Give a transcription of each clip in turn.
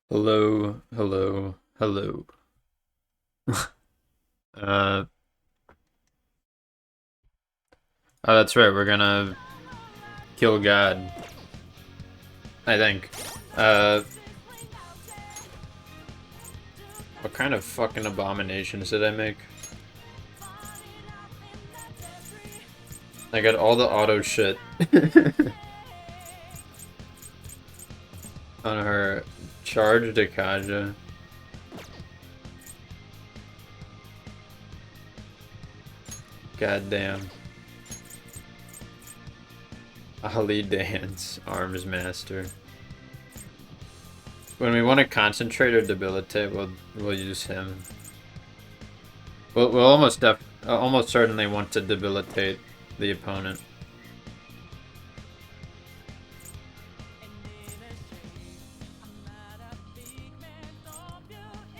Hello, hello, hello. Uh, oh, that's right. We're gonna kill God, I think. Uh, what kind of fucking abominations did I make? I got all the auto shit on her. Charge Dekaja. Goddamn. Ali Dance, Arms Master. When we want to concentrate or debilitate, we'll use him. We'll almost certainly want to debilitate the opponent.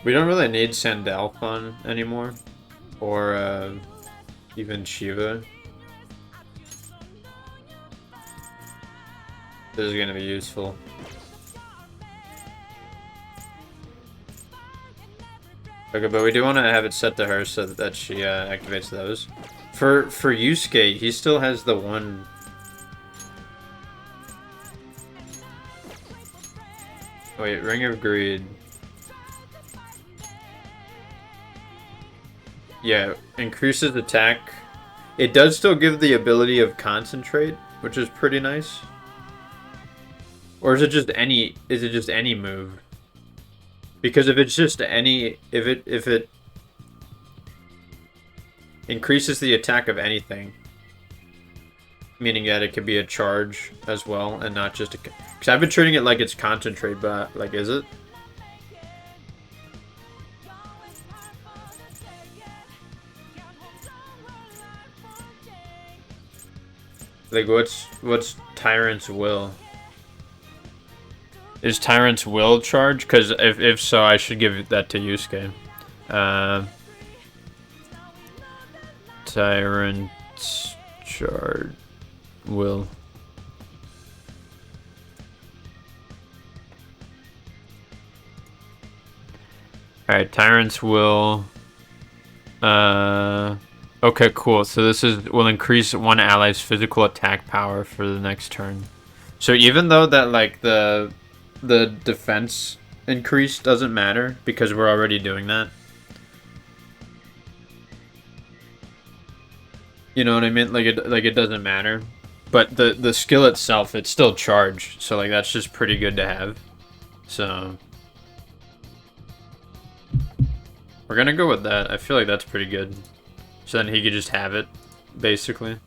We don't really need Sandalphon anymore, or even Shiva. This is gonna be useful. Okay, but we do want to have it set to her so that she activates those. For Yusuke, he still has the one. Wait, Ring of Greed. Yeah, increases attack. It does still give the ability of Concentrate, which is pretty nice. Or is it just any? Is it just any move? Because if it's just any, if it increases the attack of anything, meaning that it could be a charge as well, and not just a. Because I've been treating it like it's Concentrate, but like, is it? Like, what's Tyrant's Will? Is Tyrant's Will charge? Because if so, I should give that to Yusuke. Tyrant's charge Will. Alright, Tyrant's Will. Okay, cool. So this will increase one ally's physical attack power for the next turn. So even though that like the defense increase doesn't matter because we're already doing that. You know what I mean? Like it doesn't matter. But the skill itself, it's still charged. So like that's just pretty good to have. So we're gonna go with that. I feel like that's pretty good. So then he could just have it, basically.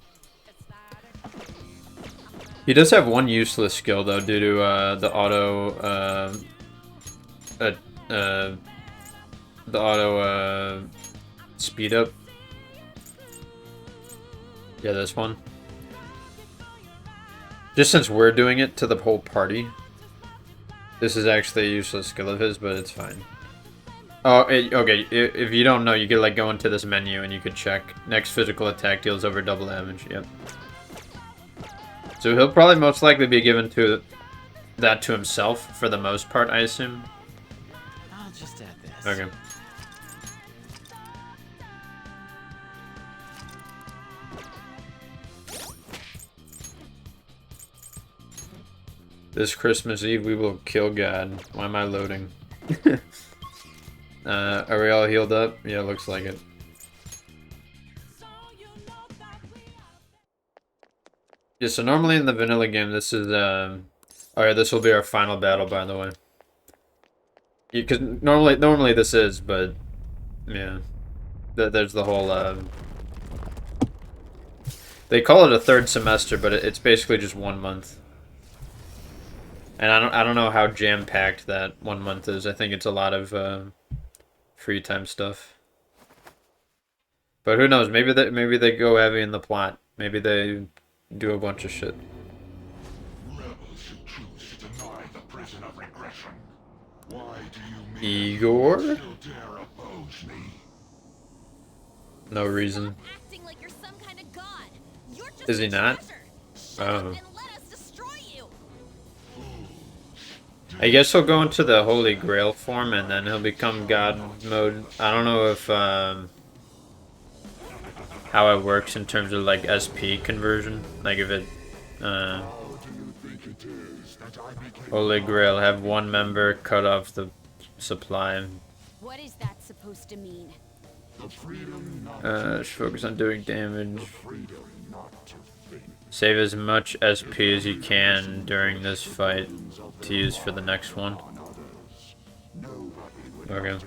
He does have one useless skill though, due to the auto speed up. Yeah, this one. Just since we're doing it to the whole party, this is actually a useless skill of his, but it's fine. Oh, okay. If you don't know, you could like go into this menu and you could check next physical attack deals over double damage. Yep. So he'll probably most likely be given to that to himself for the most part, I assume. I'll just add this. Okay. This Christmas Eve we will kill God. Why am I loading? Are we all healed up? Yeah, looks like it. Yeah, so normally in the vanilla game, this is, alright, this will be our final battle, by the way. Because normally this is, but, yeah. There's the whole, they call it a third semester, but it's basically just 1 month. And I don't know how jam-packed that 1 month is. I think it's a lot of, free time stuff. But who knows? Maybe they go heavy in the plot. Maybe they do a bunch of shit. Rebels should choose to deny the prison of regression. Why do you Igor? still dare oppose me? No reason. Acting like you're some kind of god. You're just Is he a not? treasure. Shut up Oh. and let us destroy you. Fools, dare I guess he'll go into the Holy Grail form and then he'll become God mode. I don't know if how it works in terms of like SP conversion. Like if it Holy Grail have one member cut off the supply. What is that supposed to mean? Just focus on doing damage. Save as much SP as you can during this fight to use for the next one. Okay.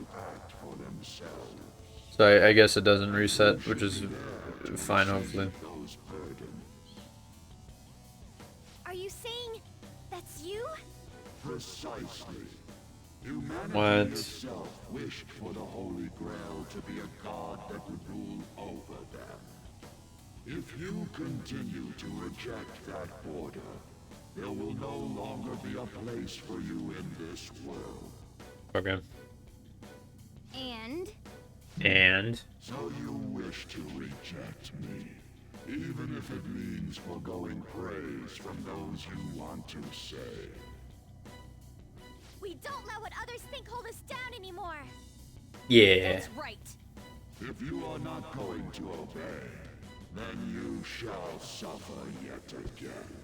So I guess it doesn't reset, which is fine, hopefully. Are you saying that's you? Precisely. Humanity What? itself wished for the Holy Grail to be a god that would rule over them. If you continue to reject that order, there will no longer be a place for you in this world. Okay. And? So you wish to reject me, even if it means foregoing praise from those you want to say. We don't let what others think hold us down anymore. Yeah. That's right. If you are not going to obey, then you shall suffer yet again.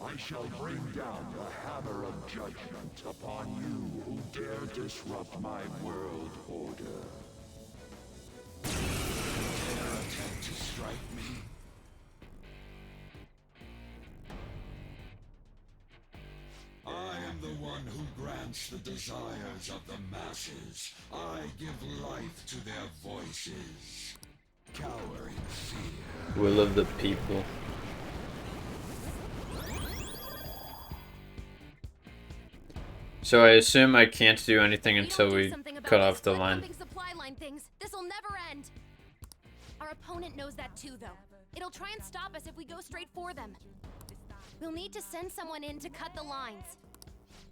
I shall bring down the hammer of judgment upon you who dare disrupt my world order. Dare attempt to strike me? I am the one who grants the desires of the masses. I give life to their voices. Cower in fear. Will of the people. So I assume I can't do anything until we cut off the line. Supply line things. This'll never end. Our opponent knows that too, though. It'll try and stop us if we go straight for them. We'll need to send someone in to cut the lines.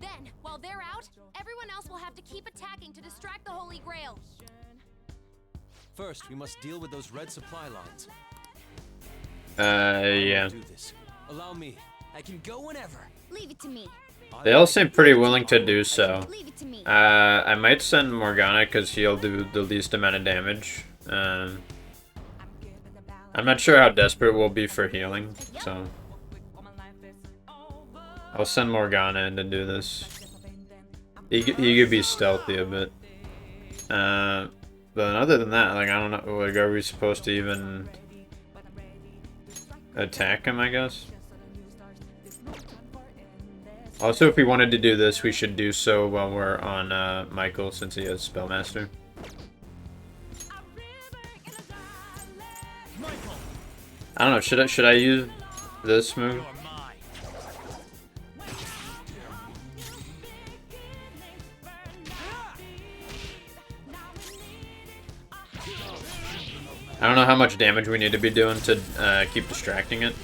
Then, while they're out, everyone else will have to keep attacking to distract the Holy Grail. First, we must deal with those red supply lines. Yeah. Do this. Allow me. I can go whenever. Leave it to me. They all seem pretty willing to do so. Leave it to me. I might send Morgana because he'll do the least amount of damage. I'm not sure how desperate we'll be for healing, so I'll send Morgana in to do this. He could be stealthy a bit. But other than that, like, I don't know, like, are we supposed to even attack him, I guess? Also, if we wanted to do this, we should do so while we're on Michael, since he has Spellmaster. I don't know, should I use this move? I don't know how much damage we need to be doing to keep distracting it.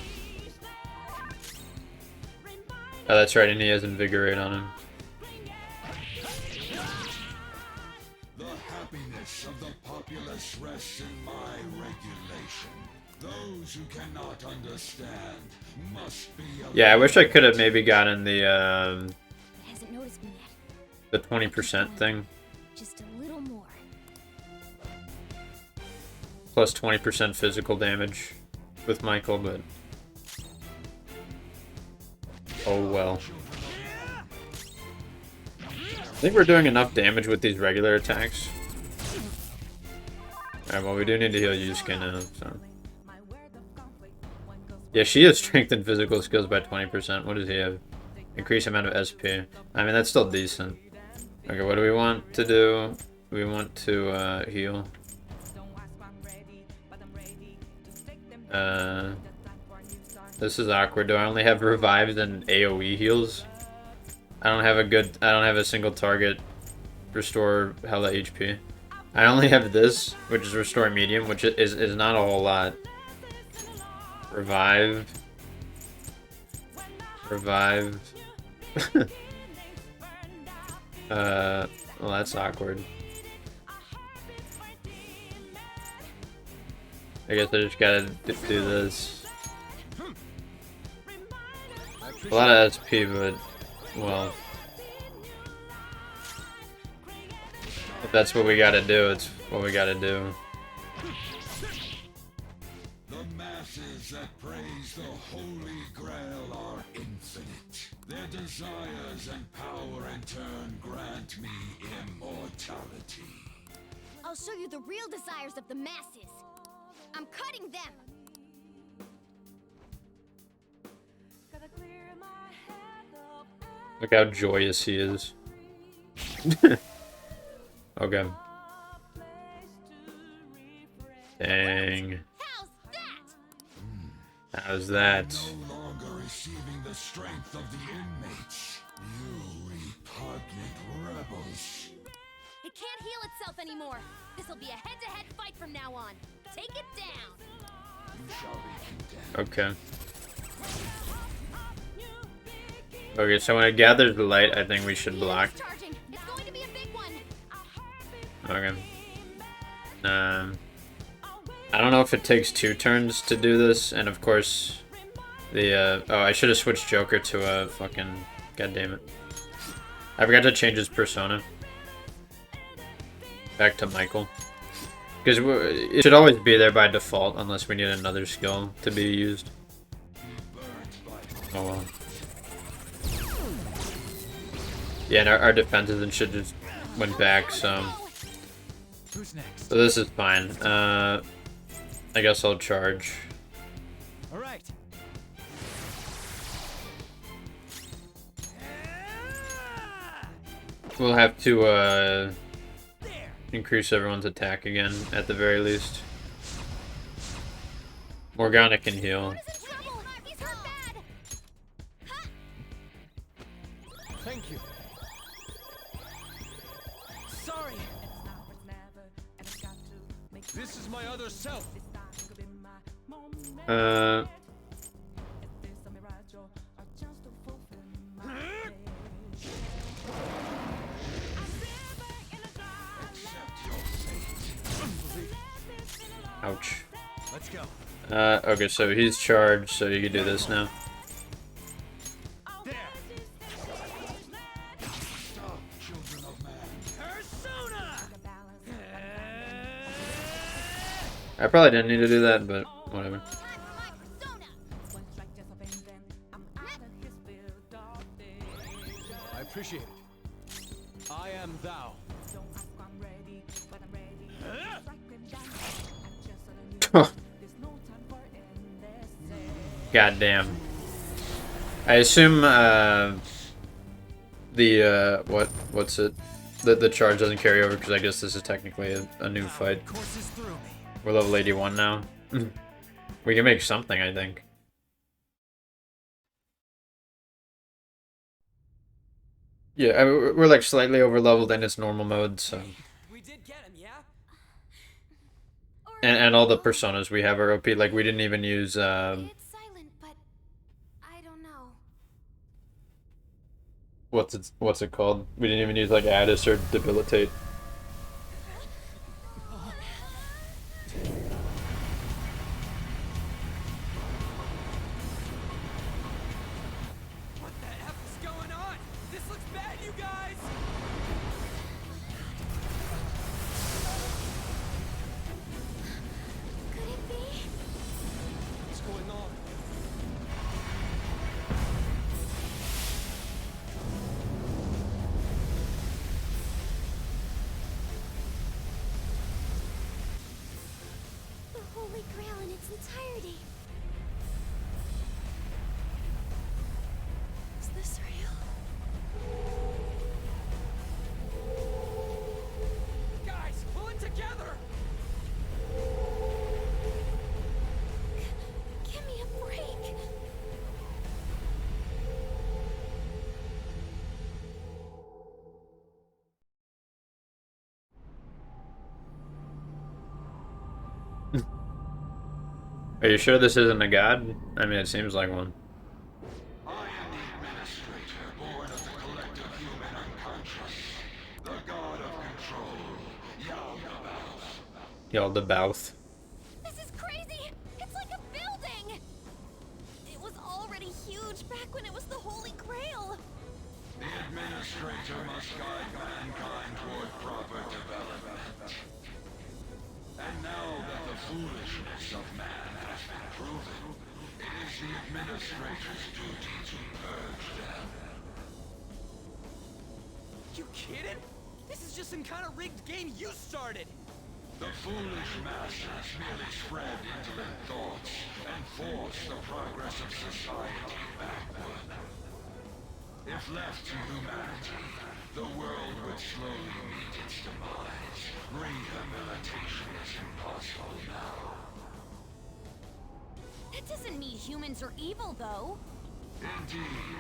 Oh, that's right, and he has Invigorate on him. The happiness of the populace rests in my regulation. Those who cannot understand must be. Yeah, I wish I could have maybe gotten the Hasn't noticed me yet. the 20% thing. Just a little more. Plus 20% physical damage with Michael, but oh well. I think we're doing enough damage with these regular attacks. Alright, well, we do need to heal Yusuke now, so. Yeah, she has strength and physical skills by 20%. What does he have? Increased amount of SP. I mean, that's still decent. Okay, what do we want to do? We want to heal. This is awkward. Do I only have revives and AoE heals? I don't have a single target restore hella HP. I only have this, which is restore medium, which is not a whole lot. Revive. Well, that's awkward. I guess I just gotta do this. A lot of SP, but, well, that's what we gotta do. It's what we gotta do. The masses that praise the Holy Grail are infinite. Their desires and power in turn grant me immortality. I'll show you the real desires of the masses. I'm cutting them. Look how joyous he is. Okay. Dang. How's that? How's that? No longer receiving the strength of the inmates. You repugnant rebels. It can't heal itself anymore. This'll be a head-to-head fight from now on. Take it down. You shall be condemned. Okay. Okay, so when it gathers the light, I think we should block. It's charging. It's going to be a big one. Okay. I don't know if it takes 2 turns to do this, and of course, the, oh, I should have switched Joker to a fucking, god damn it. I forgot to change his persona. Back to Michael. Because it should always be there by default, unless we need another skill to be used. Oh well. Yeah, and our defenses and shit just went back, so... Who's next? So this is fine. I guess I'll charge. All right. We'll have to, There. increase everyone's attack again, at the very least. Morgana can heal. He's in trouble. He's hurt bad. Huh? Thank you. Sorry. This is my other self. Ouch. Let's go. Okay, so he's charged, so you can do this now. There. Stop, children of man. Persona. I probably didn't need to do that, but whatever. My persona. I appreciate it. I am thou. God damn. I assume what's it? The charge doesn't carry over because I guess this is technically a new fight. Courses through me. We're level 81 now. We can make something, I think. Yeah, we're like slightly over leveled in its normal mode, so. We did get him, yeah? And all the personas we have are OP. Like we didn't even use It's silent, but I don't know. what's it called? We didn't even use like Addis or Debilitate. What the F is going on? This looks bad, you guys! Could it be? What's going on? The Holy Grail in its entirety. Is this real? Guys, pull it together! Give me a break. Are you sure this isn't a god? I mean, it seems like one. I am the administrator, born of the collective human unconscious. The god of control, Yaldabaoth. Yaldabaoth. This is crazy. It's like a building. It was already huge back when it was the Holy Grail. The administrator nature must guide mankind toward proper development. And now that the foolishness of man has been proven, it is the administrator's duty to purge them. You kidding? This is just some kind of rigged game you started. The foolish masses merely spread indolent thoughts and force the progress of society backward. If left to humanity, the world would slowly meet its demise. Rehabilitation is impossible now. That doesn't mean humans are evil, though. Indeed,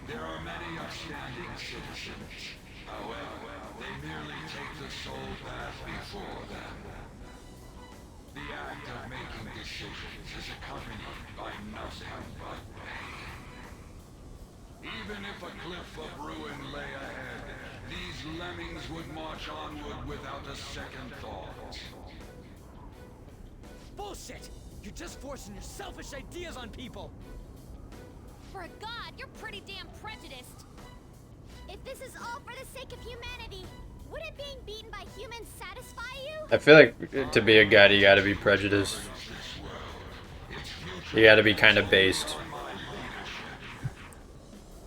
there are many upstanding citizens. However, they merely take the soul path before them. The act of making decisions is accompanied by nothing but pain. Even if a cliff of ruin lay ahead, these lemmings would march onward without a second thought. Bullshit! You're just forcing your selfish ideas on people. For a god, you're pretty damn prejudiced. If this is all for the sake of humanity, wouldn't being beaten by humans satisfy you? I feel like to be a god, you gotta be prejudiced. You gotta be kind of based.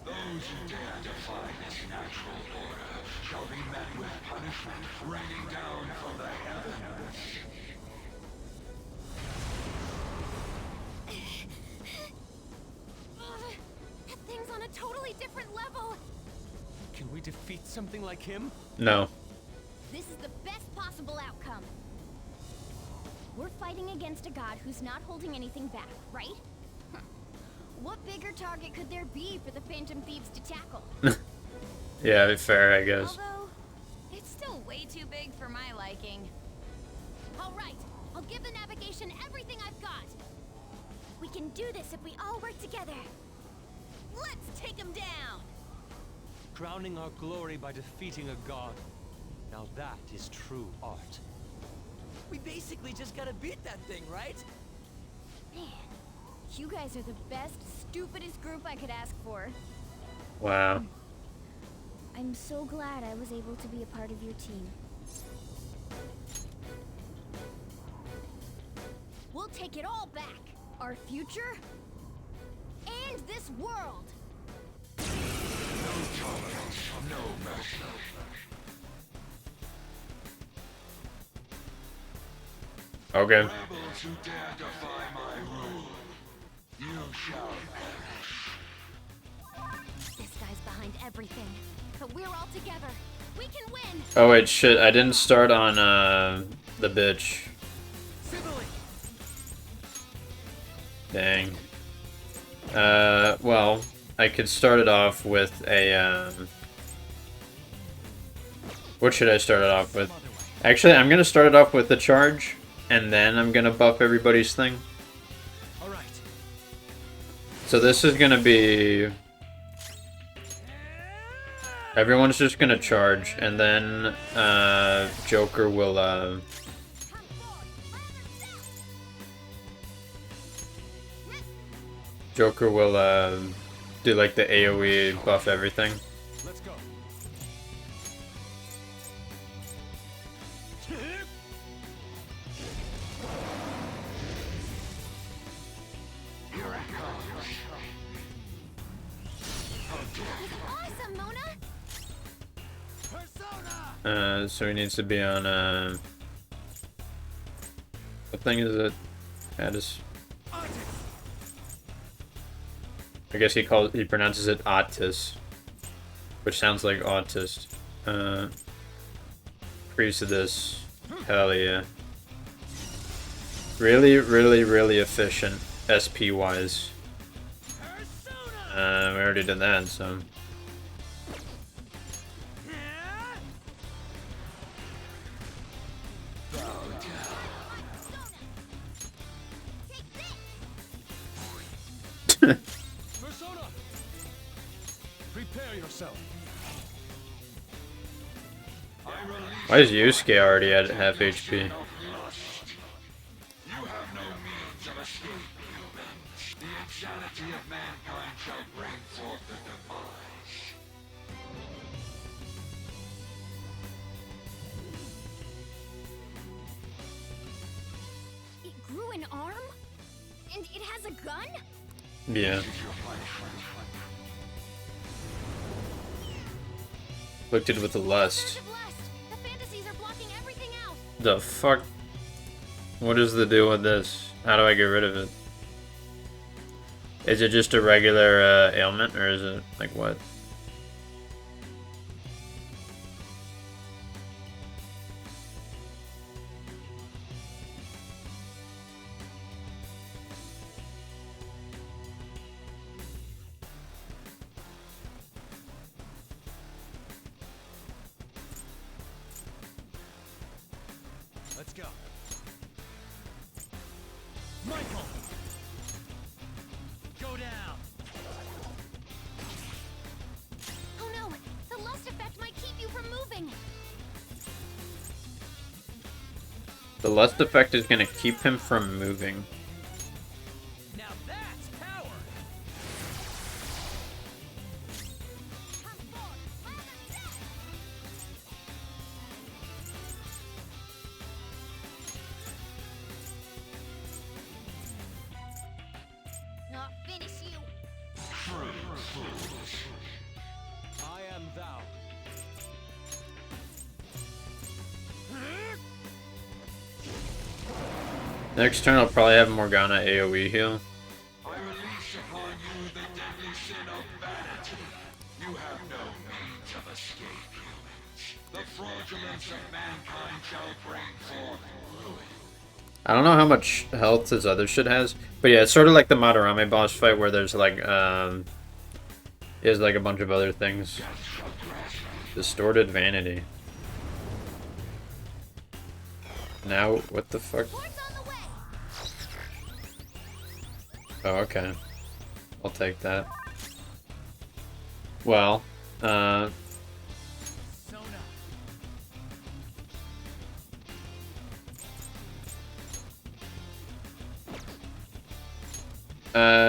Those who dare defy this natural order shall be met with punishment raining down from the heavens. That thing's on a totally different level. Can we defeat something like him? No. This is the best possible outcome. We're fighting against a god who's not holding anything back, right? What bigger target could there be for the Phantom Thieves to tackle? Yeah, fair, I guess. Although, it's still way too big for my liking. All right, I'll give the navigation everything I've got. We can do this if we all work together. Let's take him down! Crowning our glory by defeating a god. Now that is true art. We basically just gotta beat that thing, right? Man, you guys are the best, stupidest group I could ask for. Wow. I'm so glad I was able to be a part of your team. We'll take it all back. Our future and this world. No tolerance, no mercy. Okay. Rebels who dare defy my rule, you shall perish. This guy's behind everything, but we're all together. We can win. Oh wait, shit, I didn't start on the bitch. Sibily! Dang. Well, I could start it off with a, what should I start it off with? Actually, I'm gonna start it off with the charge, and then I'm gonna buff everybody's thing. Alright. So this is gonna be... Everyone's just gonna charge, and then, Joker will, Joker will, do like the AoE buff everything. Let's go. Awesome, Mona. Persona! So he needs to be on, what thing is it? Addis. I guess he pronounces it Autis, which sounds like autist. Priest of this. Hell yeah. Really, really, really efficient SP wise. We already did that, so. Persona! Prepare yourself. Why is Yusuke already at half HP? You have no means of escape, humans. The insanity of mankind shall bring forth the demise. an arm? And it has a gun? Yeah. Looked it with the lust. Surge of lust. The fantasies are blocking everything out. The fuck? What is the deal with this? How do I get rid of it? Is it just a regular ailment, or is it like what? Let's go. Michael! Go down! Oh no! The lust effect might keep you from moving. The lust effect is gonna keep him from moving. Now that's power! Come forth, Father Death! Not finish you. I am thou. Next turn I'll probably have Morgana AoE heal. I release upon you the deadly sin of vanity. You have no means of escape, humans. The fraudulence of mankind shall bring forth ruin. I don't know how much health his other shit has, but yeah, it's sort of like the Madarame boss fight where there's like, he has like a bunch of other things. Distorted vanity. Now, what the fuck? Horse on the way. Oh, okay. I'll take that. Well, Sona.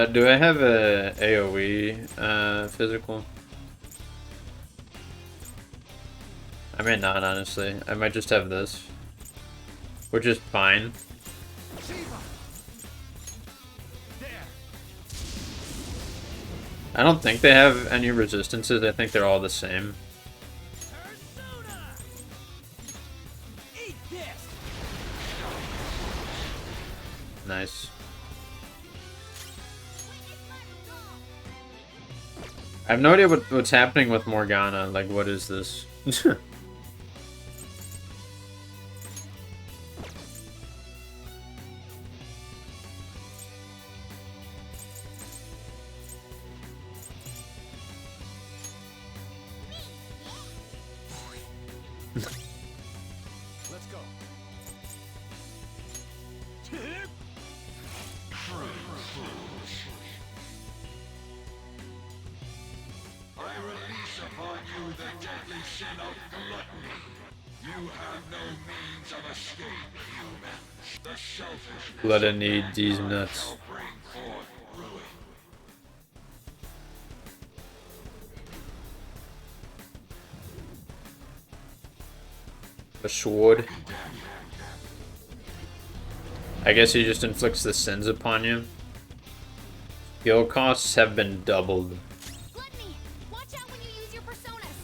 do I have a AoE, physical? I may not, honestly. I might just have this. Which is fine. Shiva! There! I don't think they have any resistances. I think they're all the same. Persona! Eat this! Nice. I have no idea what's happening with Morgana. Like, what is this? Let's go. I release upon you the deadly sin of gluttony. You have no means of escape, humans. The selfish Gluttony, these nuts. shall bring forth ruin. A sword. I guess he just inflicts the sins upon you. Skill costs have been doubled. Gluttony, watch out when you use your personas.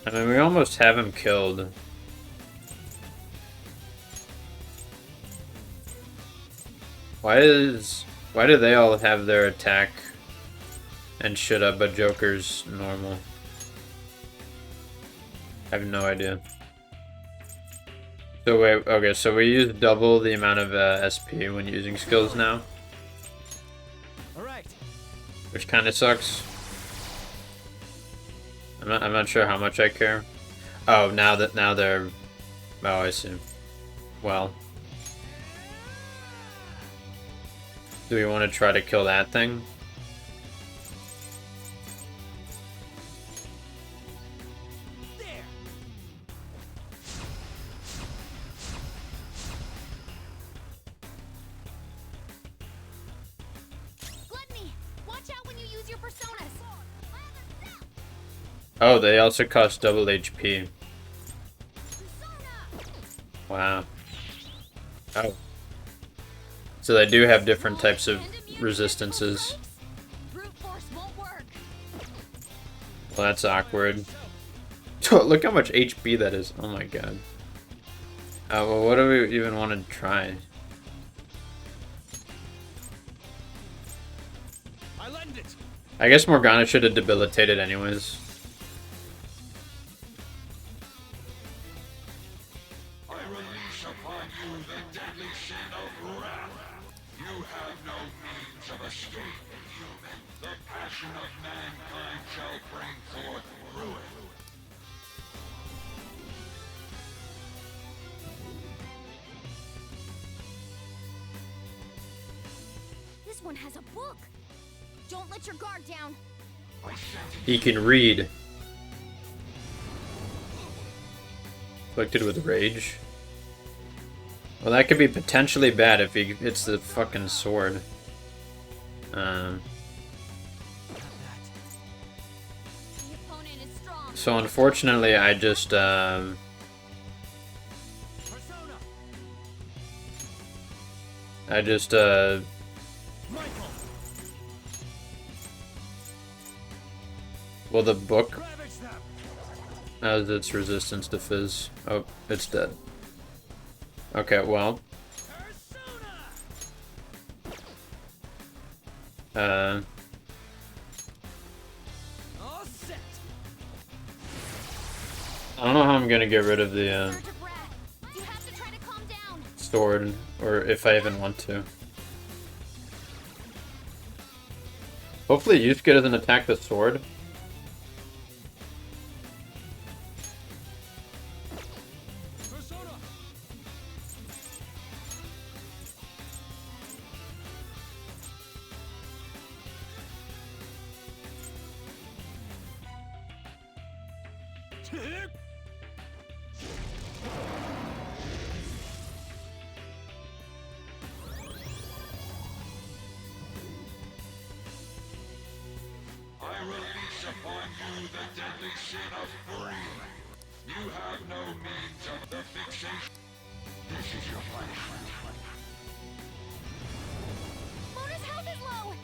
I mean, we almost have him killed. Why do they all have their attack and shit up, but Joker's normal? I have no idea. So wait, okay, so we use double the amount of SP when using skills now, All right. which kind of sucks. I'm not sure how much I care. Oh, now they're. Oh, I see. Well, do we want to try to kill that thing? There. Gluttony, watch out when you use your personas. Oh, they also cost double HP. Persona. Wow. Oh. So they do have different types of resistances. Brute force won't work. Well, that's awkward. Look how much HP that is. Oh my god. Well, what do we even want to try? I lend it. I guess Morgana should have debilitated anyways. I release upon you the deadly sin of wrath. You have no means of escape, human. The passion of mankind shall bring forth ruin. This one has a book. Don't let your guard down. He can read. Afflicted with rage. Well, that could be potentially bad if he hits the fucking sword. The opponent is strong. So unfortunately, I just Persona. Michael. well, the book Ravage them. has its resistance to fizz. Oh, it's dead. Okay, well, Persona. All set. I don't know how I'm gonna get rid of the Surge of wrath. You have to try to calm down. sword, or if I even want to. Hopefully Yusuke doesn't attack the sword. Persona. Tip. I release upon you the deadly sin of greed. You have no means of the fixation. This is your punishment. Mona's health is low.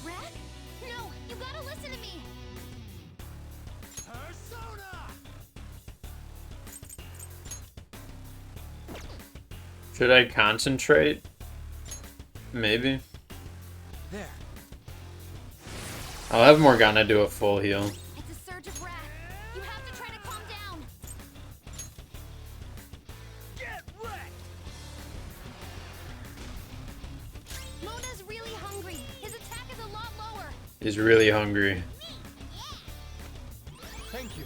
Wrath? No, you gotta listen to me. Persona. Should I concentrate? Maybe. There. I'll have Morgana do a full heal. It's a surge of wrath. You have to try to calm down. Get wrecked. Mona's really hungry. His attack is a lot lower. He's really hungry. Thank you.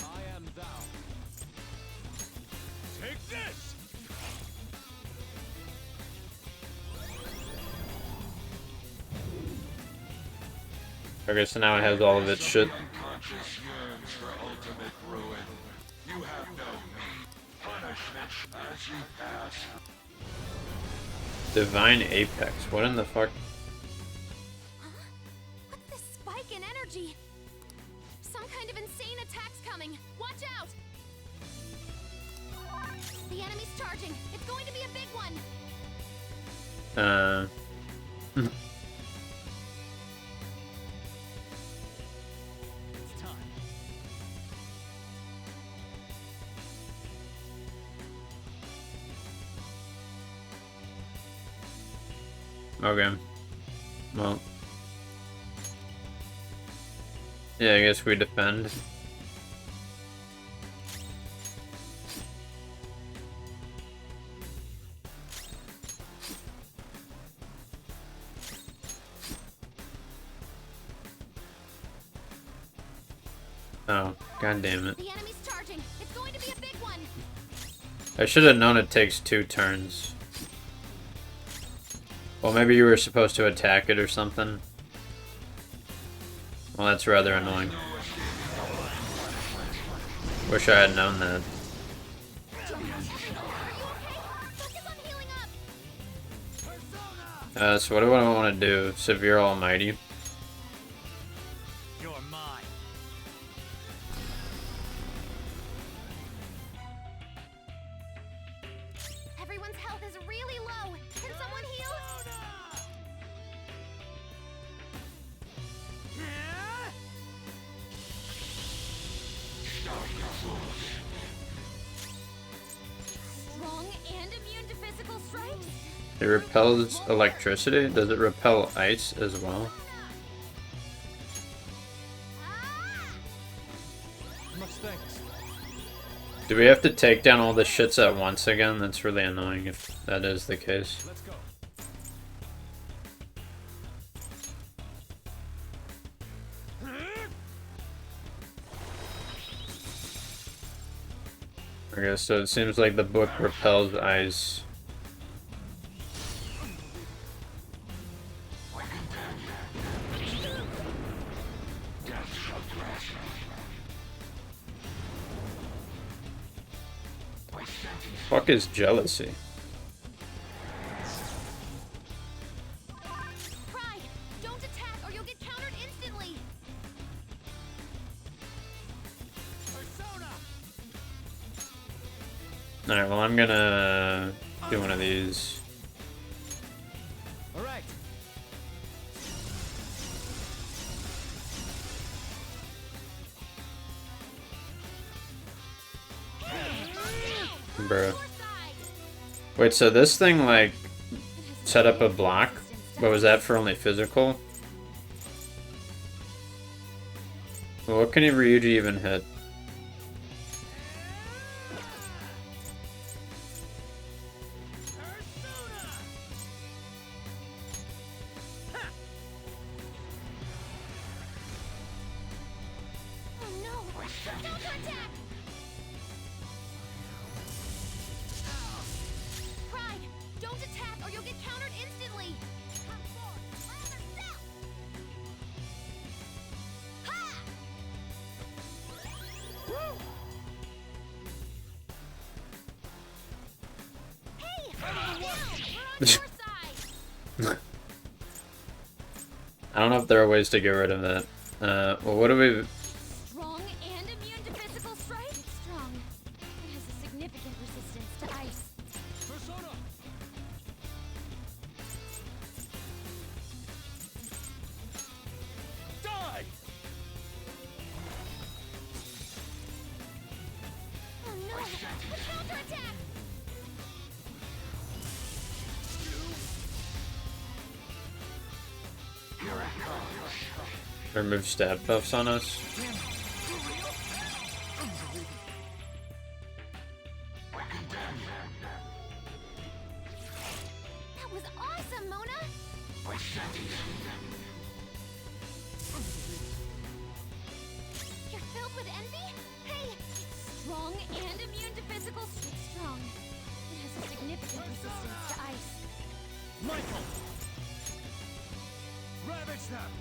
I am thou. Take this. Okay, so now it has all of its shit. Unconscious yearns for ultimate ruin. You have no means. Punishment as you pass. Divine Apex. What in the fuck? What's this spike in energy? Some kind of insane attack's coming. Watch out! The enemy's charging. It's going to be a big one. It's time. Okay. Well. Yeah, I guess we defend. Oh, god damn it. The enemy's charging. It's going to be a big one. I should have known it takes 2 turns. Well, maybe you were supposed to attack it or something. Well, that's rather annoying. Wish I had known that. Are you okay? Focus on healing up. Persona. So what do I want to do? Severe Almighty? is really low. Can someone heal? Strong and immune to physical strikes? It repels electricity. Does it repel ice as well? Much thanks. Do we have to take down all the shits at once again? That's really annoying if that is the case. Let's go. Okay, so it seems like the book repels ice. Fuck is jealousy? Pride, don't attack or you'll get countered instantly. Persona. Alright, well I'm gonna do one of these. All right. Bruh. Wait, so this thing like set up a block? But was that for only physical? Well, what can Ryuji even hit? Oh no! Counterattack! Pride, don't attack or you'll get countered instantly. Come forth, rather self. Ha! Hey, now we're on your side. I don't know if there are ways to get rid of that. Well, what do we... Strong and immune to physical strike? It's strong. It has a significant resistance to ice. Persona. Die. Oh no! The counterattack! remove stat buffs on us? That was awesome, Mona! You're filled with envy? Hey! It's strong and immune to physical... It's strong. It has a significant resistance to ice. Michael. Ravage them.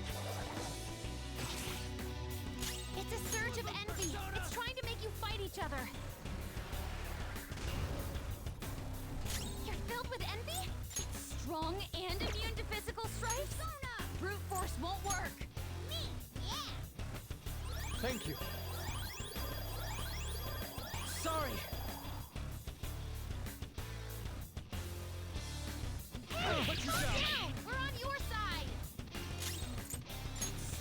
It's a surge of envy. It's trying to make you fight each other. You're filled with envy? It's strong and immune to physical strikes? Brute force won't work. Me, yeah. Thank you. Sorry. Hey, calm down. We're on your side.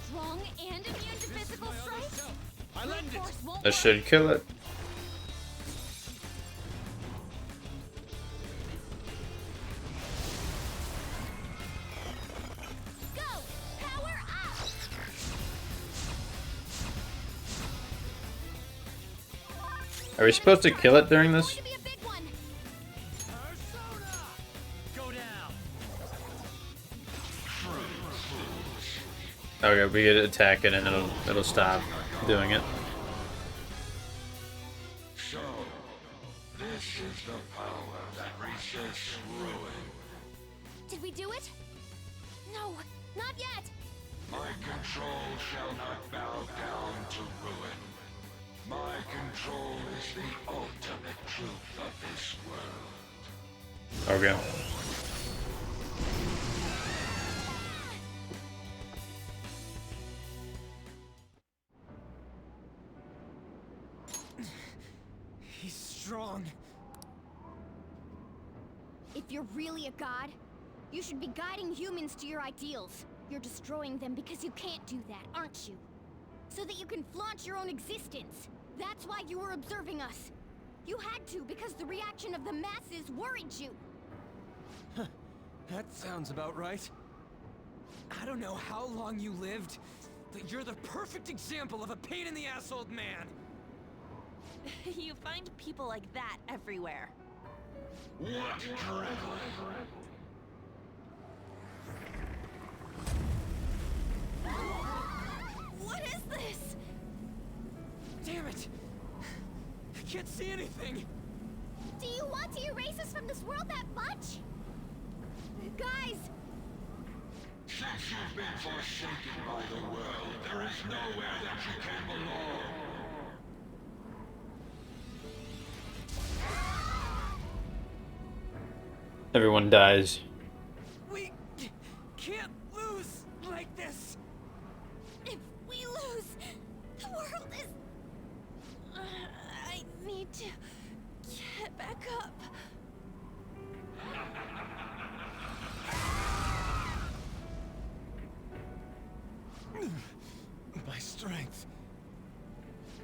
Strong and immune to physical strikes? I lend Brute it. force won't That work. should kill it. Go! Power up! Are we supposed to kill it during this? Going to be a big one. Persona. Go down. Okay, we could attack it and it'll stop doing it. So, this is the power that resists ruin. Did we do it? No, not yet. My control shall not bow down to ruin. My control is the ultimate truth of this world. Okay. He's strong. If you're really a god, you should be guiding humans to your ideals. You're destroying them because you can't do that, aren't you? So that you can flaunt your own existence. That's why you were observing us. You had to because the reaction of the masses worried you. That sounds about right. I don't know how long you lived, but you're the perfect example of a pain-in-the-ass old man. You find people like that everywhere. What drivel? What is this? Damn it! I can't see anything! Do you want to erase us from this world that much? Guys! Since you've been forsaken by the world, there is nowhere that you can belong. Everyone dies. We can't lose like this! If we lose, the world is... I need to get back up. My strength.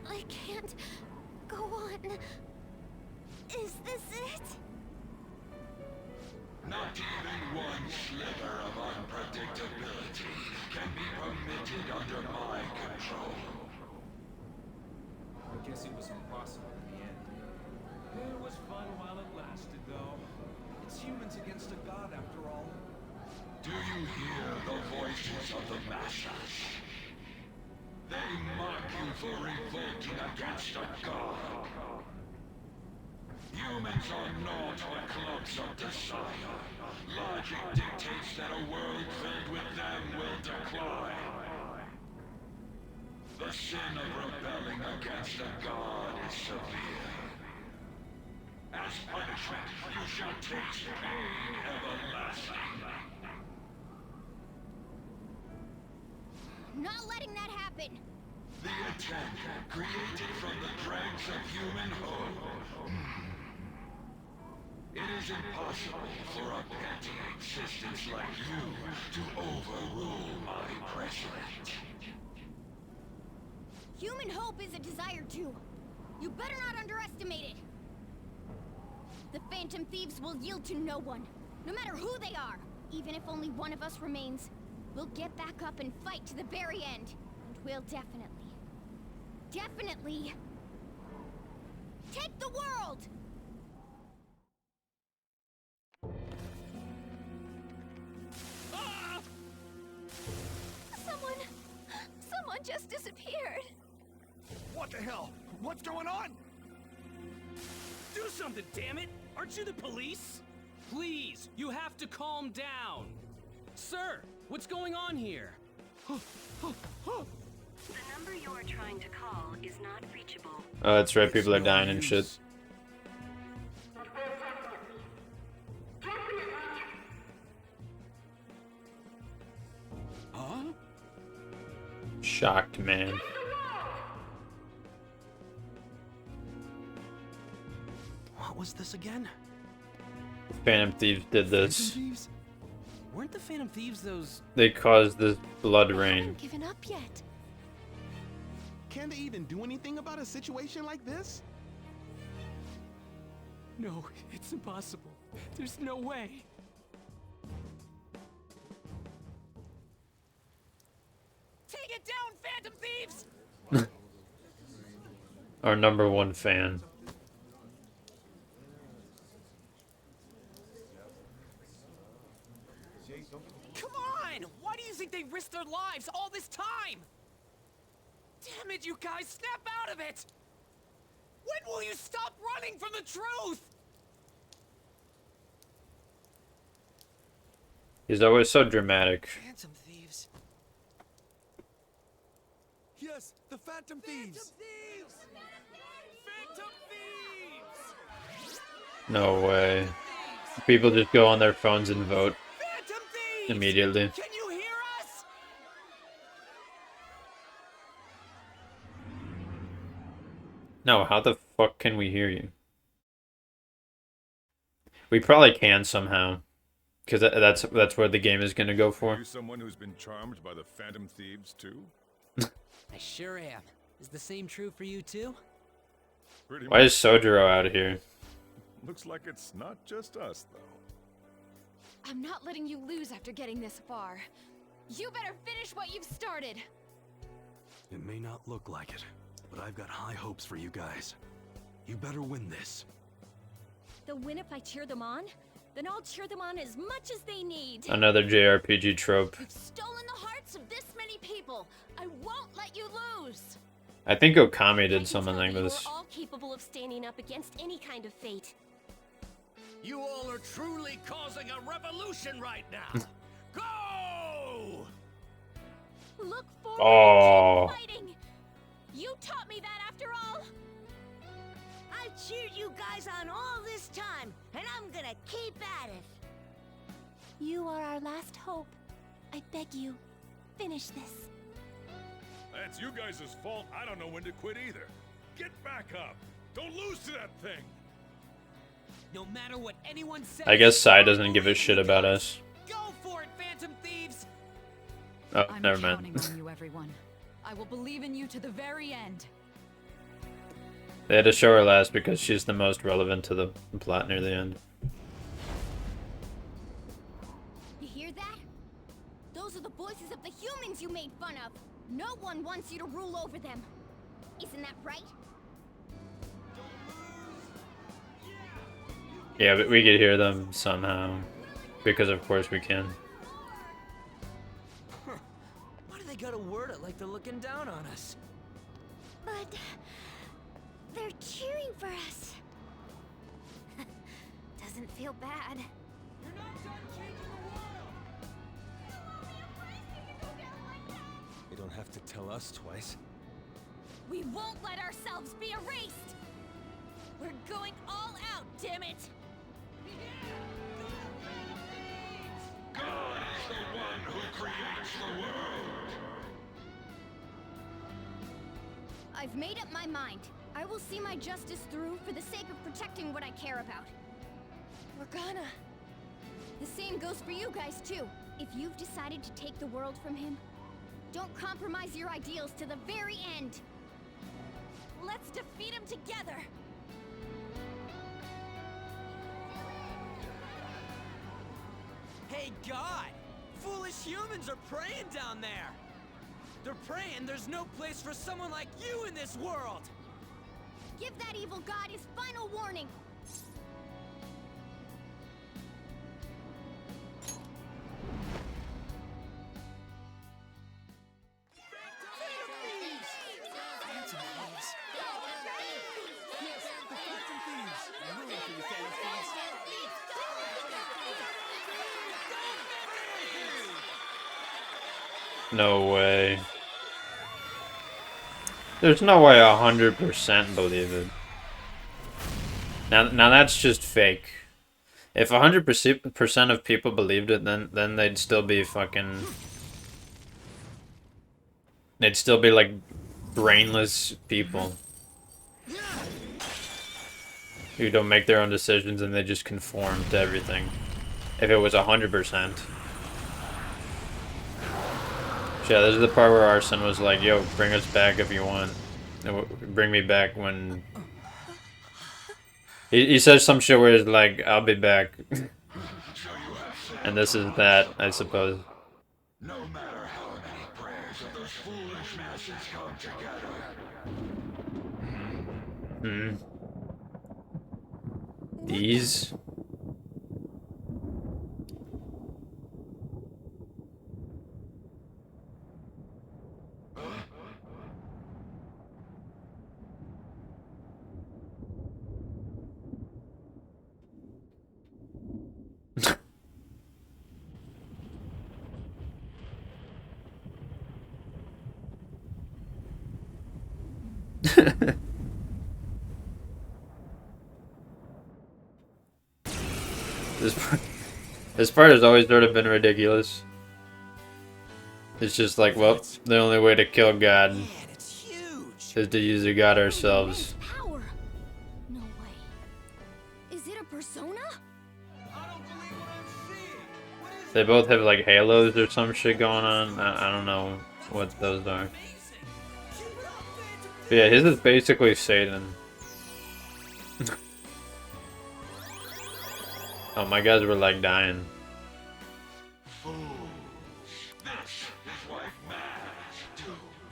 I can't go on. Is this it? Not even one sliver of unpredictability can be permitted under my control. I guess it was impossible in the end. It was fun while it lasted, though. It's humans against a god, after all. Do you hear the voices of the masses? They mock you for revolting against a god. Humans are not but clumps of desire. Logic dictates that a world filled with them will decline. The sin of rebelling against a god is severe. As punishment, you shall taste pain everlasting. Not letting that happen. The attempt, created from the dregs of human hope. It is impossible for a petty existence like you to overrule my president. Human hope is a desire too. You better not underestimate it. The Phantom Thieves will yield to no one, no matter who they are. Even if only one of us remains, we'll get back up and fight to the very end. And we'll definitely take the world! Someone just disappeared. What the hell? What's going on? Do something, damn it! Aren't you the police? Please, you have to calm down. Sir, what's going on here? The number you are trying to call is not reachable. Oh, that's right. People are dying and shit. Huh? Shocked, man. What was this again? Phantom Thieves did this. Phantom Thieves? Weren't the Phantom Thieves those... They caused this blood I rain. haven't given up yet. Can they even do anything about a situation like this? No, it's impossible. There's no way. Take it down, Phantom Thieves! Our #1 fan. Come on! Why do you think they risked their lives all this time? Damn it, you guys, snap out of it! When will you stop running from the truth? He's always so dramatic. Phantom Thieves. Yes, the Phantom Thieves! Thieves! Phantom Thieves! No way. People just go on their phones and vote Phantom Thieves! immediately. Can you hear us? No, how the fuck can we hear you? We probably can somehow, because that's what the game is gonna go Are for. you someone who's been charmed by the Phantom Thieves too? I sure am. Is the same true for you too? Pretty Why is Sojiro out here? Looks like it's not just us, though. I'm not letting you lose after getting this far. You better finish what you've started. It may not look like it, but I've got high hopes for you guys. You better win this. They'll win if I cheer them on? Then I'll cheer them on as much as they need. Another JRPG trope. You've stolen the hearts of this many people. I won't let you lose. I think Okami I did can something tell like you this. are all capable of standing up against any kind of fate. You all are truly causing a revolution right now. Go! Look forward Oh. and keep fighting. You taught me that after all. I cheered you guys on all this time, and I'm gonna keep at it. You are our last hope. I beg you, finish this. That's you guys' fault. I don't know when to quit either. Get back up. Don't lose to that thing. No matter what anyone says. I guess Sai doesn't give a shit about us. Go for it, Phantom Thieves! Oh, I'm never counting mind. on you, everyone. I will believe in you to the very end. They had to show her last because she's the most relevant to the plot near the end. You hear that? Those are the voices of the humans you made fun of. No one wants you to rule over them. Isn't that right? Yeah, but we could hear them somehow. Because of course we can. Why do they gotta word it like they're looking down on us? But they're cheering for us. Doesn't feel bad. You're not done changing the world! You don't have to tell us twice. We won't let ourselves be erased. We're going all out, damn it. God is the one who creates the world. I've made up my mind. I will see my justice through for the sake of protecting what I care about. Morgana. The same goes for you guys too. If you've decided to take the world from him, don't compromise your ideals to the very end. Let's defeat him together. Hey, God! Foolish humans are praying down there! They're praying there's no place for someone like you in this world! Give that evil god his final warning. No way. There's no way 100% believe it. Now that's just fake. If 100% of people believed it, then they'd still be fucking. They'd still be like brainless people who don't make their own decisions and they just conform to everything. If it was 100%. Yeah, this is the part where Arsene was like, yo, bring us back if you want. Bring me back when... He says some shit where he's like, I'll be back. And this is that, I suppose. No matter how many prayers of those foolish masses come together. These... This part has always sort of been ridiculous. It's just like, well, the only way to kill God is to use a god ourselves. Power. No way. Is it a persona? They both have like halos or some shit going on. I don't know what those are. But yeah, his is basically Satan. Oh, my guys were like dying.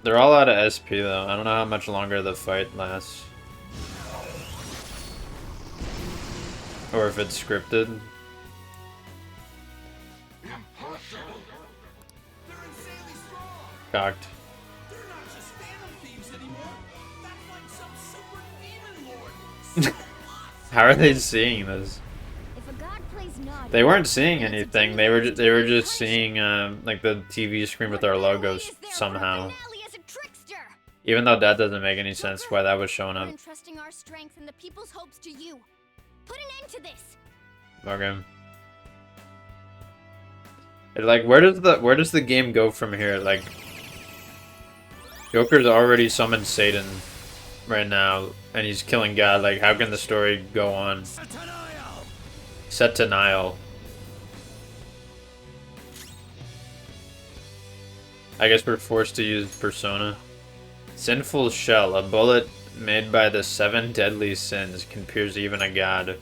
They're all out of SP though. I don't know how much longer the fight lasts. Or if it's scripted. Cocked. How are they seeing this? They weren't seeing anything. They were just seeing like the TV screen with our logos somehow. Even though that doesn't make any sense why that was showing up. Entrusting our strength and the people's hopes to you. Put an end to this. Okay. Like where does the game go from here? Like Joker's already summoned Satan right now and he's killing God. Like how can the story go on? Set to Nile. I guess we're forced to use Persona. Sinful Shell, a bullet made by the 7 deadly sins can pierce even a god.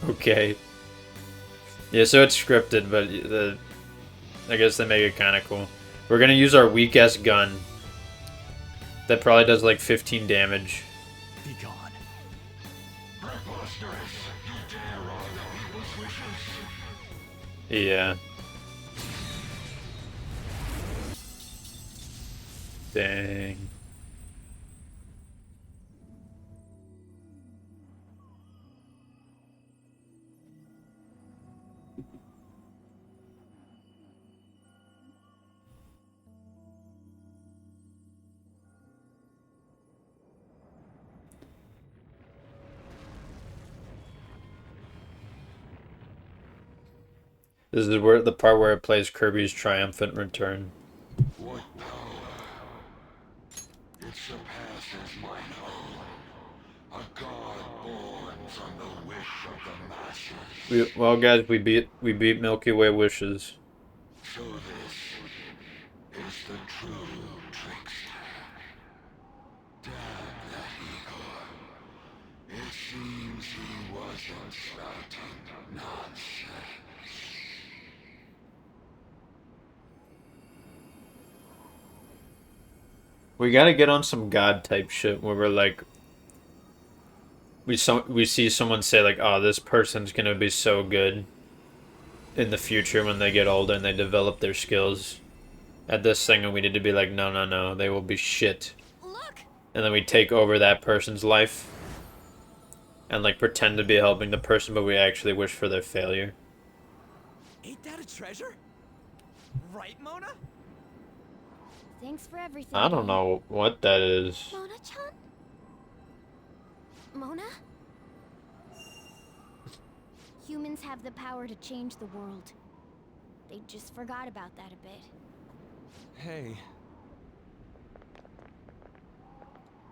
Okay. Yeah, so it's scripted, but I guess they make it kind of cool. We're gonna use our weak-ass gun. That probably does like 15 damage. Be gone. Yeah. Dang. This is where the part where it plays Kirby's triumphant return. What power? It surpasses my own. A god born from the wish of the masses. Well, guys, we beat Milky Way wishes. So this is the true trickster. Damn that Igor. It seems he wasn't spouting nonsense. We gotta get on some god type shit where we're like, we see someone say like, oh, this person's gonna be so good in the future when they get older and they develop their skills at this thing, and we need to be like, no, they will be shit. Look. And then we take over that person's life and like pretend to be helping the person, but we actually wish for their failure. Ain't that a treasure? Right, Mona? Thanks for everything. I don't know what that is. Mona-chan? Mona? Humans have the power to change the world. They just forgot about that a bit. Hey.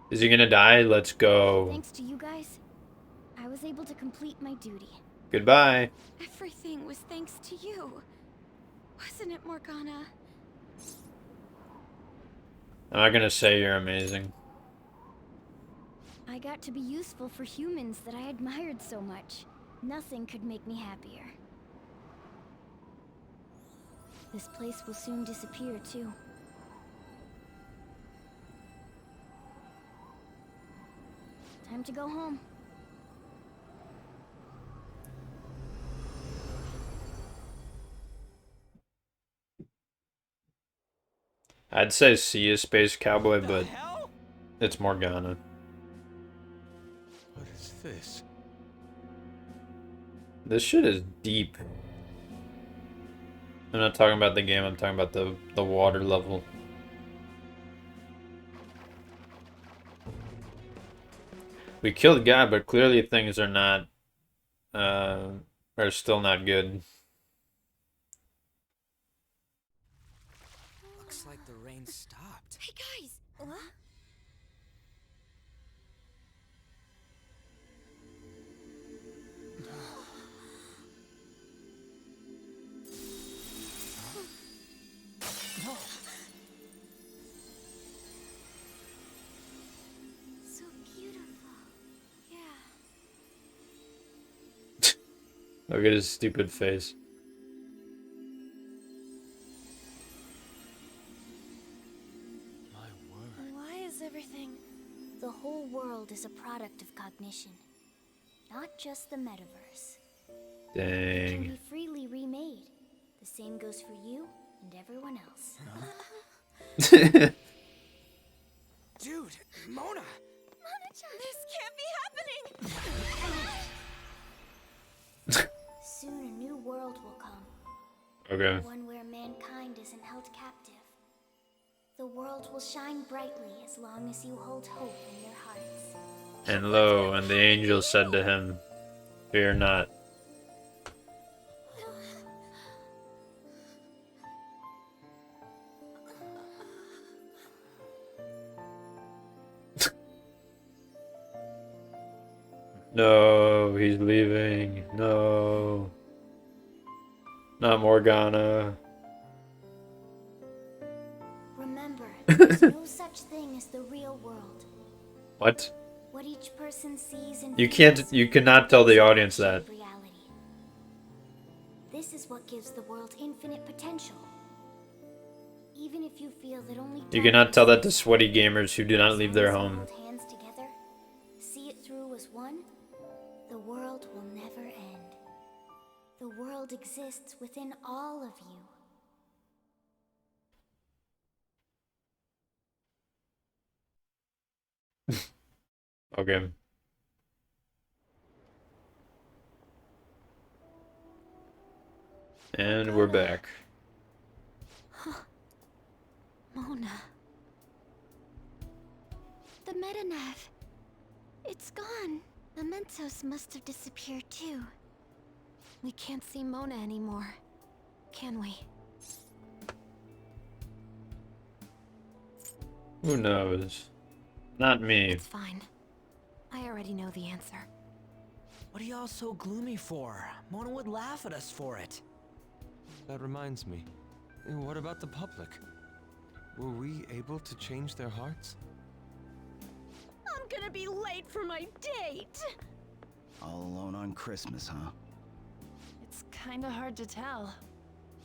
Is he gonna die? Let's go. Thanks to you guys, I was able to complete my duty. Goodbye. Everything was thanks to you. Wasn't it, Morgana? I'm not gonna say you're amazing. I got to be useful for humans that I admired so much. Nothing could make me happier. This place will soon disappear, too. Time to go home. I'd say see a Space Cowboy, but it's Morgana. What is this? This shit is deep. I'm not talking about the game, I'm talking about the water level. We killed God, but clearly things are not, are still not good. Looks like the rain stopped. Hey guys! What? Look at his stupid face. Why is everything... The whole world is a product of cognition, not just the metaverse. It can Dang. be freely remade. The same goes for you and everyone else. Dude, Mona! This can't be happening! Soon a new world will come. Okay. One where mankind isn't held captive. The world will shine brightly as long as you hold hope in your hearts. And lo, and the angel said to him, "Fear not." No, he's leaving. No. Not Morgana. Remember, there's no such thing as the real world. What? What each person sees and You feels cannot tell the audience that. reality. This is what gives the world infinite potential. Even if you feel that only You cannot tell that to sweaty gamers who do not leave their home. hold hands together, see it through as one, the world will never end. The world exists within all of you. Okay. And we're back. Mona. The Metanev. It's gone. Mementos must have disappeared too. We can't see Mona anymore, can we? Who knows? Not me. It's fine. I already know the answer. What are y'all so gloomy for? Mona would laugh at us for it. That reminds me. What about the public? Were we able to change their hearts? I'm gonna be late for my date! All alone on Christmas, huh? It's kinda hard to tell.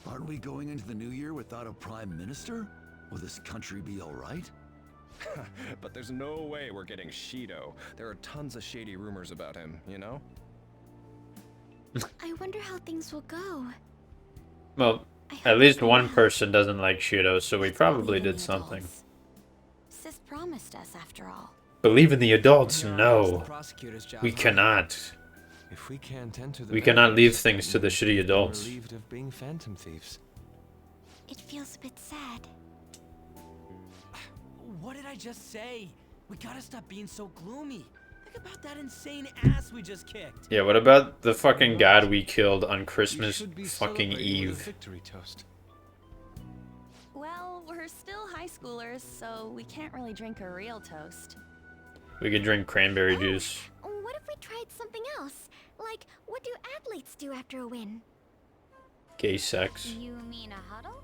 Aren't we going into the new year without a prime minister? Will this country be alright? But there's no way we're getting Shido. There are tons of shady rumors about him, you know? I wonder how things will go. Well, at least one person doesn't like Shido, so we probably did something. Sis promised us, after all. Believe in the adults? Yeah, it's No. the prosecutor's job, We huh? cannot. If we can't enter the We cannot leave Metaverse, things to the shitty we're adults. relieved of being phantom thieves. It feels a bit sad. What did I just say? We gotta stop being so gloomy. Think about that insane ass we just kicked. Yeah, what about the fucking god we killed on We Christmas should be fucking celebrating with a Eve? victory toast. Well, we're still high schoolers, so we can't really drink a real toast. We could drink cranberry juice. What if we tried something else? Like, what do athletes do after a win? Gay sex. You mean a huddle?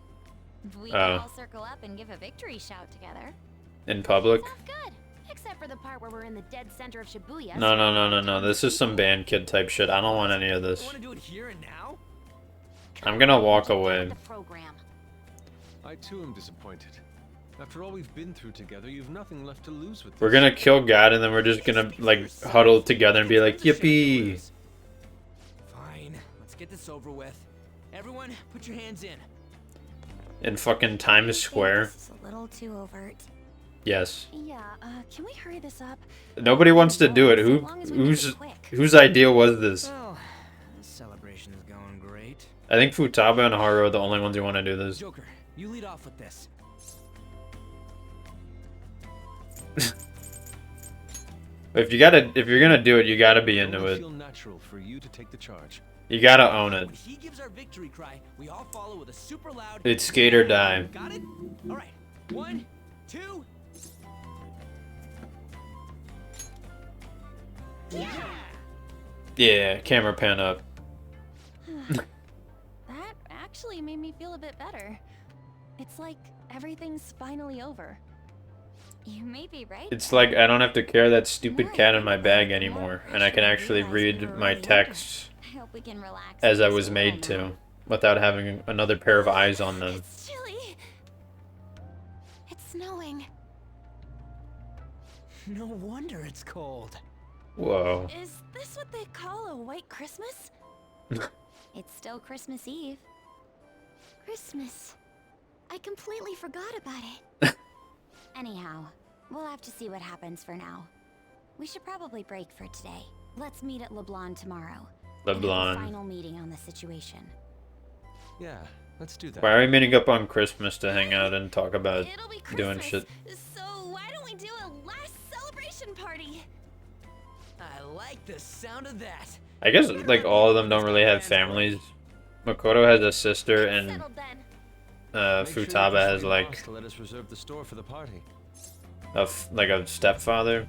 We Oh. can all circle up and give a victory shout together. In public? Sounds good. Except for the part where we're in the dead center of Shibuya. No, no, no, no, no. This is some band kid type shit. I don't want any of this. Want to do it here and now? I'm gonna walk away. The program. I too am disappointed. After all we've been through together, you've nothing left to lose with this. We're gonna kill God and then we're just gonna, like, huddle together and be like, yippee! Fine. Let's get this over with. Everyone, put your hands in. In fucking Times Square. This is a little too overt. Yes. Yeah, can we hurry this up? Nobody wants to do it. Whose idea was this? Well, this celebration is going great. I think Futaba and Haru are the only ones who want to do this. Joker, you lead off with this. If you're gonna do it, you gotta be into It'll it. feel natural for you to take the charge. You gotta own it. When he gives our victory cry, we all follow with a super loud. It's skate or die. Got it? All right. 1, 2. Yeah. Yeah, camera pan up. That actually made me feel a bit better. It's like everything's finally over. You may be right. It's like I don't have to carry that stupid cat in my bag anymore, and I can actually read my texts I hope we can relax as I just was a made little now. to, without having another pair of eyes on them. It's chilly. It's snowing. No wonder it's cold. Whoa. Is this what they call a white Christmas? It's still Christmas Eve. Christmas. I completely forgot about it. Anyhow, we'll have to see what happens for now. We should probably break for today. Let's meet at LeBlanc tomorrow. and have a LeBlanc. final meeting on the situation. Yeah, let's do that. Why are we meeting up on Christmas to hang out and talk about It'll be doing Christmas, shit? So why don't we do a last celebration party? I like the sound of that. I guess like all of them don't really have families. Makoto has a sister, and Settled then. Make sure you Futaba has persuade like boss to let us reserve the store for the party. a stepfather.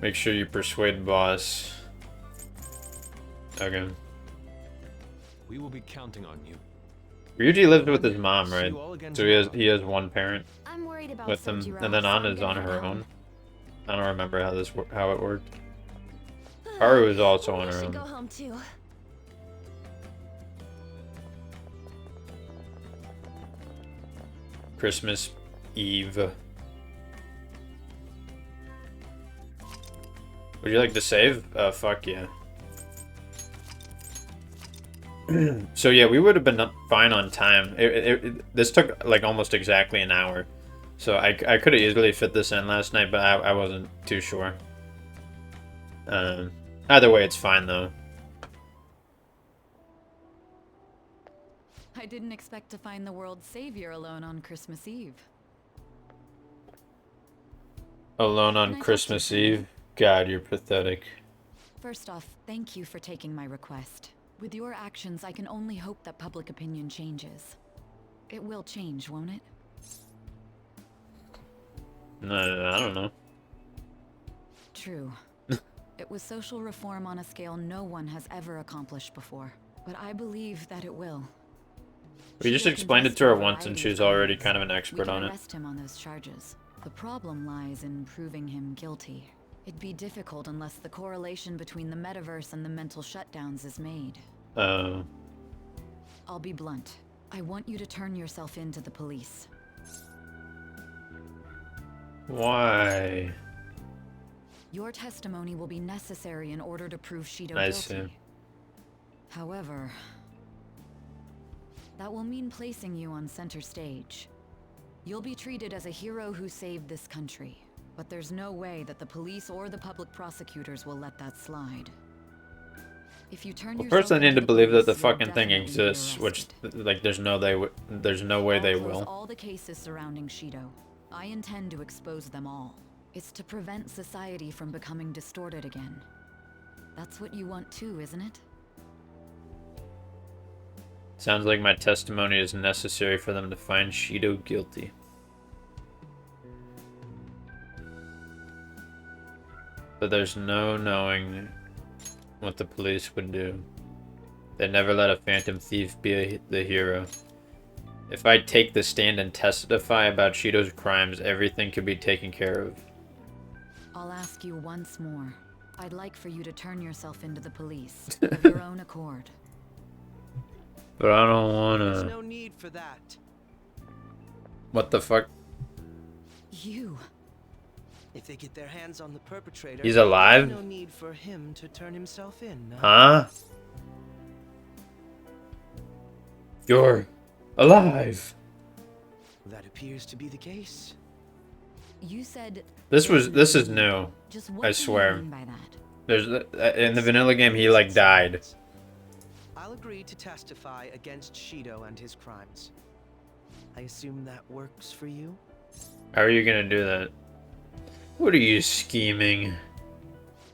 Make sure you persuade boss. Okay. We will be counting on you. Ryuji lives with his mom, See right? you all again So he has one parent I'm worried about with him, Sojiro, and then so I'm Anna's gonna on head her home. own. I don't remember how it worked. Haru is also on I her should go own. home too. Christmas Eve. Would you like to save? Fuck yeah. So yeah, we would have been fine on time. This took like almost exactly an hour. So I could have easily fit this in last night, but I wasn't too sure. Either way, it's fine though. I didn't expect to find the world's savior alone on Christmas Eve. Alone Can I on talk to Christmas you for a minute? Eve? God, you're pathetic. First off, thank you for taking my request. With your actions, I can only hope that public opinion changes. It will change, won't it? No, I don't know. True. It was social reform on a scale no one has ever accomplished before. But I believe that it will. We just Shido explained it confessed to her a once, and variety she's of already crimes. kind of an We expert can on it. arrest him on those charges. The problem lies in proving him guilty. It'd be difficult unless the correlation between the metaverse and the mental shutdowns is made. I'll be blunt. I want you to turn yourself in to the police. Why? Your testimony will be necessary in order to prove Shido I guilty. see. However, that will mean placing you on center stage. You'll be treated as a hero who saved this country, but there's no way that the police or the public prosecutors will let that slide. If you turn Well, yourself first I need into to believe that the police, you'll fucking thing definitely be exists, which arrested. like there's no way they I'll close will. all the cases surrounding Shido. I intend to expose them all. It's to prevent society from becoming distorted again. That's what you want too, isn't it? Sounds like my testimony is necessary for them to find Shido guilty. But there's no knowing what the police would do. They never let a phantom thief be the hero. If I take the stand and testify about Shido's crimes, everything could be taken care of. I'll ask you once more. I'd like for you to turn yourself into the police of your own accord. But I don't There's wanna. no need for that. What the fuck? You. If they get their hands on the perpetrator, He's alive? there's no need for him to turn himself in. No? Huh? You're alive. That appears to be the case. You said This is new. Just what I do you swear. mean by that? There's in the vanilla game he like died. I'll agree to testify against Shido and his crimes. I assume that works for you? How are you gonna do that? What are you scheming?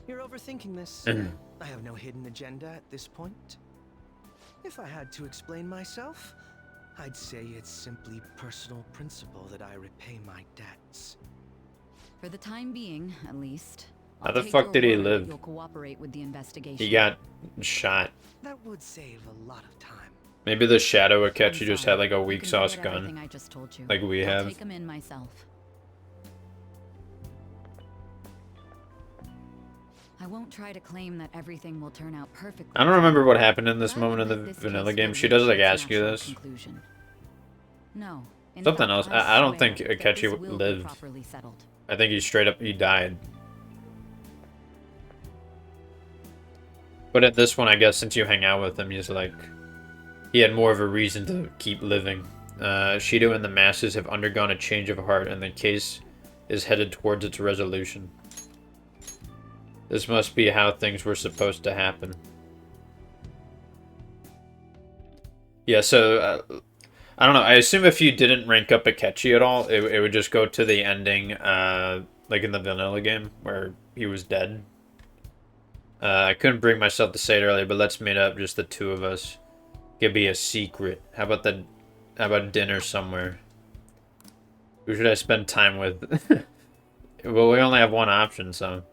You're overthinking this. I have no hidden agenda at this point. If I had to explain myself, I'd say it's simply personal principle that I repay my debts. For the time being, at least. How I'll the take fuck your did he word that live? You'll cooperate with the investigation. He got shot. That would save a lot of time. Maybe the Shadow Akechi just had like a weak sauce gun. I just told you. Like we I'll have. take him in myself. I won't try to claim that everything will turn out perfectly. I don't remember what happened in this moment in the vanilla game. She does like ask you this. No. Something else. I don't think Akechi lived. I think he died. But at this one, I guess since you hang out with him, he's like, he had more of a reason to keep living. Shido and the masses have undergone a change of heart, and the case is headed towards its resolution. This must be how things were supposed to happen. Yeah, so, I don't know. I assume if you didn't rank up Akechi at all, it would just go to the ending, like in the vanilla game, where he was dead. I couldn't bring myself to say it earlier, but let's meet up, just the two of us. It could be a secret. How about dinner somewhere? Who should I spend time with? Well, we only have one option, so...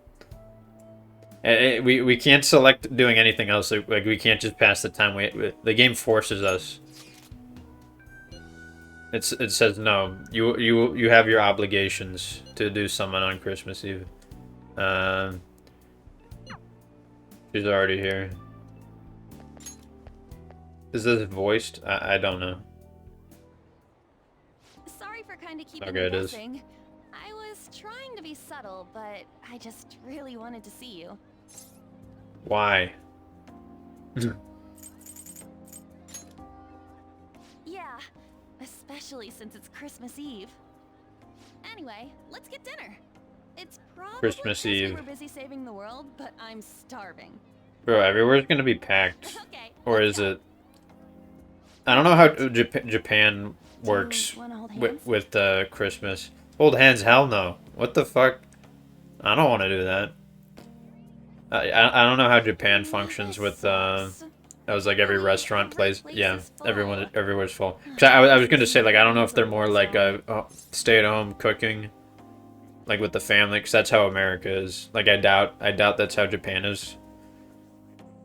We can't select doing anything else. Like we can't just pass the time. The game forces us. It says no. You have your obligations to do something on Christmas Eve. She's already here. Is this voiced? I don't know. Sorry for kind of keeping Okay, you it is. guessing. I was trying to be subtle, but I just really wanted to see you. Why? Yeah, especially since it's Christmas Eve. Anyway, let's get dinner. It's probably Christmas 'cause Eve. we were busy saving the world, but I'm starving. Bro, everywhere's gonna be packed. Okay, Or is it... I don't know how Japan works wanna hold hands? with Christmas. Hold hands? Hell no. What the fuck? I don't want to do that. I don't know how Japan functions with... That was like every restaurant plays... Yeah, everywhere's full. 'Cause I was gonna say, like, I don't know if they're more like stay-at-home cooking. Like with the family, because that's how America is. Like, I doubt that's how Japan is.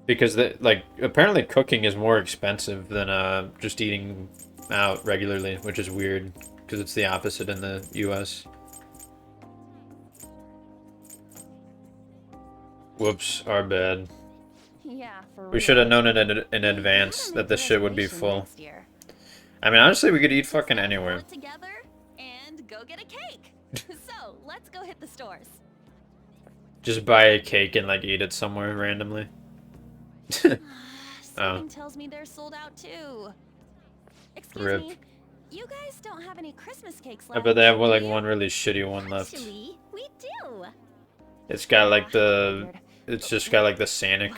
Because, like, apparently cooking is more expensive than just eating out regularly, which is weird, because it's the opposite in the US. Whoops, our bad. Yeah, for We real. should have known it in advance that this shit would be full. I mean, honestly, we could eat fucking anywhere. Together and go get a cake. So let's go hit the stores. Just buy a cake and, like, eat it somewhere randomly. Something tells me they're sold out too. Excuse Rip. me. You guys don't have any Christmas cakes I left. bet they have, do like, you? one really shitty one left. Actually, we do. It's got, like, the... It's just got, like, the Sanic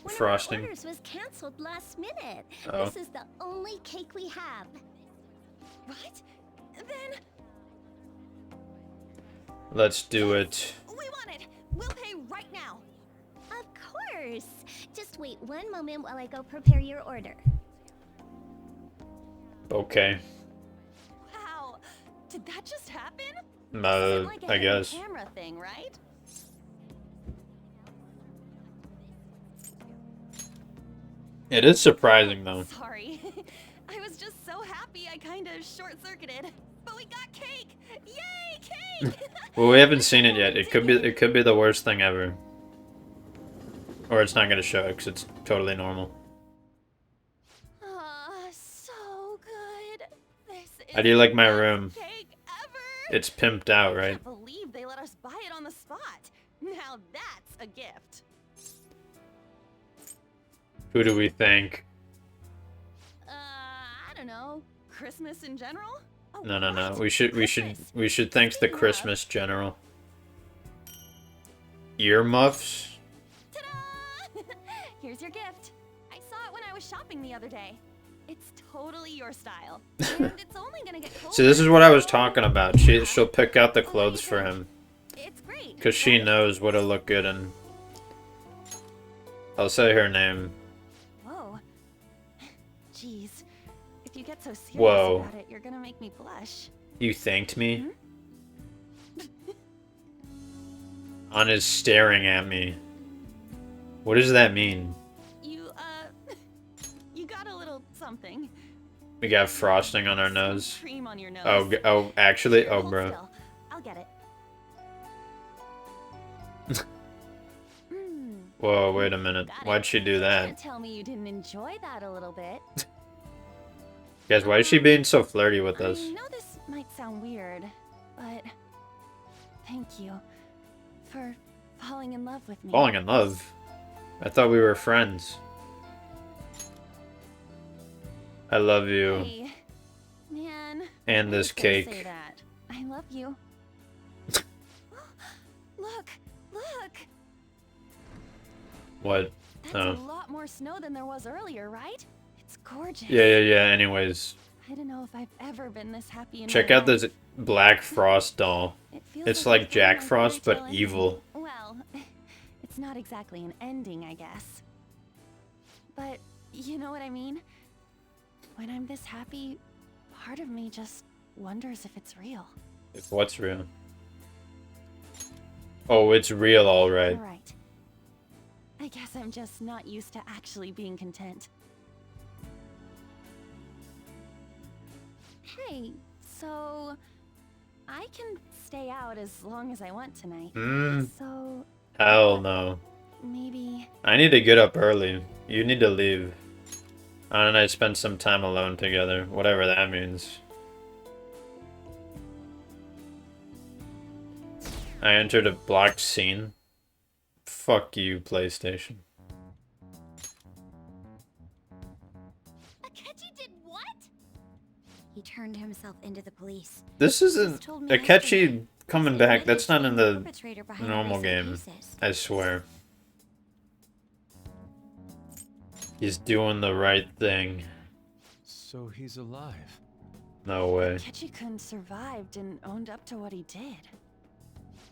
frosting. Orders was canceled last minute. Oh. This is the only cake we have. What? Then Let's do it. we want it. We'll pay right now. Of course. Just wait one moment while I go prepare your order. Okay. Wow. Did that just happen? This isn't like a I hidden guess. camera thing, right? It is surprising, though. Sorry. I was just so happy I kind of short-circuited. But we got cake! Yay, cake! Well, we haven't seen it yet. It could be the worst thing ever. Or it's not gonna show it, because it's totally normal. So good. This is How do you like my room? cake ever. It's pimped out, I right? can't believe they let us buy it on the spot. Now that's a gift. Who do we thank? I don't know. Christmas in general? Oh, No, no, no. what? We should thank the Christmas general. Earmuffs? Here's your gift. I saw it when I was shopping the other day. It's totally your style. And it's only gonna get colder. See, this is what I was talking about. She'll pick out the clothes for him. It's great. Because she knows what'll look good in. I'll say her name. Whoa. Jeez. If you get so serious Whoa. about it, you're gonna make me blush. You thanked me? On is staring at me. What does that mean? You, you got a little something. We got frosting on our nose. Cream on your nose. Oh, actually, Here, oh, hold bro. still. I'll get it. Whoa, wait a minute. Why'd she do that? Can't tell me you didn't enjoy that a little bit. Guys, why is she being so flirty with us? I know this might sound weird, but thank you for falling in love with me. Falling in love? I thought we were friends. I love you. Hey, man. And this I was gonna say cake. that. I love you. Look, look. What? That's Oh. a lot more snow than there was earlier, right? It's gorgeous. Yeah. Anyways, I don't know if I've ever been this happy in check my out life. this Black Frost doll. It feels It's like like Jack I'm Frost, but fairy tale evil. ending. Well, it's not exactly an ending, I guess. But you know what I mean? When I'm this happy, part of me just wonders if it's real. What's real? Oh, it's real, alright. Alright. I guess I'm just not used to actually being content. Hey, so I can stay out as long as I want tonight. So Hell no. maybe I need to get up early. You need to leave. Anna and I spend some time alone together, whatever that means. I entered a blocked scene. Fuck you, PlayStation. Akechi did what? He turned himself into the police. This isn't Akechi coming back. That's not in the normal game. I swear. He's doing the right thing. So he's alive. No way. Ketchikun survived and owned up to what he did.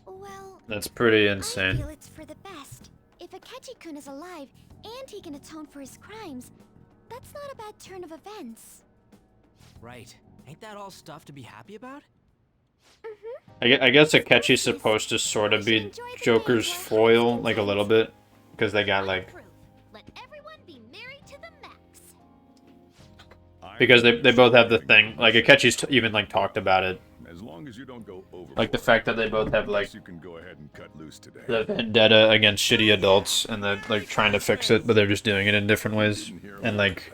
Well, That's pretty I insane. feel it's for the best. If Akechi-kun is alive and he can atone for his crimes, that's not a bad turn of events. Right. Ain't that all stuff to be happy about? I guess Akechi's supposed to sort of be Joker's foil, like a little bit, because they got like, Let everyone be married to the max. because they both have the thing. Like Akechi's even like talked about it, As long as you don't go over. like the fact that they both have like You can go ahead and cut loose today. the vendetta against shitty adults, and they're like trying to fix it, but they're just doing it in different ways. And like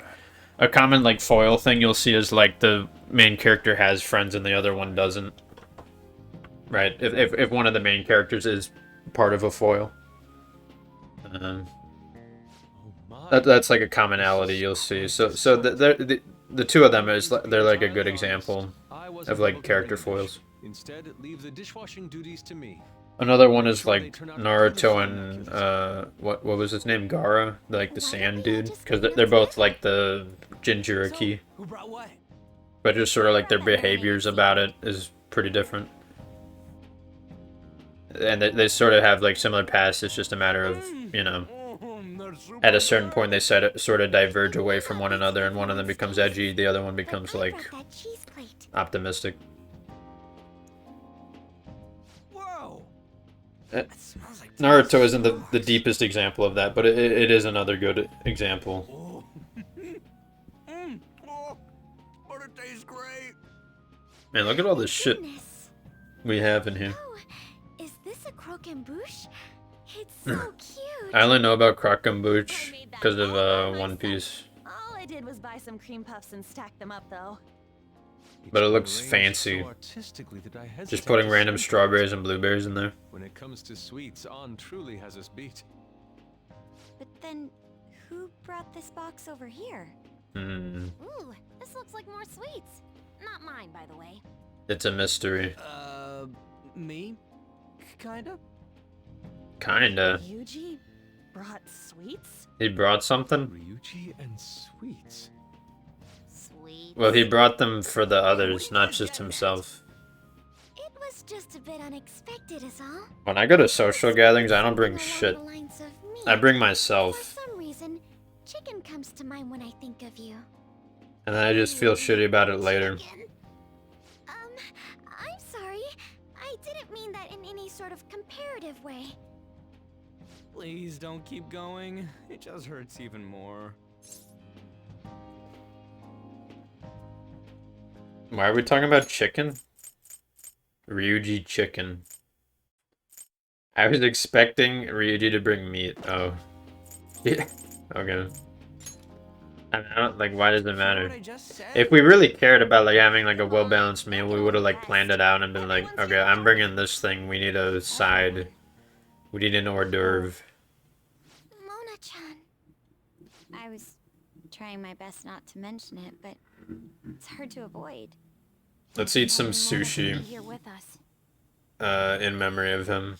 a common like foil thing you'll see is like the main character has friends and the other one doesn't. Right? If one of the main characters is part of a foil. That's like a commonality you'll see. So the two of them is they're like a good example of like character foils. Instead, leave the dishwashing duties to me. Another one is like Naruto and what was his name, Gaara, like the sand dude, because they're both like the Jinchuriki, Who brought what? but just sort of like their behaviors about it is pretty different. And they sort of have like similar pasts. It's just a matter of, you know, at a certain point they sort of diverge away from one another, and one of them becomes edgy, the other one becomes like optimistic. Whoa! Naruto isn't the deepest example of that, but it is another good example. But it tastes great. Man, look at all this shit we have in here. Is this a croquembouche? It's so cute. I only know about Croquembouche because of One Piece, All I did was buy some cream puffs and stack them up, though. but it looks fancy. Just putting random strawberries and blueberries in there. When it comes to sweets, On truly has us beat. But then, who brought this box over here? Hmm. Ooh, this looks like more sweets. Not mine, by the way. It's a mystery. Me? Kinda? Kinda. Yuji brought sweets? He brought something? Ryuji and sweets. Sweet. Well, he brought them for the others, not just himself. It was just a bit unexpected, is all. When I go to social gatherings, I don't bring shit. Along the lines of meat. I bring For myself. some reason, chicken comes to mind when I think of you. And then I just feel shitty about it later. I'm sorry. I didn't mean that in any sort of comparative way. Please don't keep going. It just hurts even more. Why are we talking about chicken? Ryuji chicken. I was expecting Ryuji to bring meat. Oh. Yeah. Okay. I don't, like, why does it matter? If we really cared about, like, having, like, a well-balanced meal, we would have, like, planned it out and been like, okay, I'm bringing this thing, we need a side. We need an hors d'oeuvre. Mona-chan. I was trying my best not to mention it, but it's hard to avoid. Let's eat some sushi. Here with us. In memory of him.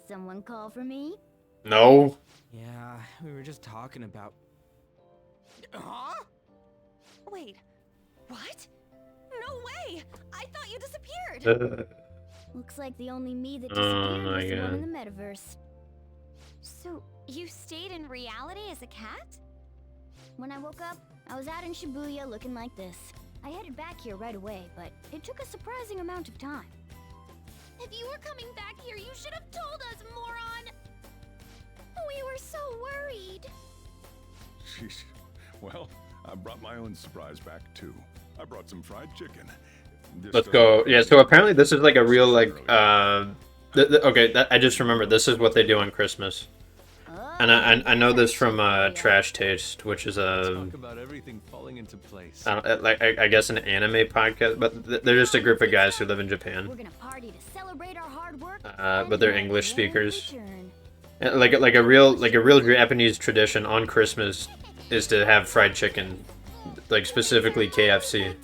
Someone call for me? No. Yeah, we were just talking about... Huh? Wait, what? No way! I thought you disappeared! Looks like the only me that Oh disappeared my was the one God. in the metaverse. So, you stayed in reality as a cat? When I woke up, I was out in Shibuya looking like this. I headed back here right away, but it took a surprising amount of time. If you were coming back here, you should have told us, moron! We were so worried. Sheesh. Well, I brought my own surprise back too. I brought some fried chicken. Let's go. Yeah, so apparently this is like a real, like, okay, I just remembered, this is what they do on Christmas. And I know this from Trash Taste, which is a... Talk about everything falling into place. I guess an anime podcast, but they're just a group of guys who live in Japan. We're gonna party to celebrate our hard work. But they're English speakers. Like a real Japanese tradition on Christmas is to have fried chicken, like specifically KFC,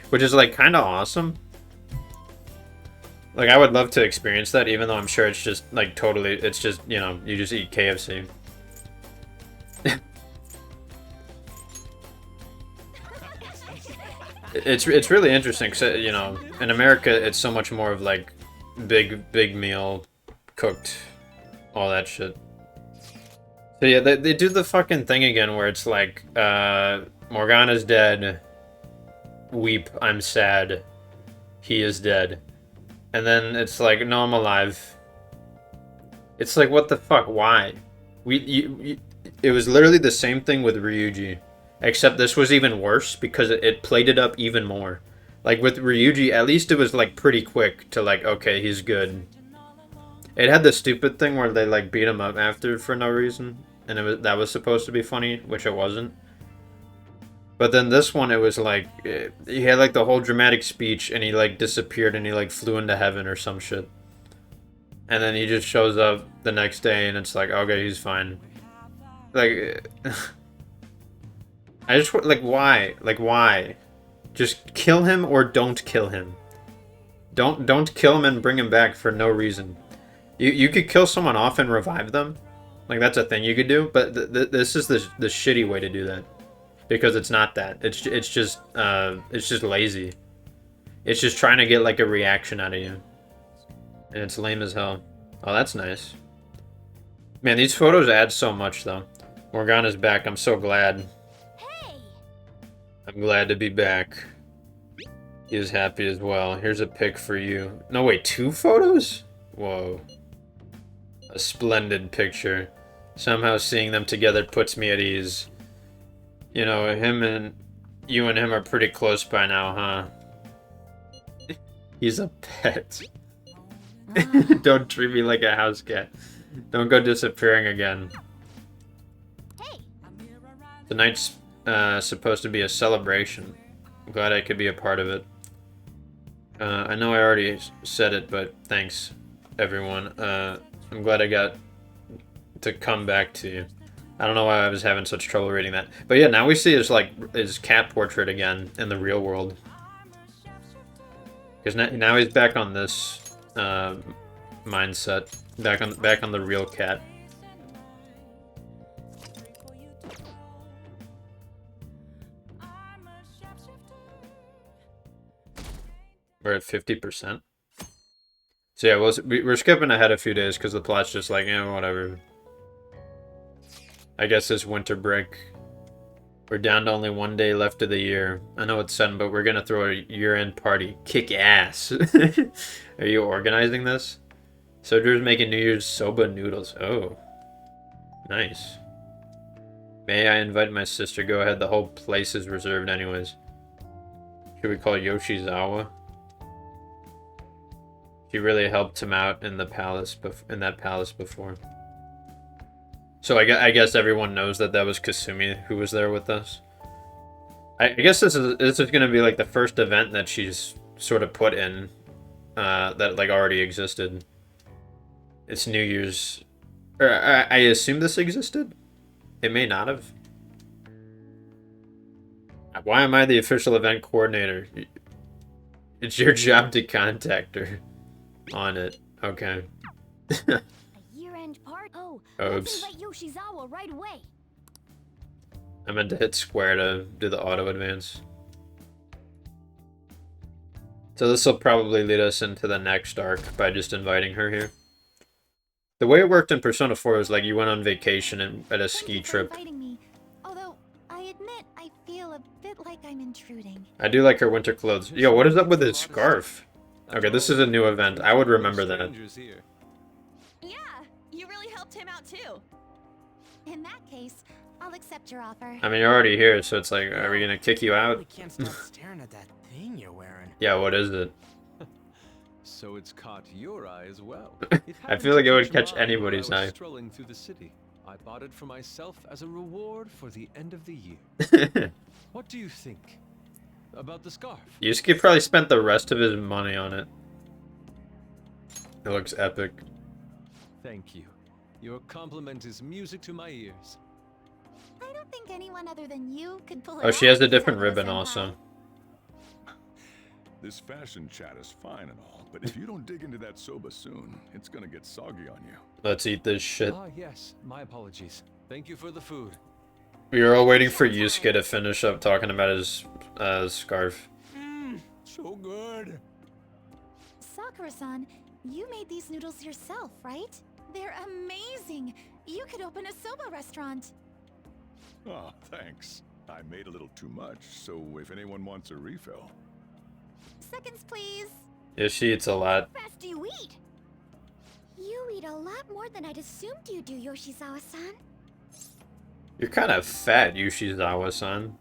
which is like kind of awesome. Like I would love to experience that, even though I'm sure it's just like totally, it's just, you know, you just eat KFC. It's really interesting, cause, you know, in America it's so much more of like big meal, cooked, all that shit. So yeah, they do the fucking thing again where it's like, Morgana's dead, weep, I'm sad, he is dead. And then it's like, no, I'm alive. It's like, what the fuck, why? It was literally the same thing with Ryuji. Except this was even worse because it played it up even more. Like with Ryuji, at least it was like pretty quick to like, okay, he's good. It had the stupid thing where they like beat him up after for no reason. And that was supposed to be funny, which it wasn't. But then this one, it was like, he had like the whole dramatic speech and he like disappeared and he like flew into heaven or some shit. And then he just shows up the next day and it's like, okay, he's fine. Like, I just, like, why? Like, why? Just kill him or don't kill him. Don't kill him and bring him back for no reason. You could kill someone off and revive them. Like, that's a thing you could do, but this is the shitty way to do that. Because it's not that. It's just lazy. It's just trying to get, like, a reaction out of you. And it's lame as hell. Oh, that's nice. Man, these photos add so much, though. Morgana's back. I'm so glad. I'm glad to be back. He is happy as well. Here's a pic for you. No, wait, 2 photos? Whoa. A splendid picture. Somehow seeing them together puts me at ease. You know, you and him are pretty close by now, huh? He's a pet. Don't treat me like a house cat. Don't go disappearing again. Tonight's supposed to be a celebration. I'm glad I could be a part of it. I know I already said it, but thanks, everyone. I'm glad I got to come back to you. I don't know why I was having such trouble reading that. But yeah, now we see his cat portrait again in the real world. Because now he's back on this mindset. Back on the real cat. We're at 50%. So yeah, we're skipping ahead a few days because the plot's just like, yeah, whatever. I guess this winter break. We're down to only 1 day left of the year. I know it's sudden, but we're gonna throw a year-end party. Kick ass. Are you organizing this? Soldier's making New Year's soba noodles. Oh. Nice. May I invite my sister? Go ahead, the whole place is reserved anyways. Should we call Yoshizawa? She really helped him out in the palace, in that palace before. So I guess everyone knows that that was Kasumi who was there with us. I guess this is gonna be like the first event that she's sort of put in that like already existed. It's New Year's. Or I assume this existed. It may not have. Why am I the official event coordinator? It's your job to contact her on it. Okay. A year-end party. Oh, Oops. let's invite Yoshizawa right away. I meant to hit square to do the auto advance. So this will probably lead us into the next arc by just inviting her here. The way it worked in Persona 4 was like you went on vacation and at a ski trip. Me. Although, I admit I feel a bit like I'm intruding. I do like her winter clothes. Yo, what is up with his scarf? Okay, this is a new event. I would remember that. Yeah, you really helped him out too. In that case, I'll accept your offer. I mean, you're already here, so it's like, are we gonna kick you out? I can't stop staring at that thing you're wearing. Yeah, what is it? So it's caught your eye as well. I feel like it would catch anybody's eye. Strolling through the city, I bought it for myself as a reward for the end of the year. What do you think about the scarf? Yusuke probably spent the rest of his money on it. It looks epic. Thank you. Your compliment is music to my ears. I don't think anyone other than you could pull it Oh, she off, has a different Sakura ribbon Senpai. also. This fashion chat is fine and all, but if you don't dig into that soba soon, it's gonna get soggy on you. Let's eat this shit. Ah, yes. My apologies. Thank you for the food. We were all waiting for Yusuke to finish up talking about his scarf. So good. Sakura-san, you made these noodles yourself, right? They're amazing. You could open a soba restaurant. Oh, thanks. I made a little too much, so if anyone wants a refill. Seconds, please. Yeah, she eats a lot. How fast do you eat? You eat a lot more than I'd assumed you do, Yoshizawa-san. You're kind of fat, Yoshizawa-san.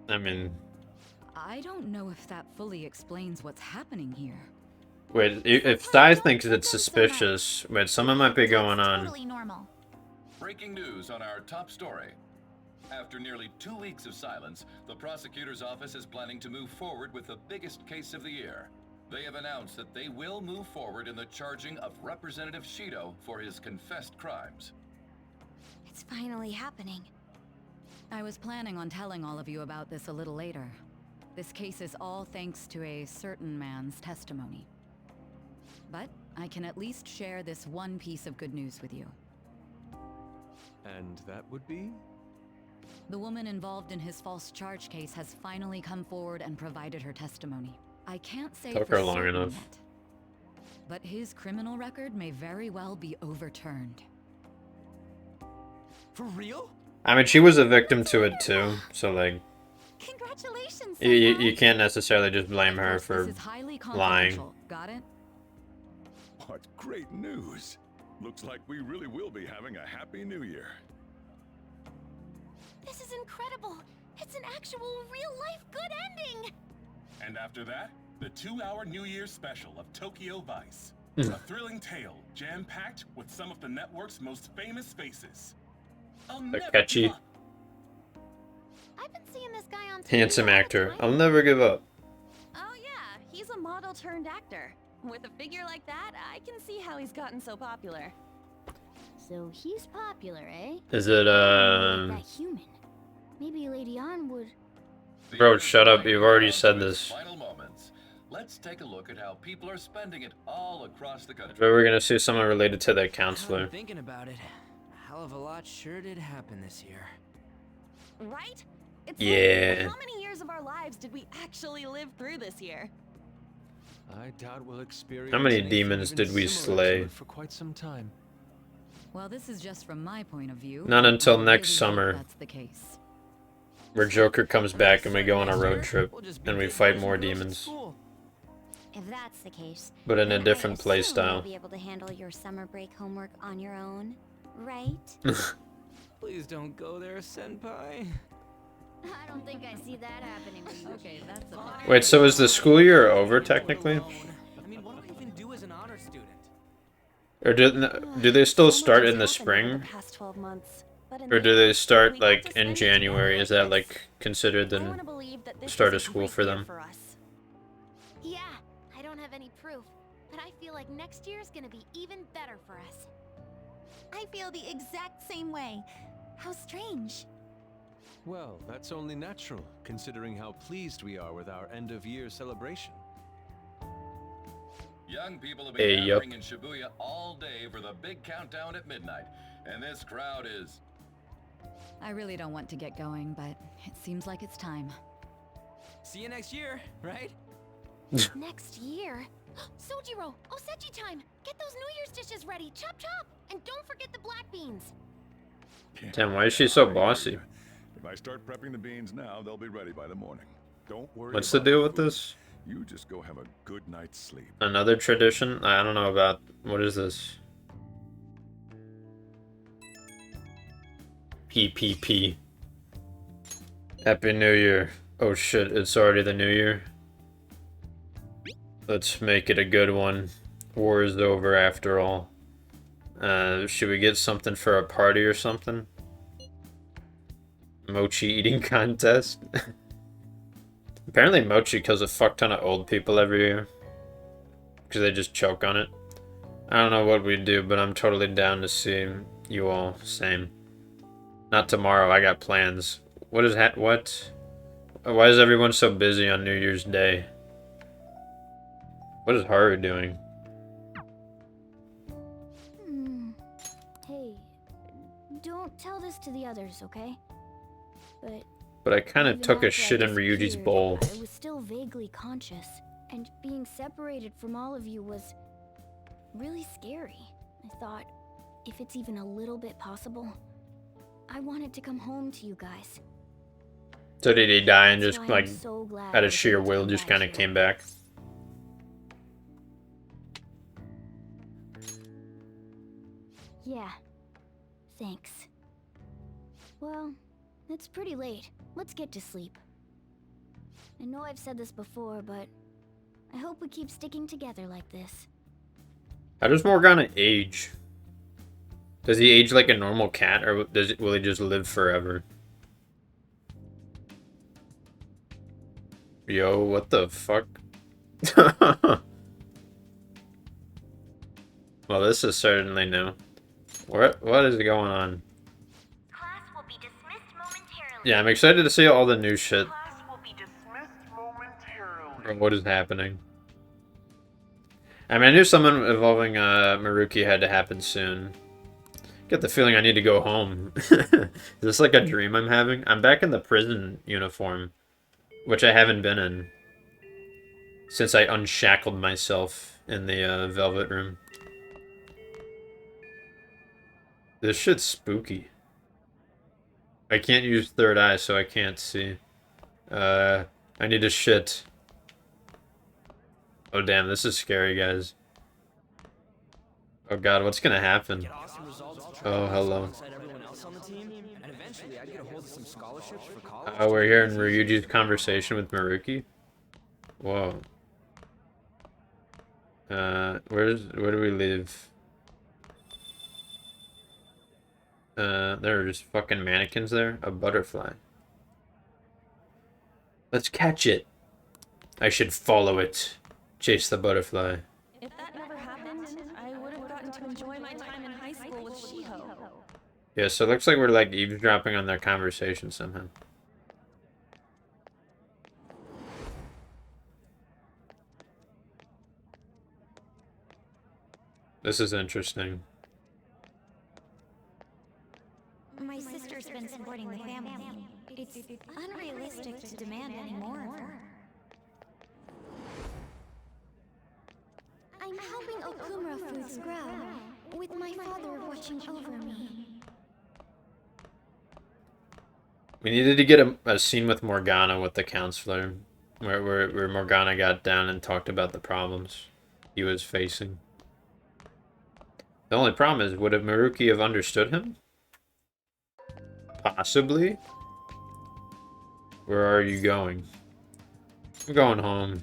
I mean... I don't know if that fully explains what's happening here. Wait, if Sai thinks it's suspicious, wait, something might be going on. Totally normal. Breaking news on our top story. After nearly 2 weeks of silence, the prosecutor's office is planning to move forward with the biggest case of the year. They have announced that they will move forward in the charging of Representative Shido for his confessed crimes. It's finally happening. I was planning on telling all of you about this a little later. This case is all thanks to a certain man's testimony. But I can at least share this one piece of good news with you. And that would be? The woman involved in his false charge case has finally come forward and provided her testimony. I can't say Took for her long certain enough. yet, but his criminal record may very well be overturned. For real? I mean, she was a victim to it too, so like... Congratulations, You can't necessarily just blame her for This is highly lying. confidential. Got it? What great news. Looks like we really will be having a happy new year. This is incredible. It's an actual real-life good ending. And after that, the 2-hour New Year's special of Tokyo Vice. Hmm. A thrilling tale, jam-packed with some of the network's most famous faces. I'll never catchy. give up. I've been seeing this guy on TV Handsome all the actor. time. I'll never give up. Oh yeah, he's a model turned actor. With a figure like that, I can see how he's gotten so popular. So he's popular, eh? Is it, That human. Maybe Lady Ann would... Bro, shut up. You've already said this. Final moments. Let's take a look at how people are spending it all across the country. But we're gonna see someone related to the counselor. I'm thinking about it. A hell of a lot sure did happen this year. Right? It's Yeah. like, how many years of our lives did we actually live through this year? I doubt we'll experience How many anything demons even did we similar to slay? it for quite some time. Well, this is just from my point of view. Not until I next really summer. hope That's the case. Where Joker comes back and we go on a road trip and we fight more demons. if that's the case, But in a then different I play assume style. you'll be able to handle your summer break homework on your own, right? Please don't go there, Senpai. I don't think I see that happening. Okay, that's a Wait, so is the school year over technically? I mean, what do I even do as an honor student? Or do they still start in the spring? past 12 months. Or do they start like in January? Is that like considered the start of school for them? Yeah, I don't have any proof, but I feel like next year's gonna be even better for us. I feel the exact same way. How strange. Well, that's only natural, considering how pleased we are with our end-of-year celebration. Young people have Hey, been yup. gathering in Shibuya all day for the big countdown at midnight, and this crowd is... I really don't want to get going, but it seems like it's time. See you next year, right? Next year? Sojiro, Osechi time! Get those New Year's dishes ready, chop chop! And don't forget the black beans! Damn, why is she so bossy? If I start prepping the beans now, they'll be ready by the morning. Don't worry. What's the about deal the with food. this? You just go have a good night's sleep. Another tradition? I don't know about... What is this? PPP. Happy New Year. Oh shit, it's already the New Year. Let's make it a good one. War is over after all. Should we get something for a party or something? Mochi eating contest? Apparently mochi kills a fuck ton of old people every year. Because they just choke on it. I don't know what we'd do, but I'm totally down to see you all. Same. Not tomorrow, I got plans. What is what? Why is everyone so busy on New Year's Day? What is Haru doing? Hey, don't tell this to the others, okay? But I kind of even took a after I shit in Ryuji's disappeared, bowl. I was still vaguely conscious, and being separated from all of you was really scary. I thought, if it's even a little bit possible, I wanted to come home to you guys. So did he die and That's just why I'm like so glad out I of sheer was able to will come just back kind of here. came back? Yeah. Thanks. Well, it's pretty late. Let's get to sleep. I know I've said this before, but I hope we keep sticking together like this. How does Morgana age? Does he age like a normal cat, or will he just live forever? Yo, what the fuck? Well, this is certainly new. What is going on? Class will be dismissed momentarily. Yeah, I'm excited to see all the new shit. Class will be dismissed momentarily. Or what is happening. I mean, I knew someone involving Maruki had to happen soon. Get the feeling I need to go home. Is this like a dream I'm having? I'm back in the prison uniform, which I haven't been in since I unshackled myself in the velvet room. This shit's spooky. I can't use third eye, so I can't see. I need to shit. Oh damn, this is scary, guys. Oh god, what's gonna happen? Oh, hello. Oh, we're hearing Ryuji's conversation with Maruki? Whoa. Where do we leave? There are just fucking mannequins there. A butterfly. Let's catch it. I should follow it. Chase the butterfly. If that never happened, I would have gotten to enjoy my time in high school with Shiho. Yeah, so it looks like we're like eavesdropping on their conversation somehow. This is interesting. My sister's been supporting the family. It's unrealistic to demand any more of her. I'm helping Okumura Foods grow, with my father watching over me. We needed to get a scene with Morgana with the counselor. where Morgana got down and talked about the problems he was facing. The only problem is, would Maruki have understood him? Possibly. Where are you going? I'm going home.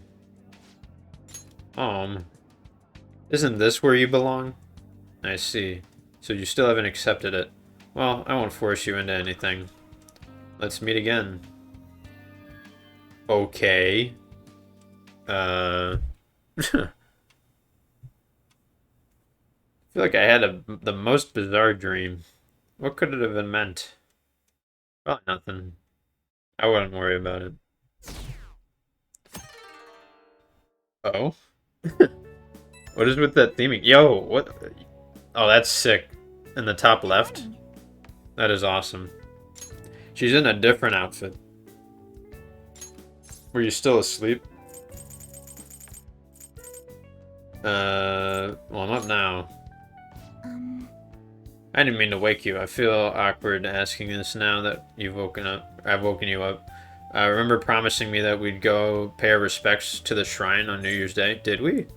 Home? Isn't this where you belong? I see. So you still haven't accepted it. Well, I won't force you into anything. Let's meet again. Okay. I feel like I had the most bizarre dream. What could it have been meant? Probably nothing. I wouldn't worry about it. Oh? What is with that theming? Yo, what? Oh, that's sick. In the top left? That is awesome. She's in a different outfit. Were you still asleep? Well, I'm up now. I didn't mean to wake you. I feel awkward asking this now that you've woken up. I've woken you up. Remember promising me that we'd go pay our respects to the shrine on New Year's Day? Did we?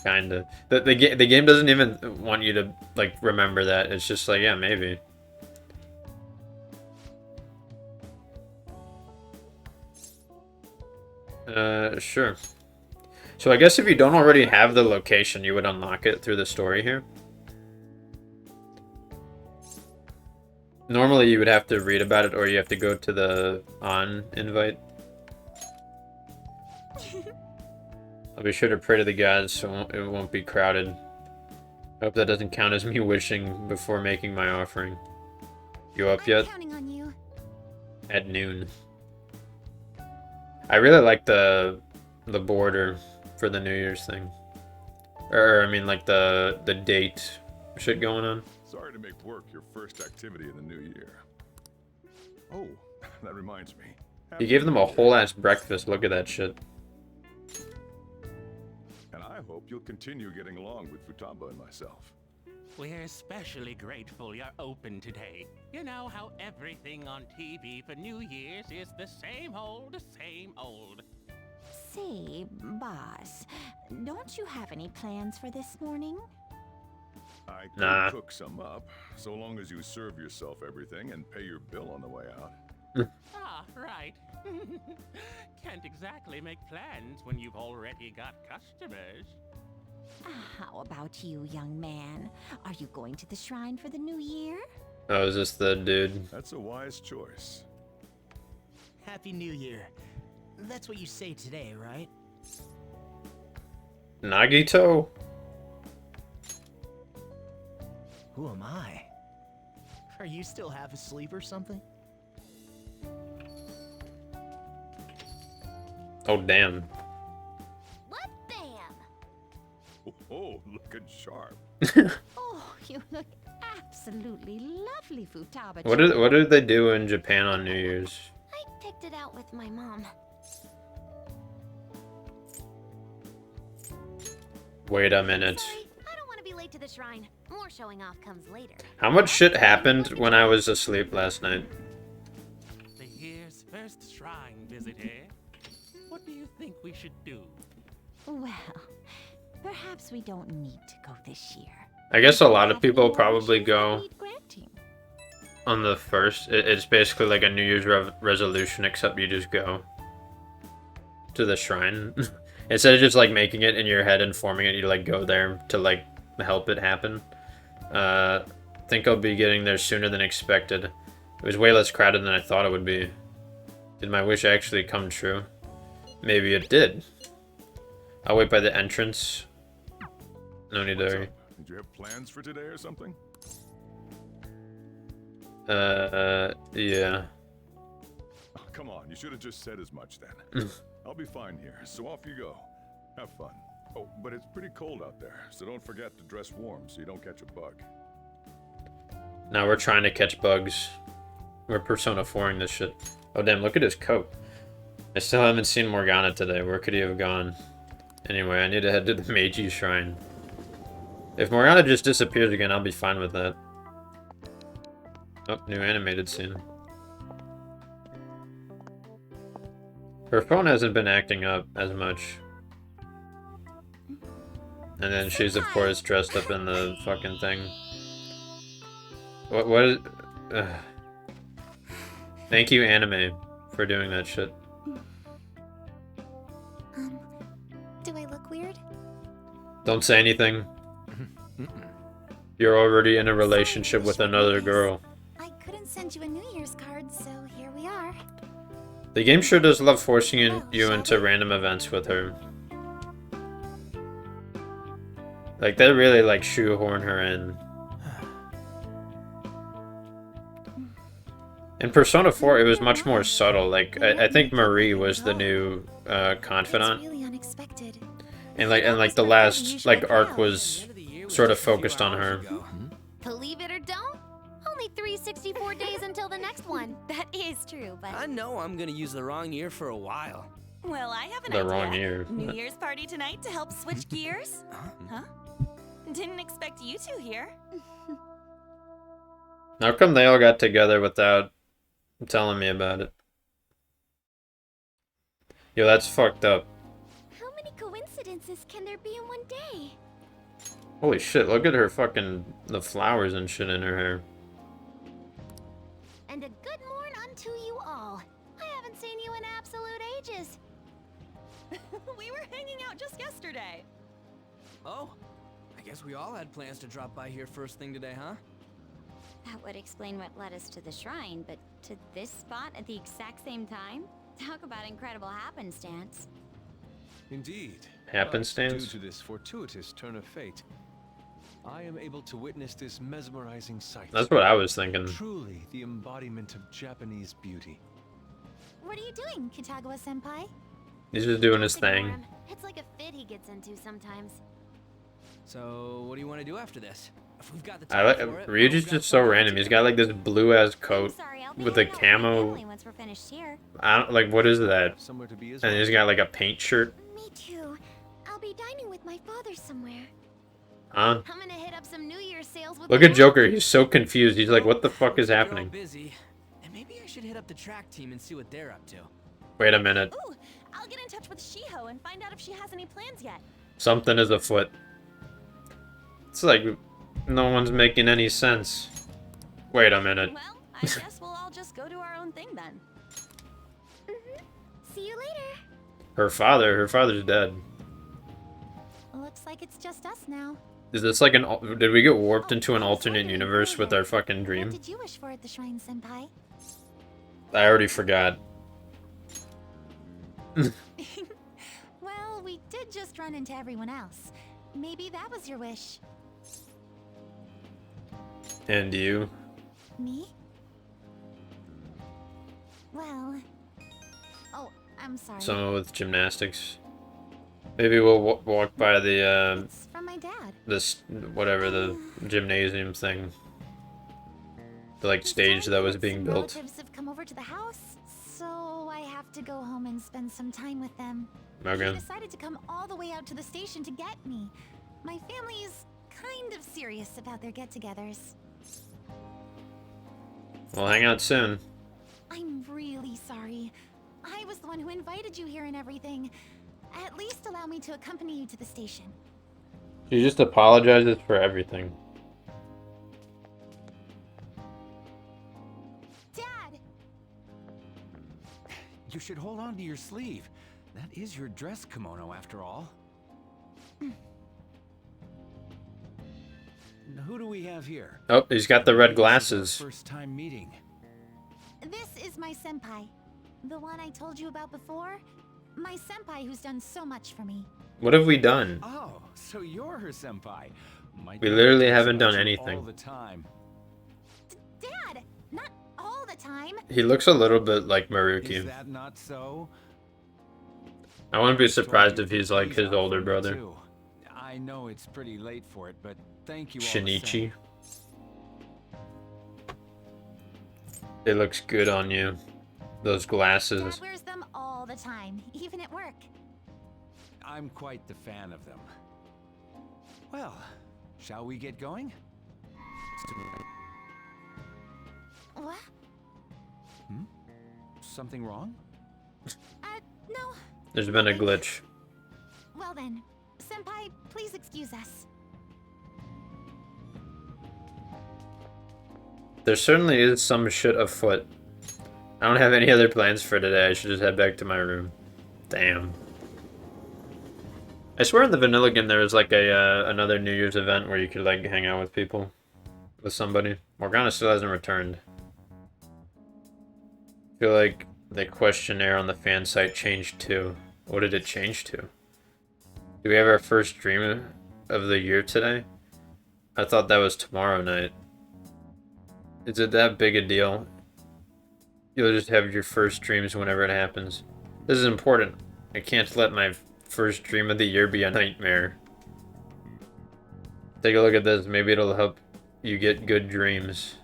Kinda. The game doesn't even want you to, like, remember that. It's just like, yeah, maybe. Sure. So I guess if you don't already have the location, you would unlock it through the story here. Normally you would have to read about it, or you have to go to the on invite. I'll be sure to pray to the gods so it won't be crowded. I hope that doesn't count as me wishing before making my offering. You up yet? Counting on you. At noon. I really like the border for the New Year's thing. Or, I mean, like the date shit going on. Sorry to make work your first activity in the new year. Oh, that reminds me. He gave them a whole ass breakfast. Look at that shit. And I hope you'll continue getting along with Futaba and myself. We're especially grateful you're open today. You know how everything on TV for New Year's is the same old, same old. Say, boss, don't you have any plans for this morning? I could Nah. cook some up, so long as you serve yourself everything and pay your bill on the way out. Ah, right. Can't exactly make plans when you've already got customers. How about you, young man? Are you going to the shrine for the new year? Oh, is this the dude? That's a wise choice. Happy New Year. That's what you say today, right? Nagito? Who am I? Are you still half asleep or something? Oh, damn. What bam? Oh, looking sharp. Oh, you look absolutely lovely, Futaba. What do they do in Japan on New Year's? I picked it out with my mom. Wait a minute. I don't want to be late to the shrine. More showing off comes later. How much shit happened when I was asleep last night? The year's first shrine visit, eh? What do you think we should do? Well, perhaps we don't need to go this year. I guess a lot of people probably go on the first. It's basically like a New Year's resolution, except you just go to the shrine. Instead of just like making it in your head and forming it, you like go there to like help it happen. Think I'll be getting there sooner than expected. It was way less crowded than I thought it would be. Did my wish actually come true? Maybe it did. I'll wait by the entrance. No need to hurry. Did you have plans for today or something? Yeah. Oh, come on, you should have just said as much then. I'll be fine here, so off you go. Have fun. Oh, but it's pretty cold out there, so don't forget to dress warm so you don't catch a bug. Now we're trying to catch bugs. We're Persona 4ing this shit. Oh damn, look at his coat. I still haven't seen Morgana today. Where could he have gone? Anyway, I need to head to the Meiji Shrine. If Morgana just disappears again, I'll be fine with that. Oh, new animated scene. Her phone hasn't been acting up as much. And then she's, of course, dressed up in the fucking thing. What is... Thank you, anime, for doing that shit. Do I look weird? Don't say anything. You're already in a relationship with another girl. I couldn't send you a New Year's card, so here we are. The game sure does love forcing you into random events with her. Like, they really, like, shoehorn her in. In Persona 4, it was much more subtle. Like, I think Marie was the new confidant. Really unexpected. And like the last like arc was sort of focused on her. Believe it or don't, only 364 days until the next one. That is true, but... I know I'm gonna use the wrong year for a while. Well, I have an The idea. wrong year. New Year's party tonight to help switch gears? Huh? Didn't expect you two here. How come they all got together without telling me about it? Yo, that's fucked up. How many coincidences can there be in one day? Holy shit, look at her fucking, the flowers and shit in her hair. And a good morn unto you all. I haven't seen you in absolute ages. We were hanging out just yesterday. Oh, I guess we all had plans to drop by here first thing today, huh? That would explain what led us to the shrine, but to this spot at the exact same time? Talk about incredible happenstance. Indeed. Happenstance? But due to this fortuitous turn of fate, I am able to witness this mesmerizing sight. That's what I was thinking. Truly the embodiment of Japanese beauty. What are you doing, Kitagawa-senpai? He's just doing his thing. It's like a fit he gets into sometimes. So, what do you want to do after this? If we've got the I time like for it, Ryuji's just so random. He's got like this blue ass coat with a camo. Once we're finished here. I don't like what is that? Somewhere to be as And he's got like a paint shirt. Me too. I'll be dining with my father somewhere. Huh? I'm gonna hit up some New Year's sales with Look my at Joker. He's so confused. He's like, what the fuck is you're all happening? busy, and maybe I should hit up the track team and see what they're up to. Wait a minute. Ooh, I'll get in touch with Shiho and find out if she has any plans yet. Something is afoot. It's like no one's making any sense. Wait a minute. Well, I guess we'll all just go do our own thing then. See you later. Her father's dead. Looks like it's just us now. Is this like did we get warped into an alternate universe with our fucking What dream? did you wish for at the shrine, senpai? I already forgot. Well, we did just run into everyone else. Maybe that was your wish. And you? Me? Well... Oh, I'm sorry. Someone with gymnastics. Maybe we'll walk by the It's from my dad. this whatever the gymnasium thing. The like stage that was being built. Relatives have come over to the house, so I have to go home and spend some time with them. Okay. They decided to come all the way out to the station to get me. My family is kind of serious about their get-togethers. We'll hang out soon. I'm really sorry. I was the one who invited you here and everything. At least allow me to accompany you to the station. She just apologizes for everything. Dad! You should hold on to your sleeve. That is your dress kimono, after all. Now, who do we have here? Oh, he's got the red This is our glasses. first time meeting. This is my senpai. The one I told you about before. My senpai who's done so much for me. What have we done? Oh, so you're her senpai. Might We be literally nice to haven't done watch you anything. all the time. Dad! Not all the time. He looks a little bit like Is Maruki. that not so? I wouldn't be surprised if he's like his older brother. Too. I know it's pretty late for it, but thank you all the same. Shinichi. It looks good on you. Those glasses. Dad wears them all the time, even at work. I'm quite the fan of them. Well, shall we get going? What? Something wrong? No. There's been a glitch. Well then, Senpai, please excuse us. There certainly is some shit afoot. I don't have any other plans for today. I should just head back to my room. Damn. I swear in the vanilla game there was like a another New Year's event where you could like hang out with people. With somebody. Morgana still hasn't returned. I feel like the questionnaire on the fan site changed too. What did it change to? Do we have our first dream of the year today? I thought that was tomorrow night. Is it that big a deal? You'll just have your first dreams whenever it happens. This is important. I can't let my first dream of the year be a nightmare. Take a look at this. Maybe it'll help you get good dreams.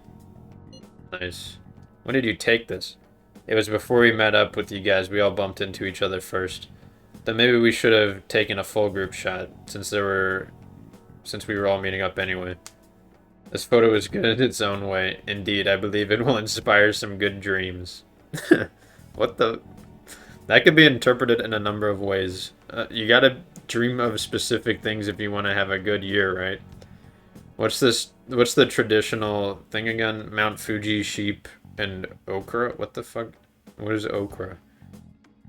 Nice. When did you take this? It was before we met up with you guys. We all bumped into each other first. Then maybe we should have taken a full group shot since we were all meeting up anyway. This photo is good in its own way. Indeed, I believe it will inspire some good dreams. What the? That could be interpreted in a number of ways. You gotta dream of specific things if you want to have a good year, right? What's the traditional thing again? Mount Fuji, sheep, and okra? What the fuck? What is okra?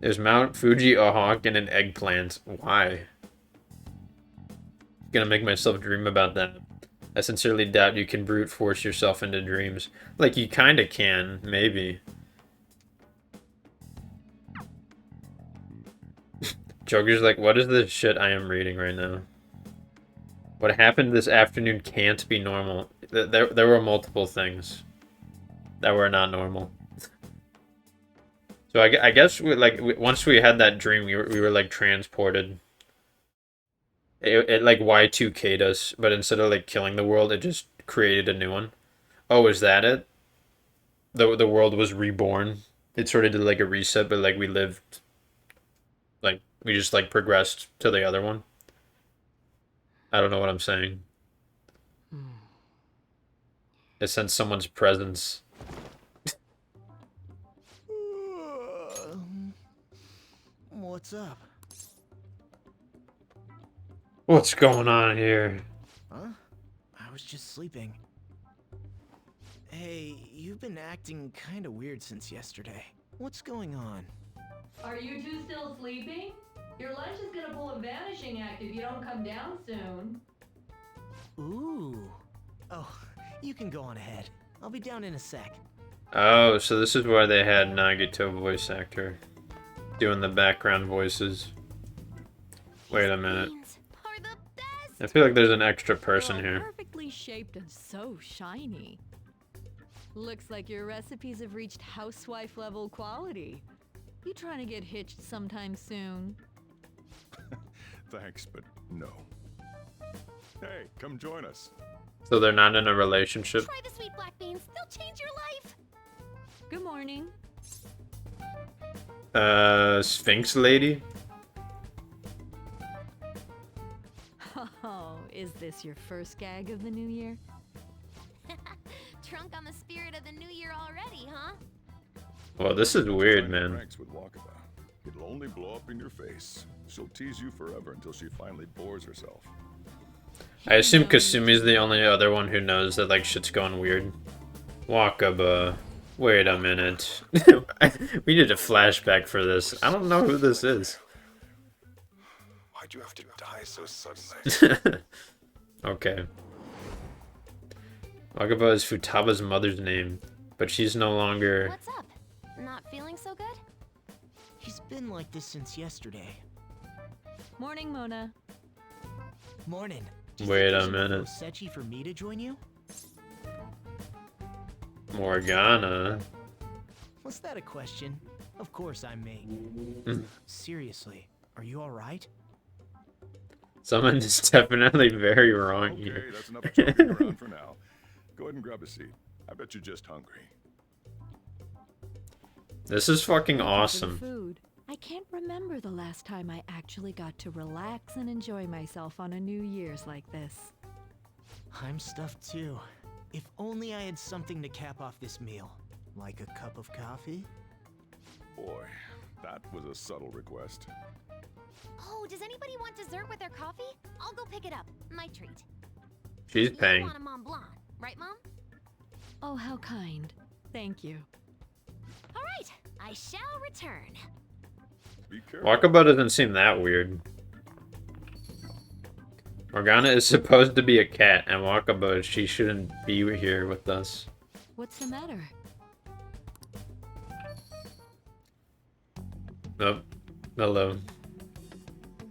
There's Mount Fuji, a hawk, and an eggplant. Why? Gonna make myself dream about that. I sincerely doubt you can brute force yourself into dreams. Like, you kinda can, maybe. Joker's like, what is this shit I am reading right now? What happened this afternoon can't be normal. There were multiple things that were not normal. So I guess once we had that dream, we were like transported. It like Y2K'd us, but instead of like killing the world, it just created a new one. Oh, is that it? The world was reborn. It sort of did like a reset, but like we lived, like we just like progressed to the other one. I don't know what I'm saying. I sense someone's presence. What's up? What's going on here? Huh? I was just sleeping. Hey, you've been acting kind of weird since yesterday. What's going on? Are you two still sleeping? Your lunch is gonna pull a vanishing act if you don't come down soon. Ooh. Oh, you can go on ahead. I'll be down in a sec. Oh, so this is why they had Nagito voice actor doing the background voices. Wait a minute. I feel like there's an extra person here. Perfectly shaped and so shiny. Looks like your recipes have reached housewife level quality. You trying to get hitched sometime soon? Thanks, but no. Hey, come join us. So they're not in a relationship? Try the sweet black beans. They'll change your life. Good morning. Sphinx lady? Oh, is this your first gag of the new year? Drunk on the spirit of the new year already, huh? Well, this is weird, man. Pranks with Wakaba. It'll only blow up in your face. She'll tease you forever until she finally bores herself. I assume Kasumi's the only other one who knows that like shit's going weird. Wakaba. Wait a minute. We need a flashback for this. I don't know who this is. Why'd you have to die so suddenly? Okay. Wakaba is Futaba's mother's name, but she's no longer... What's up? Not feeling so good? He's been like this since yesterday. Morning, Mona. Morning. Wait a minute. Sechi for me to join you? Morgana. Was that a question? Of course I'm me. Seriously, are you alright? Someone is definitely very wrong here. Okay, that's enough joking around for now. Go ahead and grab a seat. I bet you're just hungry. This is fucking For the awesome. food. I can't remember the last time I actually got to relax and enjoy myself on a New Year's like this. I'm stuffed too. If only I had something to cap off this meal. Like a cup of coffee? Boy, That was a subtle request. Oh, does anybody want dessert with their coffee? I'll go pick it up. My treat. She's You paying. want a Mont Blanc, right, Mom? Oh, how kind. Thank you. All right, I shall return. Be careful. Wakaba doesn't seem that weird. Morgana is supposed to be a cat, and Wakaba, she shouldn't be here with us. What's the matter? Oh, hello.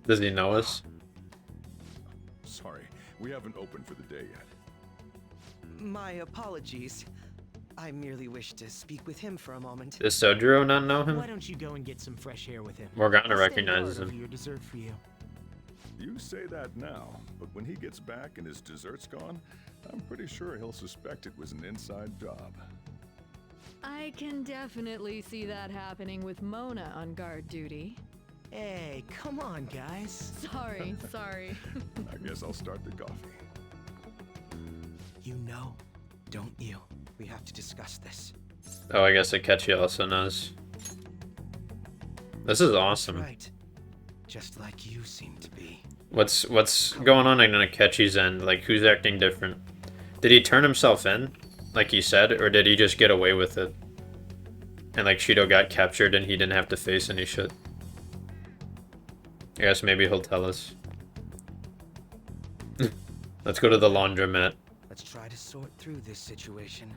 Does he know us? Sorry, we haven't opened for the day yet. My apologies. I merely wish to speak with him for a moment. Does Sojiro not know him? Why don't you go and get some fresh air with him? Morgana I'll stand recognizes guard him. over your dessert for you. You say that now, but when he gets back and his dessert's gone, I'm pretty sure he'll suspect it was an inside job. I can definitely see that happening with Mona on guard duty. Hey, come on, guys. Sorry, sorry. I guess I'll start the coffee. You know, don't you? We have to discuss this. Oh, I guess Akechi also knows. This is awesome. Right. Just like you seem to be. What's going on in Akechi's end? Like, who's acting different? Did he turn himself in, like he said, or did he just get away with it? And like Shido got captured and he didn't have to face any shit. I guess maybe he'll tell us. Let's go to the laundromat. Let's try to sort through this situation.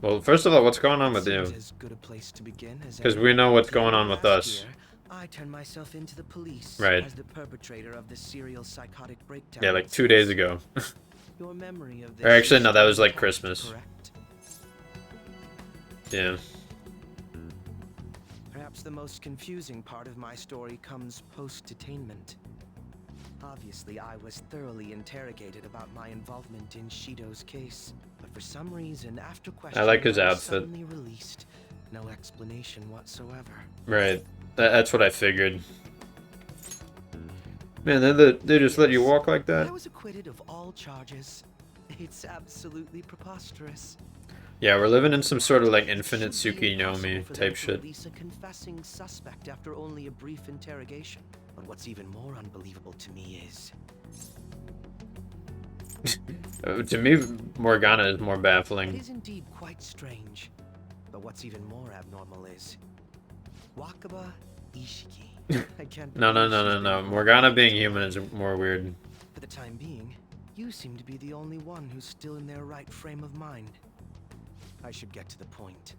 Well, first of all, what's going on with you? As good a place to begin as Because we know what's going on with last us. year, I turned myself into the police Right. as the perpetrator of the serial psychotic breakdown. Yeah, like 2 days ago. Your memory of Or actually, this no, that was is like Christmas. correct. Yeah. Perhaps the most confusing part of my story comes post-detainment. Obviously, I was thoroughly interrogated about my involvement in Shido's case, but for some reason, after questioning, like his I was outfit. suddenly released. No explanation whatsoever. Right. That's what I figured. Man, they just let you walk like that? I was acquitted of all charges. It's absolutely preposterous. Yeah, we're living in some sort of like infinite Tsuki no Mi For them type to shit. release a confessing suspect after only a brief interrogation. But what's even more unbelievable to me is To me, Morgana is more it baffling. is indeed quite strange. But what's even more abnormal is Wakaba Ishiki. I can't No. believe she's Morgana being human is more weird. For the time being, you seem to be the only one who's still in their right frame of mind. I should get to the point.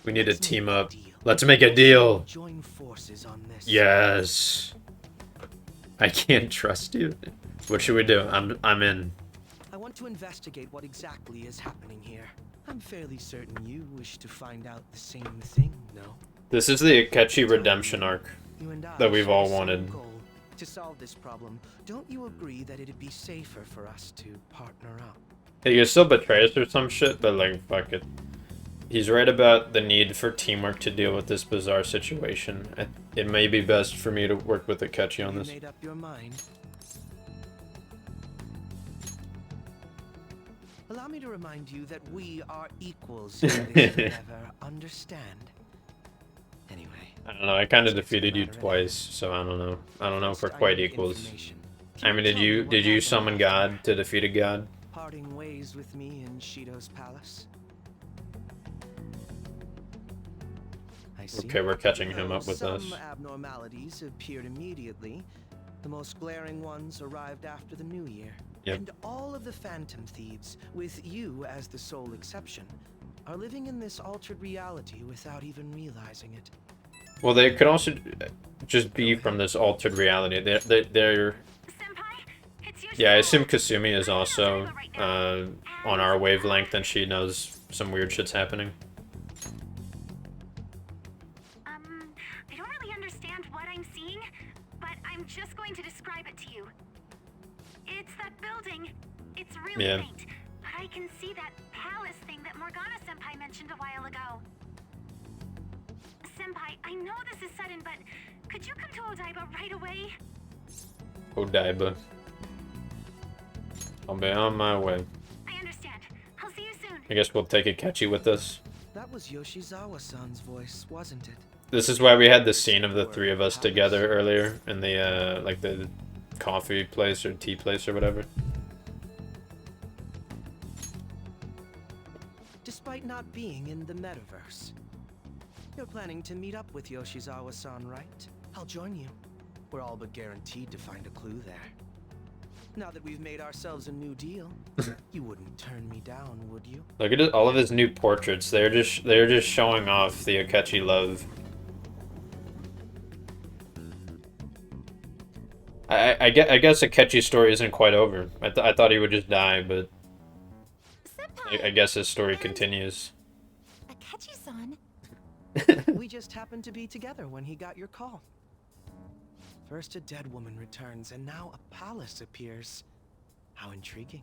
We need to Let's team make a up. deal. Let's make a deal. Join forces on this. Yes. I can't trust you. What should we do? I'm in. I want to investigate what exactly is happening here. I'm fairly certain you wish to find out the same thing, no? This is the Akechi redemption arc You and I that we've share all the same wanted. goal. To solve this problem, don't you agree that it'd be safer for us to partner up? He can still betray us or some shit, but like, fuck it. He's right about the need for teamwork to deal with this bizarre situation. It may be best for me to work with Akechi on You this. made up your mind. Allow me to remind you that we are equals in this endeavor. Understand? Anyway. I don't know, I kind of defeated you twice, so I don't know. I don't know if we're quite equals. I mean, did you summon God to defeat a god? Parting ways with me in Shido's palace. I see. Okay, we're catching him up with us. Some abnormalities appeared immediately. The most glaring ones arrived after the new year. Yep. And all of the Phantom Thieves, with you as the sole exception, are living in this altered reality without even realizing it. Well, they could also just be from this altered reality. They're yeah, I assume Kasumi is also on our wavelength and she knows some weird shit's happening. I don't really understand what I'm seeing, but I'm just going to describe it to you. It's that building. It's really Yeah. faint, but I can see that palace thing that Morgana-senpai mentioned a while ago. Senpai, I know this is sudden, but could you come to Odaiba right away? Odaiba. I'll be on my way. I understand. I'll see you soon. I guess we'll take Akechi with us. That was Yoshizawa-san's voice, wasn't it? This is why we had the scene of the three of us together earlier in the like the coffee place or tea place or whatever. Despite not being in the metaverse, you're planning to meet up with Yoshizawa-san, right? I'll join you. We're all but guaranteed to find a clue there. Now that we've made ourselves a new deal, you wouldn't turn me down, would you? Look at all of his new portraits. They're just showing off the Akechi love. I guess Akechi's story isn't quite over. I thought he would just die, but I guess his story continues. Akechi-san? We just happened to be together when he got your call. First a dead woman returns, and now a palace appears. How intriguing.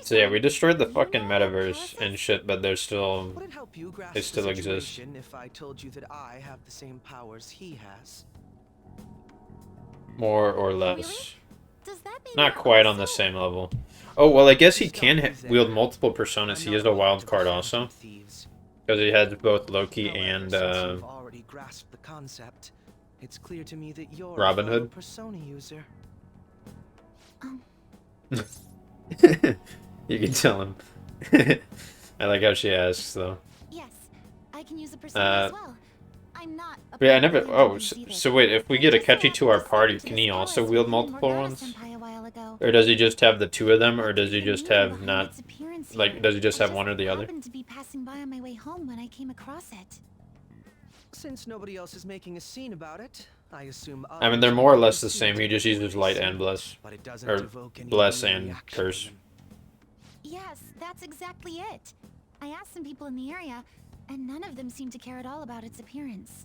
So yeah, we destroyed the fucking metaverse and shit, but they're still... Would it help you grasp They still the exist. situation if I told you that I have the same powers he has? More or less. Does that mean Not quite on the same level. Oh, well, I guess he can wield multiple personas. He is a wild card also. Because he has both Loki and You've already grasped the concept. It's clear to me that you're Robin a fellow Hood. Persona user. You can tell him. I like how she asks, though. Yes, I can use a persona as well. I'm not a But yeah, I never... Oh, so wait, if we get Akechi to our party, can he also wield multiple ones? Or does he just have the two of them, or does he just have not... Like, does he just have one or the other? happened to be passing by on my way home when I came across it. Since nobody else is making a scene about it, I assume I mean, they're more or less the same. He just uses light and bless. But it doesn't Or evoke any bless real and reaction. curse. Yes, that's exactly it. I asked some people in the area, and none of them seemed to care at all about its appearance.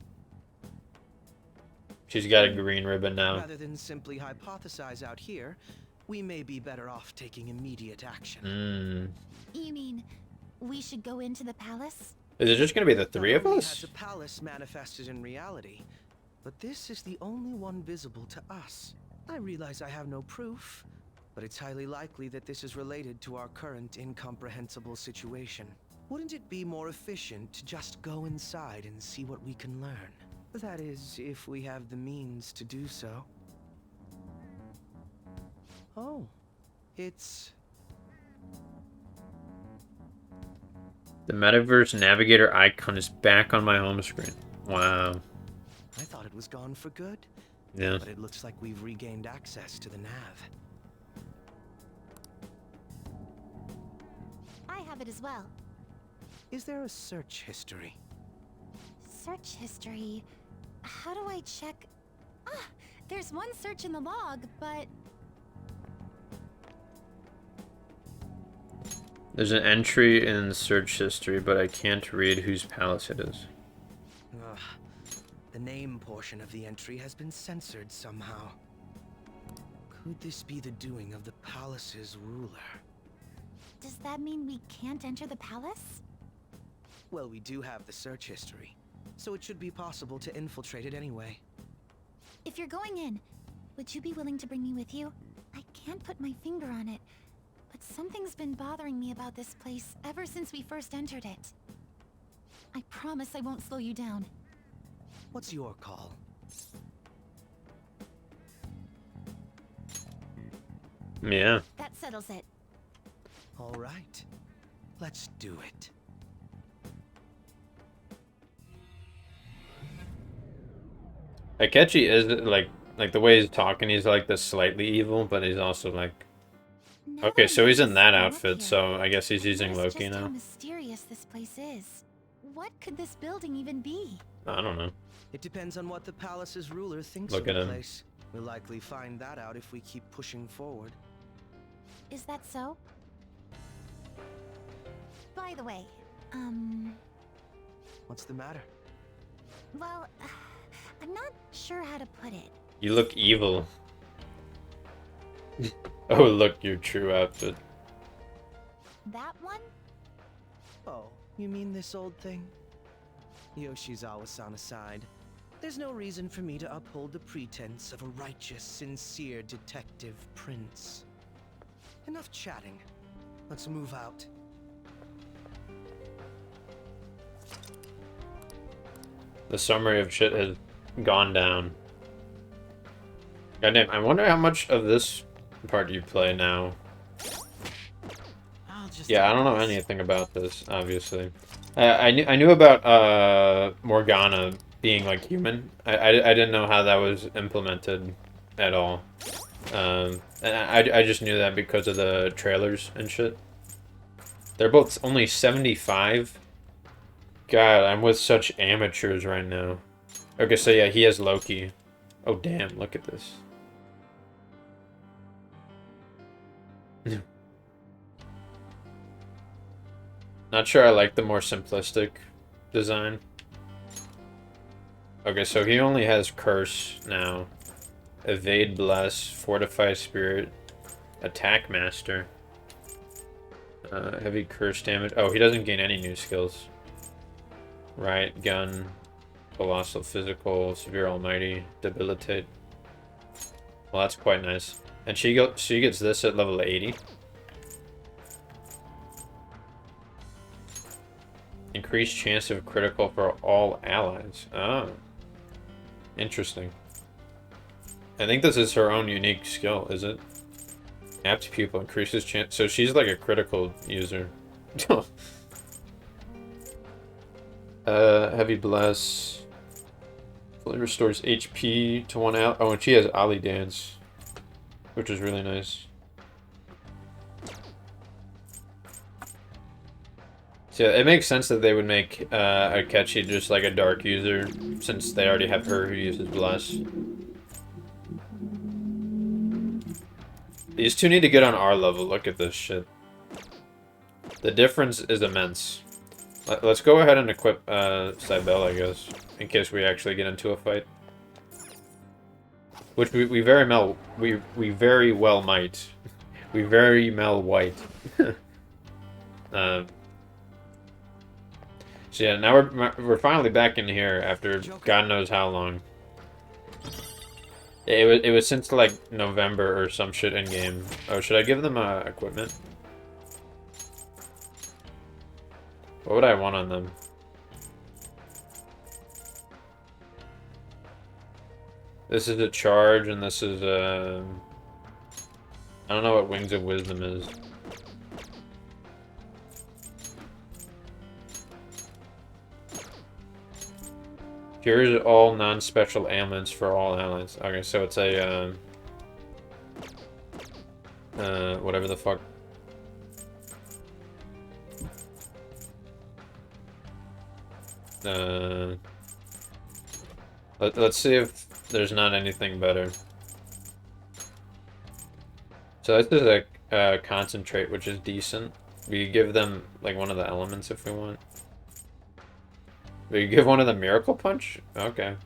She's got a green ribbon now. Rather than simply hypothesize out here, we may be better off taking immediate action. You mean, we should go into the palace? Is it just gonna be the three of Not only us? has a palace manifested in reality, but this is the only one visible to us. I realize I have no proof, but it's highly likely that this is related to our current incomprehensible situation. Wouldn't it be more efficient to just go inside and see what we can learn? That is, if we have the means to do so. Oh, it's... The Metaverse Navigator icon is back on my home screen. Wow. I thought it was gone for good. Yeah. But it looks like we've regained access to the nav. I have it as well. Is there a search history? Search history. How do I check? Ah, there's one search in the log, but There's an entry in search history, but I can't read whose palace it is. Ugh. The name portion of the entry has been censored somehow. Could this be the doing of the palace's ruler? does that mean we can't enter the palace? Well, we do have the search history, so it should be possible to infiltrate it anyway. If you're going in, would you be willing to bring me with you? I can't put my finger on it, but something's been bothering me about this place ever since we first entered it. I promise I won't slow you down. What's your call? Yeah. That settles it. All right. Let's do it. Akechi is like the way he's talking, he's like the slightly evil, but he's also like okay, so he's in that outfit, so I guess he's using Loki Just how now. mysterious this place is. What could this building even be? I don't know. It depends on what the palace's ruler thinks Look of at the him. place. We'll likely find that out if we keep pushing forward. Is that so? By the way, What's the matter? well, I'm not sure how to put it. You look evil. Oh, look, your true outfit. That one? Oh, you mean this old thing? Yoshizawa-san aside, there's no reason for me to uphold the pretense of a righteous, sincere detective prince. Enough chatting. Let's move out. The summary of shit has gone down. Goddamn, I wonder how much of this part you play now. Yeah, I don't know anything about this, obviously. I knew about Morgana being like human. I didn't know how that was implemented at all. And I just knew that because of the trailers and shit. They're both only 75. God, I'm with such amateurs right now. Okay, so yeah, he has Loki. Oh damn, look at this. Not sure I like the more simplistic design. Okay, so he only has Curse now. Evade Bless, Fortify Spirit, Attack Master. Heavy Curse damage. Oh, he doesn't gain any new skills. Riot Gun, Colossal Physical, Severe Almighty, Debilitate. Well, that's quite nice. And she gets this at level 80. Increased chance of critical for all allies. Oh. Interesting. I think this is her own unique skill, is it? Apt Pupil increases chance. So she's like a critical user. Heavy Bless. Fully restores HP to one ally. Oh, and she has Ollie Dance, which is really nice. So it makes sense that they would make Akechi just like a dark user, since they already have her who uses Bless. These two need to get on our level. Look at this shit. The difference is immense. Let's go ahead and equip Cybele, I guess, in case we actually get into a fight. Which we very well might. We very white. So yeah, now we're finally back in here after God knows how long. It was since like November or some shit in game. Oh, should I give them equipment? What would I want on them? This is a charge, and this is I don't know what Wings of Wisdom is. Cures all non-special ailments for all allies. Okay, so it's a whatever the fuck. Let's see if there's not anything better. So this is a concentrate, which is decent. We give them like one of the elements if we want. We give one of the Miracle Punch? Okay.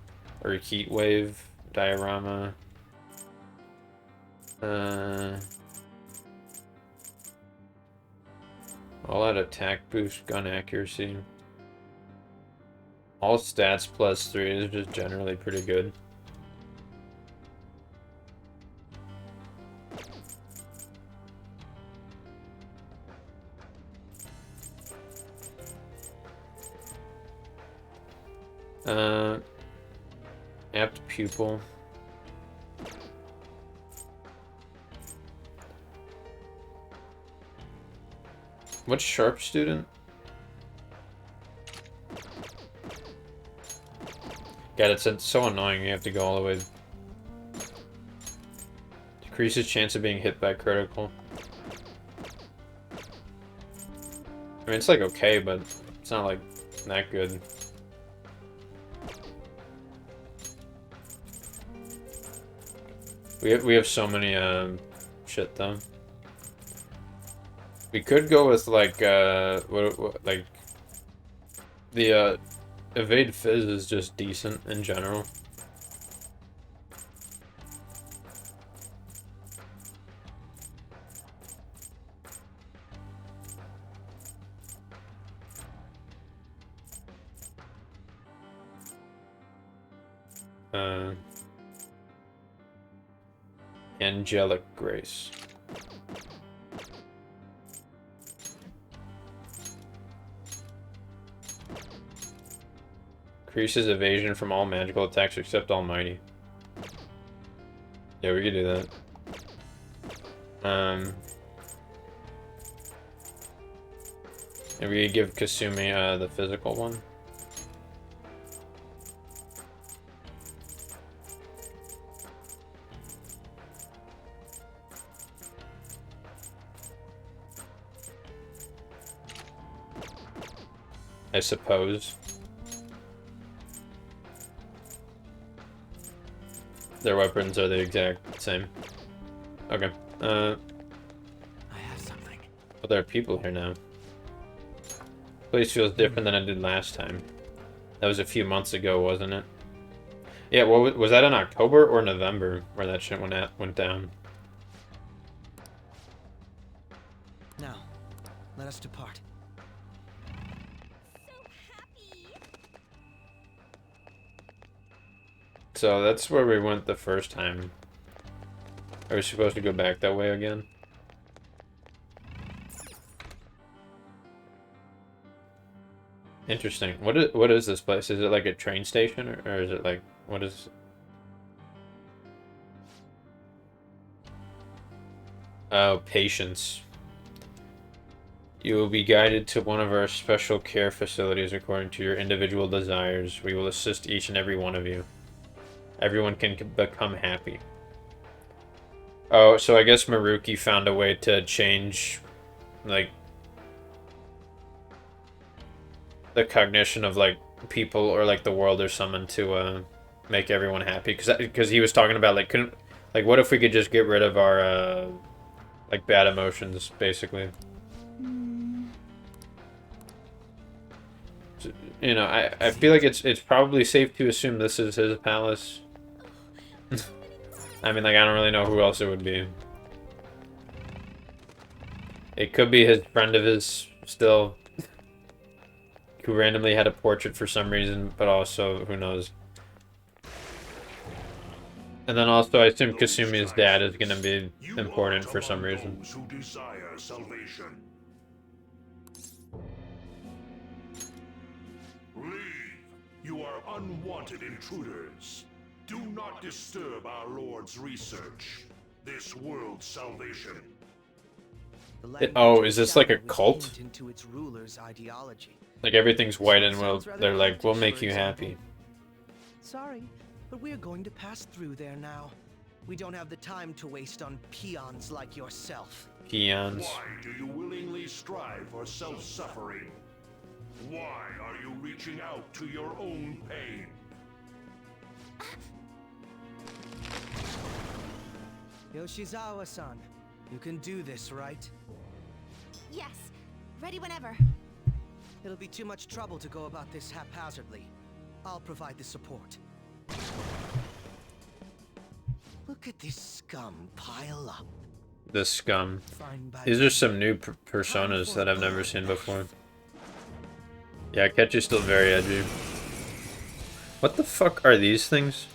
Or Heat Wave, Diorama. All out attack boost, gun accuracy. All stats +3 is just generally pretty good. Apt Pupil. What's Sharp Student? God, it's so annoying. You have to go all the way. Decreases chance of being hit by critical. I mean, it's like okay, but it's not like that good. We have so many shit though. We could go with like like the Evade Fizz is just decent in general. Angelic Grace. Increases evasion from all magical attacks except Almighty. Yeah, we could do that. And we could give Kasumi the physical one. I suppose. Their weapons are the exact same. Okay. I have something. But there are people here now. Place feels different than it did last time. That was a few months ago, wasn't it? Yeah, well, was that in October or November where that shit went down? Now, let us depart. So that's where we went the first time. Are we supposed to go back that way again? Interesting. What is this place? Is it like a train station, or is it like, what is... Oh, patience. You will be guided to one of our special care facilities according to your individual desires. We will assist each and every one of you. Everyone can become happy. Oh, so I guess Maruki found a way to change, like, the cognition of, like, people or, like, the world or something to, make everyone happy. Because he was talking about, like, what if we could just get rid of our, like, bad emotions, basically. So, you know, I feel like it's probably safe to assume this is his palace. I mean, like, I don't really know who else it would be. It could be his friend of his, still, who randomly had a portrait for some reason, but also, who knows. And then also, I assume Kasumi's dad is going to be important for some reason. Those who desire salvation. Leave. You are unwanted intruders. Do not disturb our Lord's research. This world's salvation. Oh, is this like a cult? Into its ruler's ideology. Like everything's white and they're like, we'll make you happy. Sorry, but we're going to pass through there now. We don't have the time to waste on peons like yourself. Peons. Why do you willingly strive for self-suffering? Why are you reaching out to your own pain? Yoshizawa-san, you can do this, right? Yes, ready whenever. It'll be too much trouble to go about this haphazardly. I'll provide the support. Look at this scum pile up. The scum. These are some new personas that I've never seen before. Yeah, Ketchu's still very edgy. What the fuck are these things?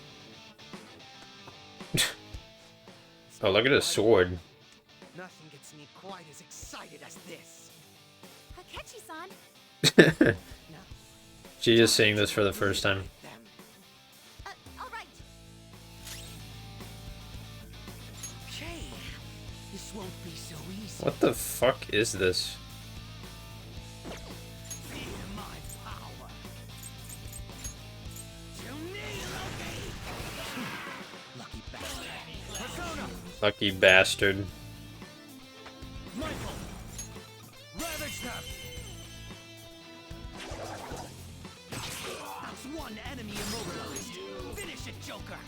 Oh, look at his sword. Nothing gets me quite as excited as this. Akechi-san. She's just seeing this for the first time. All right. Okay, this won't be so easy. What the fuck is this? Feel my power. Lucky bastard. Persona. Lucky bastard. Michael. Ravage them. That's one enemy immobilized. Finish it, Joker.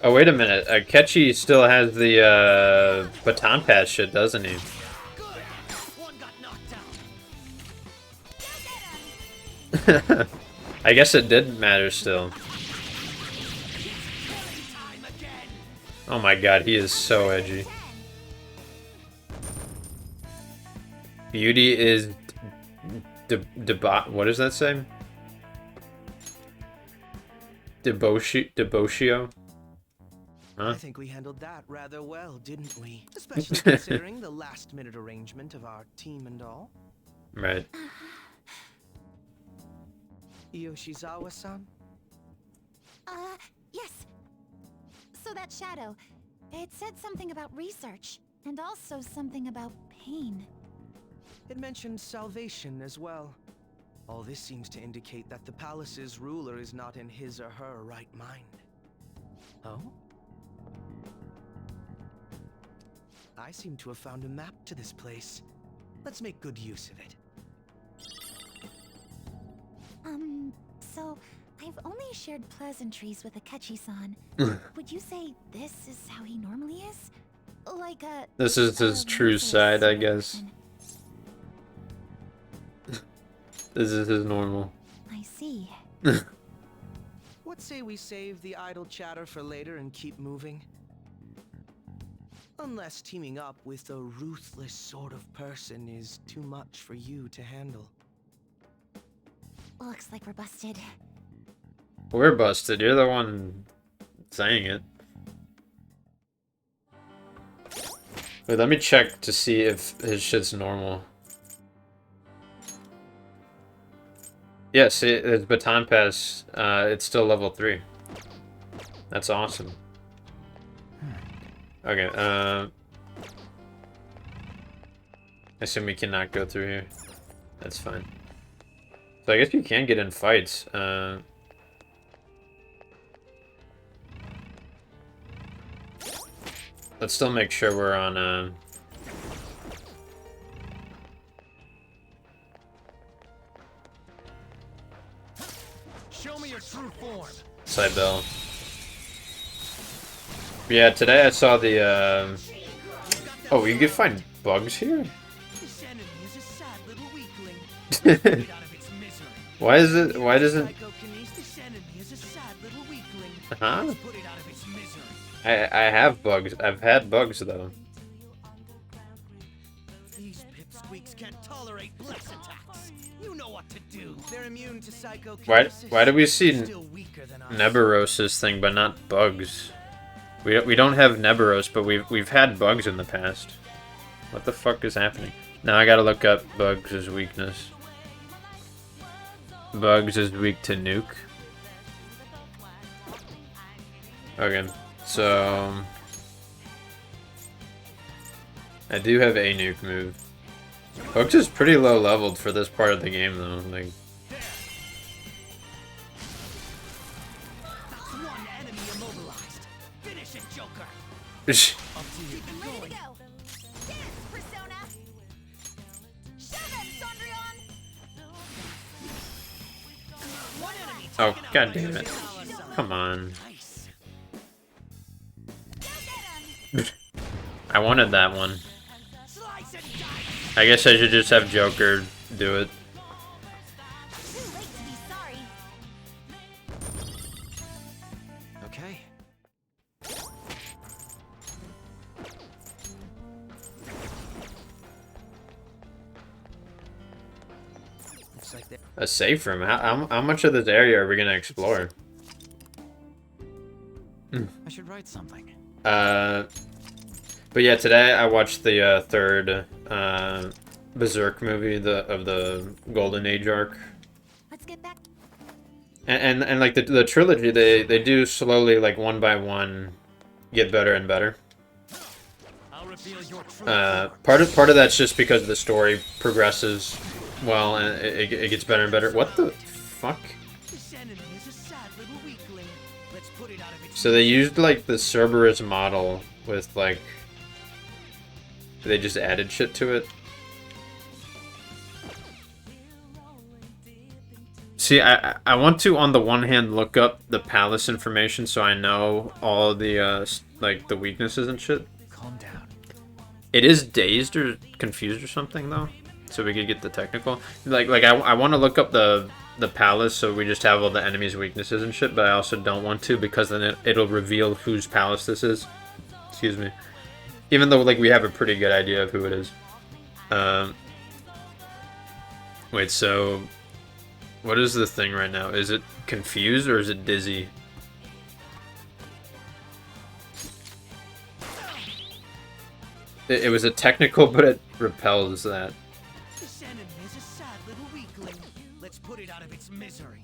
Oh, wait a minute. Akechi still has the baton pass shit, doesn't he? I guess it did matter still. Oh my god, he is so edgy. Beauty is what does that say? Debauchio? Huh? I think we handled that rather well, didn't we? Especially considering the last-minute arrangement of our team and all. Right. Yoshizawa-san? Yes. So that shadow, it said something about research, and also something about pain. It mentioned salvation as well. All this seems to indicate that the palace's ruler is not in his or her right mind. Oh? I seem to have found a map to this place. Let's make good use of it. So I've only shared pleasantries with Akechi-san. Would you say this is how he normally is? Like a... This is his true side, I guess. This is his normal. I see. What say we save the idle chatter for later and keep moving? Unless teaming up with a ruthless sort of person is too much for you to handle. Looks like we're busted. We're busted. You're the one saying it. Wait, let me check to see if his shit's normal. Yeah, see, it's Baton Pass. It's still level 3. That's awesome. Okay, I assume we cannot go through here. That's fine. So I guess you can get in fights. Let's still make sure we're on, Show me your true form. Cybele. Yeah, today I saw the, oh, you can find bugs here? Why is it, why doesn't... Huh? I have bugs. I've had bugs, though. These pipsqueaks can't tolerate bless attacks. You know what to do. They're immune to psychokinesis. Why do we see Neberos' thing, but not bugs? We don't have Neberos, but we've had bugs in the past. What the fuck is happening? Now I gotta look up Bugs' weakness. Bugs is weak to nuke. Okay, so I do have a nuke move. Bugs is pretty low leveled for this part of the game, though. Like. Oh, god damn it. Come on. I wanted that one. I guess I should just have Joker do it. Okay. Looks like a safe room? How much of this area are we gonna explore? I should write something. But yeah, today I watched the third Berserk movie, of the Golden Age arc. Let's get back. And like the trilogy, they do slowly, like one by one, get better and better. Part of that's just because the story progresses well and it gets better and better. What the fuck? So they used like the Cerberus model with like, they just added shit to it. See, I want to, on the one hand, look up the palace information so I know all the like the weaknesses and shit. Calm down. It is dazed or confused or something though, so we could get the technical. Like I want to look up the palace so we just have all the enemies' weaknesses and shit, but I also don't want to because then it'll reveal whose palace this is. Excuse me. Even though like we have a pretty good idea of who it is. Wait, so what is the thing right now? Is it confused or is it dizzy? It was a technical, but it repels that. This enemy is a put it out of its misery.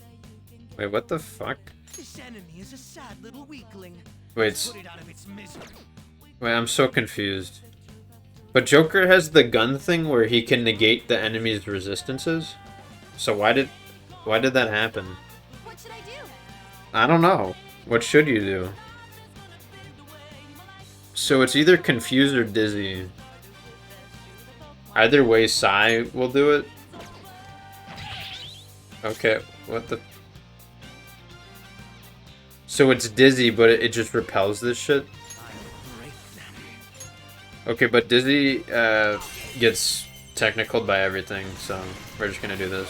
Wait, what the fuck? This enemy is a sad little weakling. Wait, Put it out of its misery. wait, I'm so confused. But Joker has the gun thing where he can negate the enemy's resistances? So why did that happen? What should I do? I don't know. What should you do? So it's either Confuse or Dizzy. Either way, Sai will do it. Okay, what the... So it's Dizzy, but it just repels this shit? Okay, but Dizzy gets technicaled by everything, so we're just gonna do this.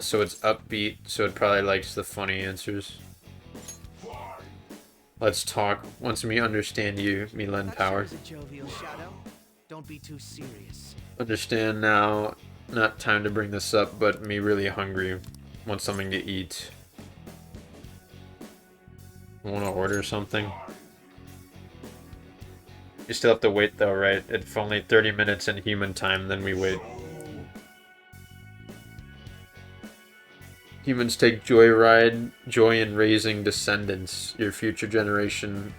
So it's upbeat, so it probably likes the funny answers. Let's talk. Once me understand you, me lend power. Don't be too serious. Understand now, not time to bring this up, but me really hungry. Want something to eat. Want to order something? You still have to wait though, right? It's only 30 minutes in human time, then we wait. Humans take joy in raising descendants, your future generation.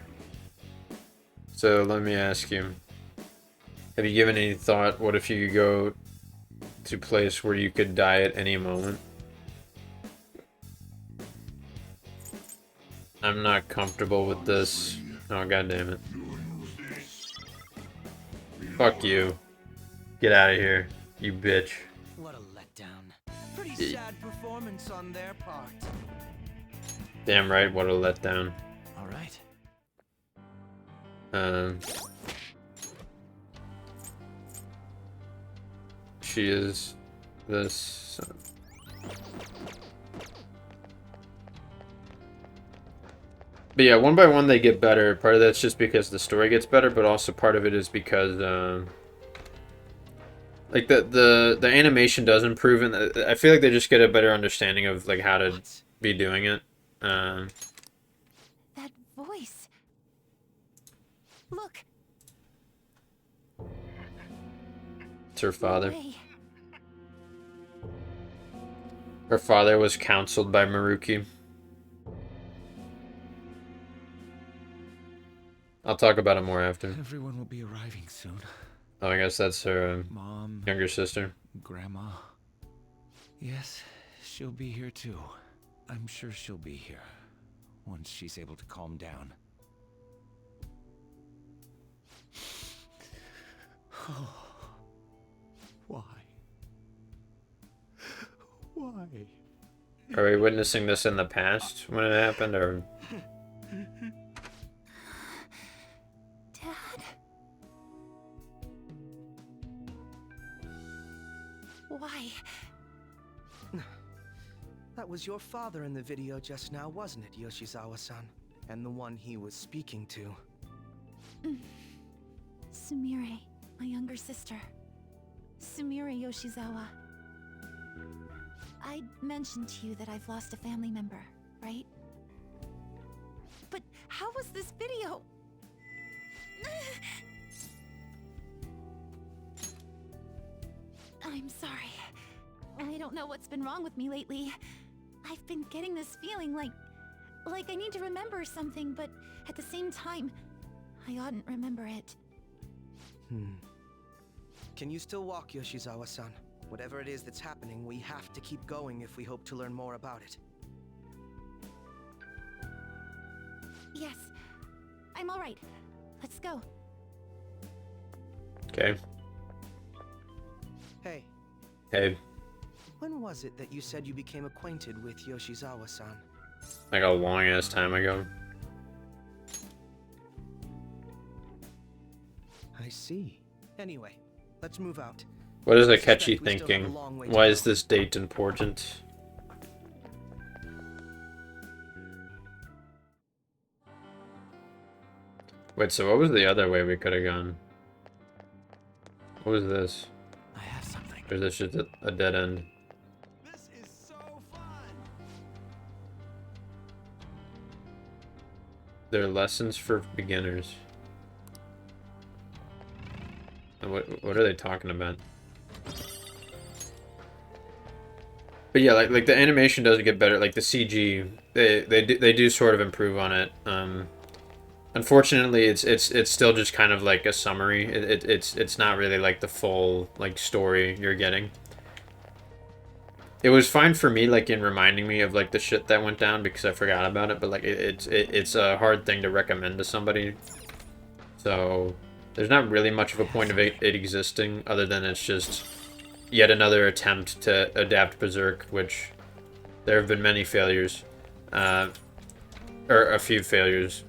So let me ask you, have you given any thought, what if you could go to a place where you could die at any moment? I'm not comfortable with this. Oh, god damn it. Fuck you. Get out of here, you bitch. What a letdown. Pretty sad performance on their part. Damn right, what a letdown. All right. She is this. But yeah, one by one they get better. Part of that's just because the story gets better, but also part of it is because like the animation does improve, and I feel like they just get a better understanding of like how to be doing it. That voice. Look. It's her father. No way. Her father was counseled by Maruki. I'll talk about it more after. Everyone will be arriving soon. Oh, I guess that's her Mom, younger sister. Grandma. Yes, she'll be here too. I'm sure she'll be here once she's able to calm down. Why? Why? Are we witnessing this in the past when it happened, or? Dad? Why? That was your father in the video just now, wasn't it, Yoshizawa-san? And the one he was speaking to. Sumire, my younger sister. Sumire Yoshizawa. I mentioned to you that I've lost a family member, right? But how was this video? I'm sorry. I don't know what's been wrong with me lately. I've been getting this feeling like I need to remember something, but at the same time, I oughtn't remember it. Can you still walk, Yoshizawa-san? Whatever it is that's happening, we have to keep going if we hope to learn more about it. Yes. I'm all right. Let's go. Okay. Hey. Hey. When was it that you said you became acquainted with Yoshizawa-san? Like a long ass time ago. I see. Anyway, let's move out. What is Akechi thinking? Why is this date important? Wait, so what was the other way we could have gone? What was this? I have something. Or is this just a dead end? This is so fun. They're lessons for beginners. And what are they talking about? But yeah, like the animation does get better. Like the CG, they do sort of improve on it. Unfortunately, it's still just kind of like a summary. It's not really like the full like story you're getting. It was fine for me, like in reminding me of like the shit that went down because I forgot about it. But like it's a hard thing to recommend to somebody. So there's not really much of a point of it existing, other than it's just yet another attempt to adapt Berserk, which there have been many failures, or a few failures.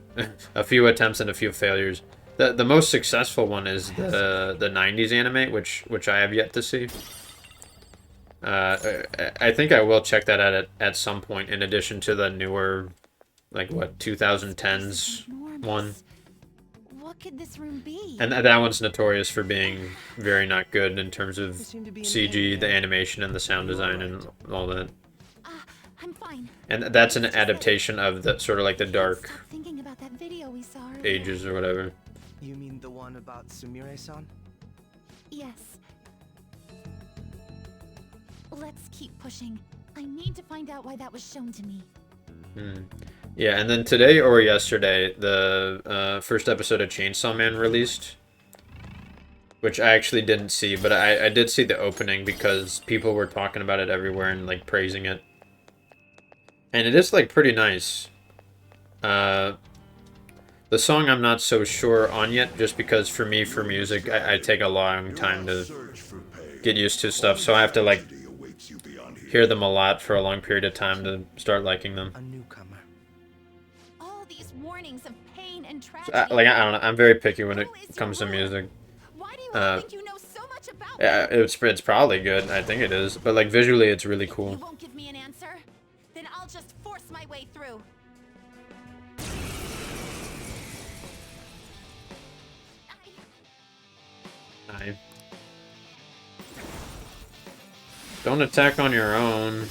A few attempts and a few failures. The most successful one is the 90s anime, which I have yet to see. I think I will check that out at some point, in addition to the newer, like, what, 2010s one. What could this room be? And that one's notorious for being very not good in terms of CG, the animation, and the sound design, and all that. I'm fine. And that's an adaptation of the sort of like the dark Thinking about that video we saw earlier. ages or whatever. You mean the one about Sumire-san? Yes. Let's keep pushing. I need to find out why that was shown to me. Yeah, and then today or yesterday, the first episode of Chainsaw Man released, which I actually didn't see, but I did see the opening because people were talking about it everywhere and like praising it. And it is like pretty nice. The song I'm not so sure on yet, just because for me, for music, I take a long time to get used to stuff, so I have to like hear them a lot for a long period of time to start liking them. A newcomer. All these warnings of pain and tragedy. So, like, I don't know, I'm very picky when it comes to music. Why do you think you know so much about Yeah, it's probably good. I think it is, but like visually, it's really cool. You won't give me an answer? Then I'll just force my way through. Aye. Don't attack on your own.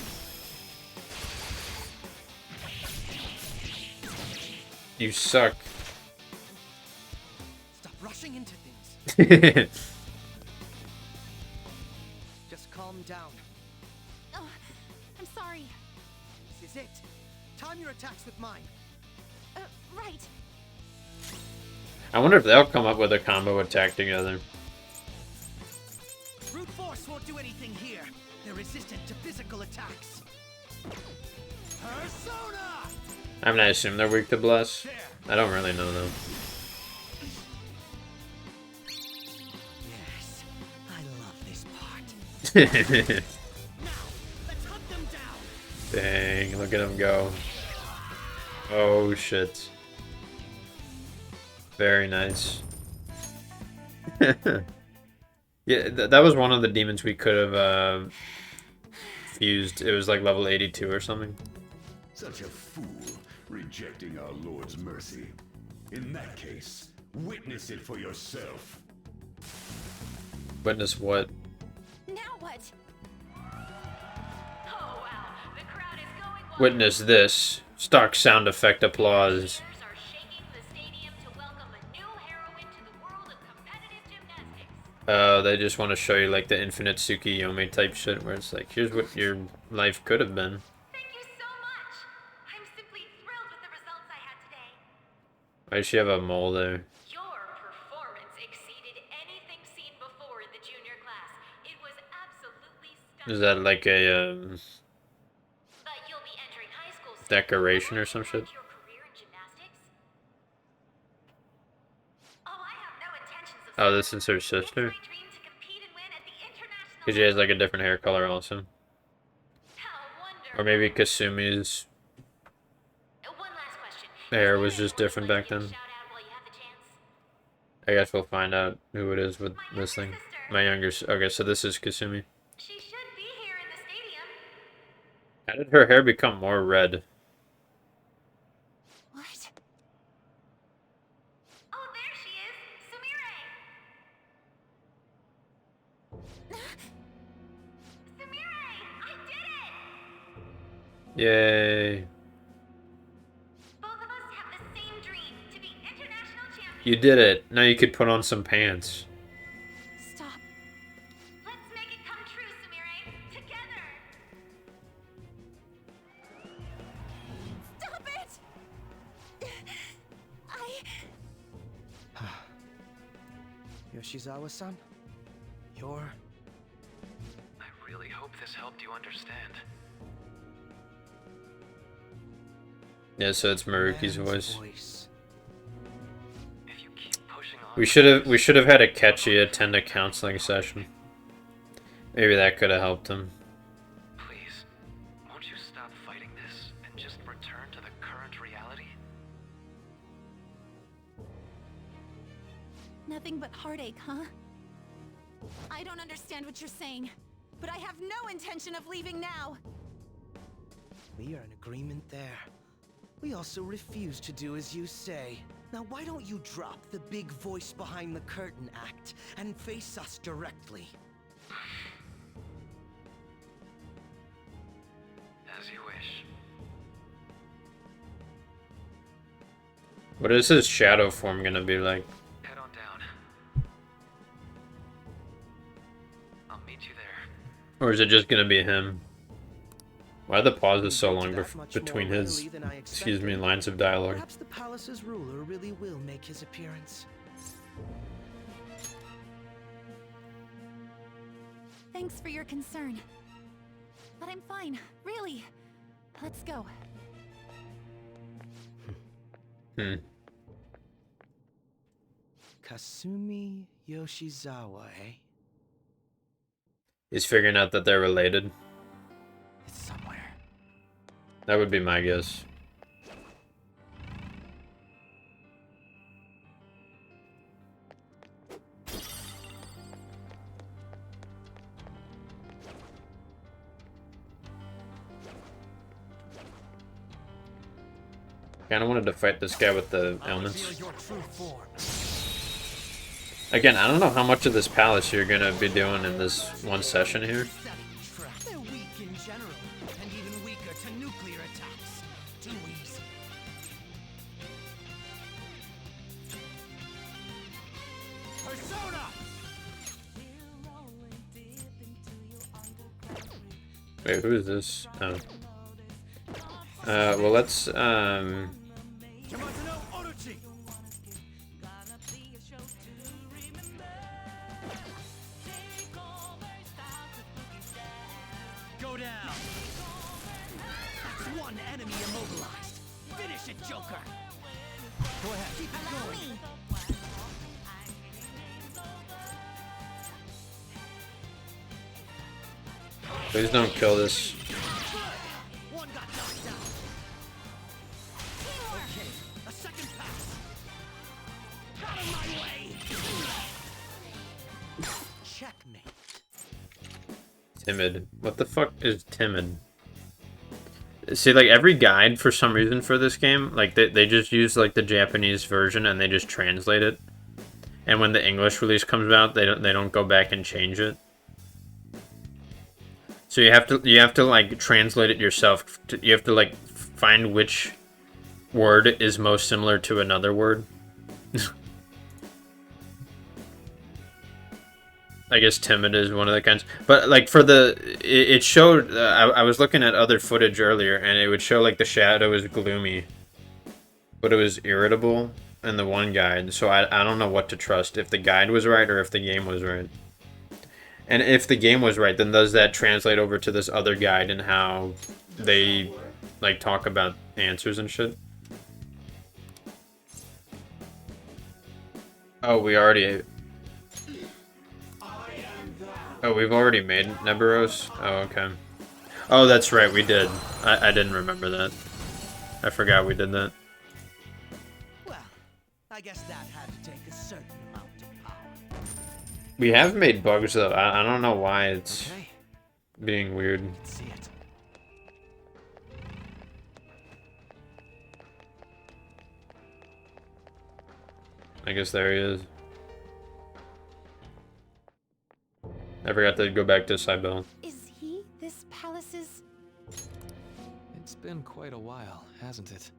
You suck. Stop rushing into things. Just calm down. Oh, I'm sorry. This is it. Time your attacks with mine. Right. I wonder if they'll come up with a combo attack together. Brute force won't do anything here. They're resistant to physical attacks. Persona! I mean, I assume they're weak to Bless. I don't really know, though. Yes, I love this part. Now, let's hunt them down. Dang, look at him go. Oh, shit. Very nice. Yeah, that was one of the demons we could have fused. It was like level 82 or something. Such a fool, rejecting our Lord's mercy. In that case, witness it for yourself. Witness what? Now what? Witness this. Stock sound effect applause. They just want to show you like the infinite Tsukiyomi type shit where it's like, here's what your life could have been. Why does she have a mole there? Is that like a decoration or some shit? Oh, this is her sister? Because she has like a different hair color also. Or maybe Kasumi's hair was just different back then. I guess we'll find out who it is with this thing. My younger... Okay, so this is Kasumi. How did her hair become more red? What? Yay. You did it. Now you could put on some pants. Stop. Yoshizawa-san. You're... I really hope this helped you understand. Yeah, so it's Maruki's voice. If you keep pushing on, We should have had Akechi attend a counseling session. Maybe that could have helped him. please, won't you stop fighting this and just return to the current reality? Nothing but heartache, huh? I don't understand what you're saying, but I have no intention of leaving now. We are in agreement there. We also refuse to do as you say. Now why don't you drop the big voice behind the curtain act and face us directly? As you wish. What is his shadow form gonna be like? Head on down. I'll meet you there. Or is it just gonna be him? Why are the pauses so long between his, excuse me, lines of dialogue? Perhaps the palace's ruler really will make his appearance. Thanks for your concern. But I'm fine, really. Let's go. Kasumi Yoshizawa, eh? He's figuring out that they're related. It's somewhere. That would be my guess. Kinda wanted to fight this guy with the ailments. Again, I don't know how much of this palace you're gonna be doing in this one session here. They're weak in general, and even weaker to nuclear attacks. Too easy. Persona! Wait, who is this? Oh. Well, let's, Yamato no Orochi! Go down! That's one enemy immobilized. Finish it, Joker. Go ahead, keep it going. Please don't kill this. One got knocked down. Okay, a second pass. Out of my way. Checkmate. Timid. What the fuck is timid? See, like, every guide, for some reason, for this game, like, they just use, like, the Japanese version and they just translate it. And when the English release comes out, they don't go back and change it. So you have to like translate it yourself. You have to like find which word is most similar to another word. I guess timid is one of the kinds. But like for the, it showed. I was looking at other footage earlier, and it would show like the shadow is gloomy, but it was irritable in the one guide. So I don't know what to trust, if the guide was right or if the game was right. And if the game was right, then does that translate over to this other guide and how they, like, talk about answers and shit? Oh, we already... Oh, we've already made Neburos? Oh, okay. Oh, that's right, we did. I didn't remember that. I forgot we did that. Well, I guess that had to take a certain amount of power. We have made bugs, though. I don't know why it's being weird. See it. I guess there he is. I forgot to go back to Cybele. Is he this palace's... It's been quite a while, hasn't it?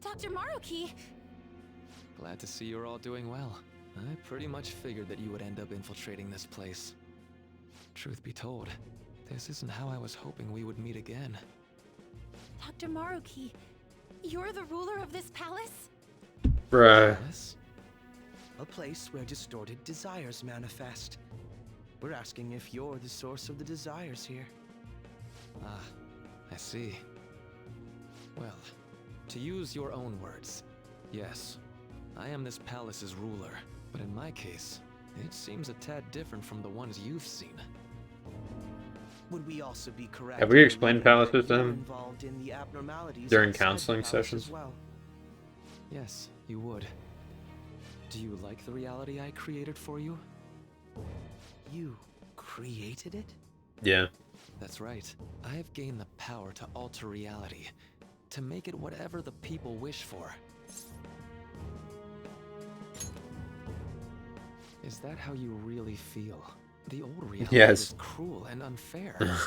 Dr. Maruki? Glad to see you're all doing well. I pretty much figured that you would end up infiltrating this place. Truth be told, this isn't how I was hoping we would meet again. Dr. Maruki, you're the ruler of this palace? Bruh. Yes? A place where distorted desires manifest. We're asking if you're the source of the desires here. Ah, I see. Well, to use your own words, yes, I am this palace's ruler, but in my case, it seems a tad different from the ones you've seen. Would we also be correct? Have we explained palaces to him involved in the abnormalities during outside the counseling palace sessions? as well? Yes, you would. Do you like the reality I created for you? You created it? Yeah. That's right. I have gained the power to alter reality, to make it whatever the people wish for. Is that how you really feel? The old reality Yes. is cruel and unfair.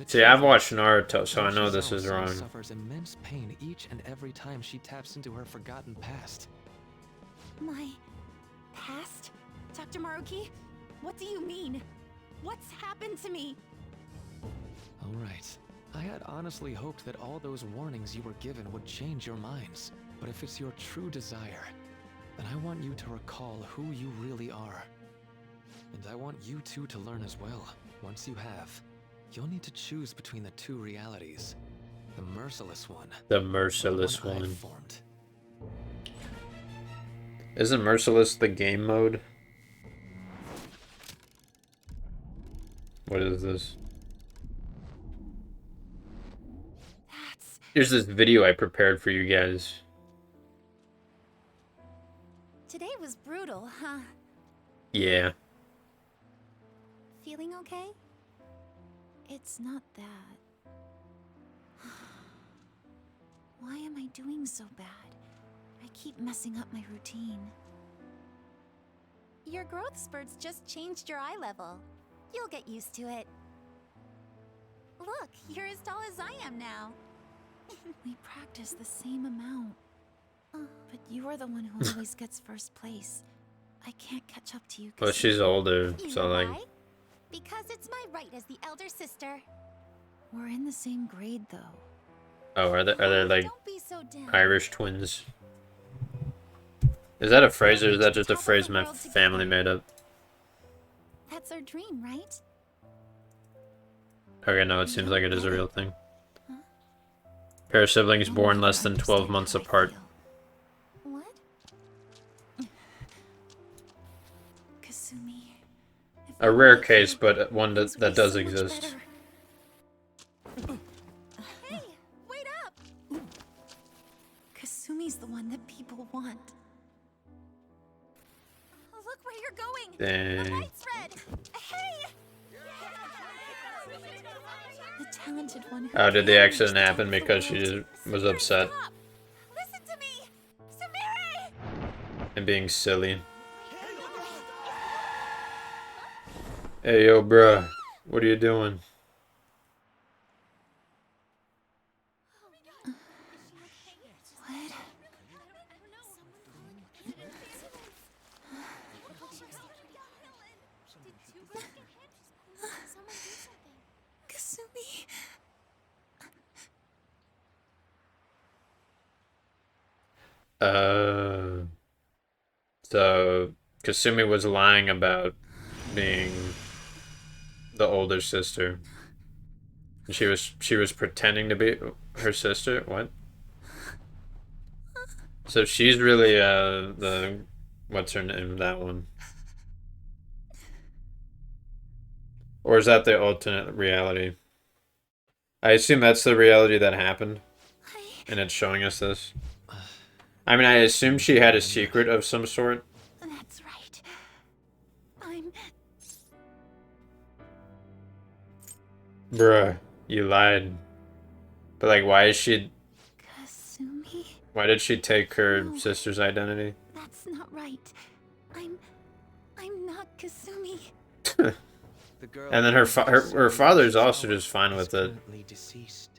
See, I've watched Naruto, so I know this is wrong. Suffers immense pain each and every time she taps into her forgotten past. My past? Dr. Maruki? What do you mean? What's happened to me? All right. I had honestly hoped that all those warnings you were given would change your minds. But if it's your true desire, then I want you to recall who you really are. And I want you two to learn as well. Once you have, you'll need to choose between the two realities. The merciless one. The merciless and the one one. I've formed. Isn't Merciless the game mode? What is this? Here's this video I prepared for you guys. Today was brutal, huh? Yeah. Feeling okay? It's not that. Why am I doing so bad? I keep messing up my routine. Your growth spurts just changed your eye level. You'll get used to it. Look, you're as tall as I am now. We practice the same amount. But you are the one who always gets first place. I can't catch up to you. Well, she's older, You so know like... why? Because it's my right as the elder sister. We're in the same grade, though. Oh, are they like Don't be so dim. Irish twins? Is that a phrase, or is that just a phrase my family made up? That's our dream, right? Okay, no, it seems like it is a real thing. Pair of siblings born less than 12 months apart. What? Kasumi. A rare case, but one that does exist. Hey, wait up! Kasumi's the one that people want. Look where you're going. Dang. The light's red. Hey! The talented one who Oh, did the accident happen because she just was upset Listen to me! Sumire! and being silly? Hey, yo, bruh. What are you doing? What? Kasumi. So Kasumi was lying about being the older sister. She was pretending to be her sister. What? So she's really the what's her name? That one. Or is that the alternate reality? I assume that's the reality that happened, and it's showing us this. I mean, I assume she had a secret of some sort. That's right. I'm... Bruh, you lied. But like, why is she... Kasumi? Why did she take her sister's identity? That's not right. I'm not Kasumi. And then her father's also just fine with it. Deceased.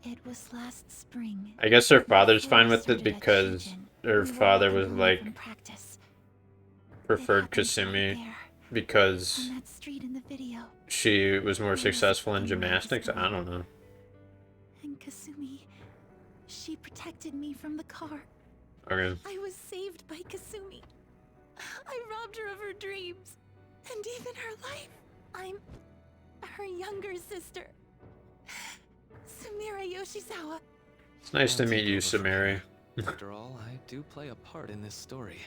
It was last spring. I guess her father's fine with it because her father was like preferred Kasumi because On that street in the video. she was more successful in gymnastics. I don't know. And Kasumi, she protected me from the car. Okay. I was saved by Kasumi. I robbed her of her dreams. And even her life. I'm her younger sister. Sumire Yoshizawa. It's nice to meet you, Sumire. After all, I do play a part in this story.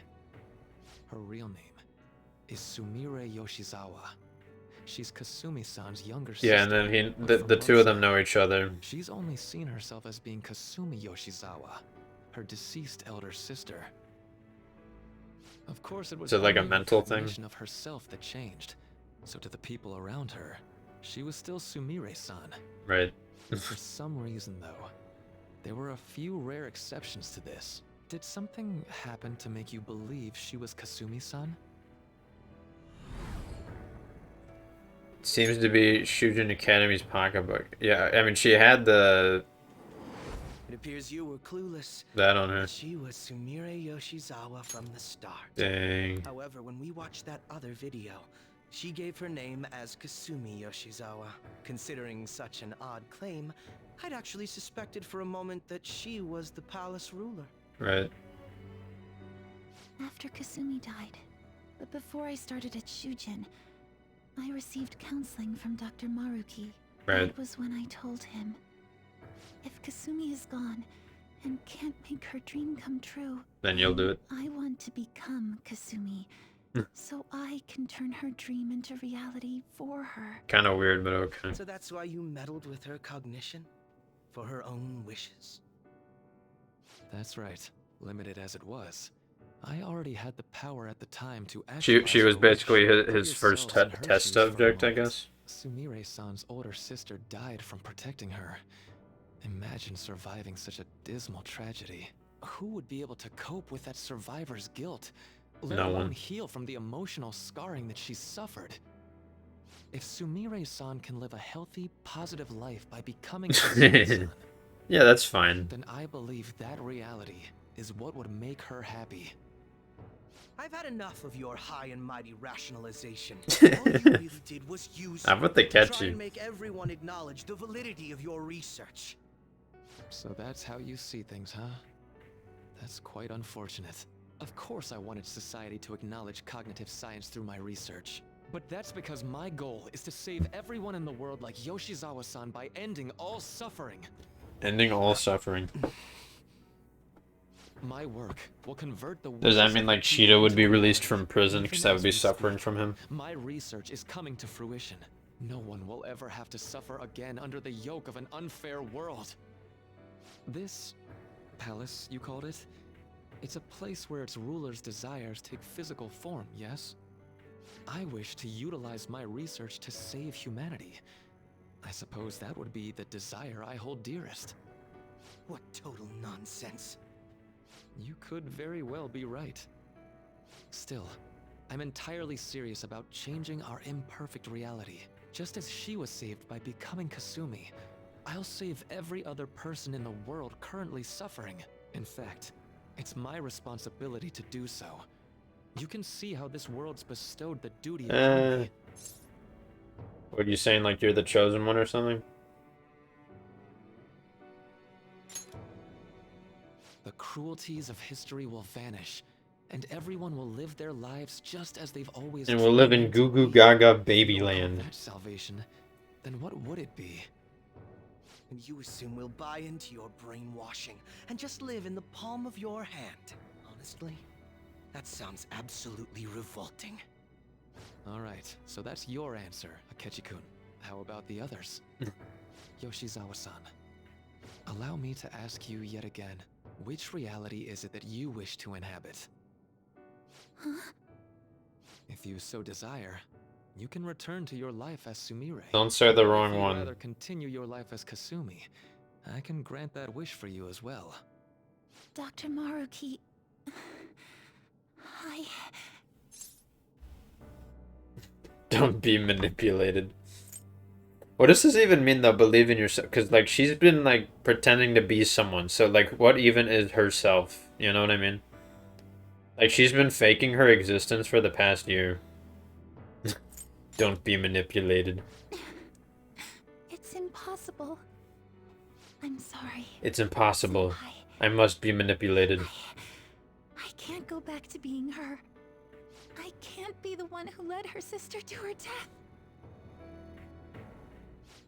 Her real name is Sumire Yoshizawa. She's Kasumi-san's younger sister. Yeah, and then the two of them know each other. She's only seen herself as being Kasumi Yoshizawa, her deceased elder sister. Of course, it was Is it like a only mental the thing? recognition of herself that changed. So to the people around her, she was still Sumire-san. Right. For some reason, though, there were a few rare exceptions to this. Did something happen to make you believe she was Kasumi-san? Seems to be Shujin Academy's pocketbook. Yeah, I mean, she had the... It appears you were clueless. That on her. But she was Sumire Yoshizawa from the start. Dang. However, when we watched that other video, she gave her name as Kasumi Yoshizawa. Considering such an odd claim, I'd actually suspected for a moment that she was the palace ruler. Right. After Kasumi died, but before I started at Shujin, I received counseling from Dr. Maruki. Right. That was when I told him, if Kasumi is gone and can't make her dream come true, Then you'll do it. I want to become Kasumi, so I can turn her dream into reality for her. Kind of weird, but okay. So that's why you meddled with her cognition? For her own wishes? That's right. Limited as it was, I already had the power at the time to actualize She was her wish. basically his Put first yourselves in her test shoes for a subject, I moment. guess. Sumire-san's older sister died from protecting her. Imagine surviving such a dismal tragedy. Who would be able to cope with that survivor's guilt? Let No alone one. heal from the emotional scarring that she's suffered. If Sumire-san can live a healthy, positive life by becoming Kasumi-san, Yeah, that's fine. then I believe that reality is what would make her happy. I've had enough of your high and mighty rationalization. All you really did was use I'm with the it to try catchy. and make everyone acknowledge the validity of your research. So that's how you see things, huh? That's quite unfortunate. Of course I wanted society to acknowledge cognitive science through my research. But that's because my goal is to save everyone in the world like Yoshizawa-san by ending all suffering. Ending all suffering. My work will convert the Does that wishes mean of like the people Shida would be into released reality. from prison Even because that would as be we suffering speak, from him? My research is coming to fruition. No one will ever have to suffer again under the yoke of an unfair world. This palace, you called it? It's a place where its rulers' desires take physical form, yes? I wish to utilize my research to save humanity. I suppose that would be the desire I hold dearest. What total nonsense. You could very well be right. Still, I'm entirely serious about changing our imperfect reality. Just as she was saved by becoming Kasumi, I'll save every other person in the world currently suffering. In fact, it's my responsibility to do so. You can see how this world's bestowed the duty upon me. What are you saying, like you're the chosen one or something? The cruelties of history will vanish, and everyone will live their lives just as they've always And we'll live in Goo Goo Gaga Babyland. That salvation, then what would it be? And you assume we'll buy into your brainwashing and just live in the palm of your hand. Honestly, that sounds absolutely revolting. Alright, so that's your answer, Akechi-kun. How about the others? Yoshizawa-san, allow me to ask you yet again, which reality is it that you wish to inhabit? Huh? If you so desire, you can return to your life as Sumire. Don't say the wrong If you'd one. rather continue your life as Kasumi, I can grant that wish for you as well. Dr. Maruki... Don't be manipulated. What does this even mean though, believe in yourself? Because like she's been like pretending to be someone. So like what even is herself? You know what I mean? Like she's been faking her existence for the past year. Don't be manipulated. It's impossible. I'm sorry. It's impossible. I must be manipulated. can't go back to being her. I can't be the one who led her sister to her death.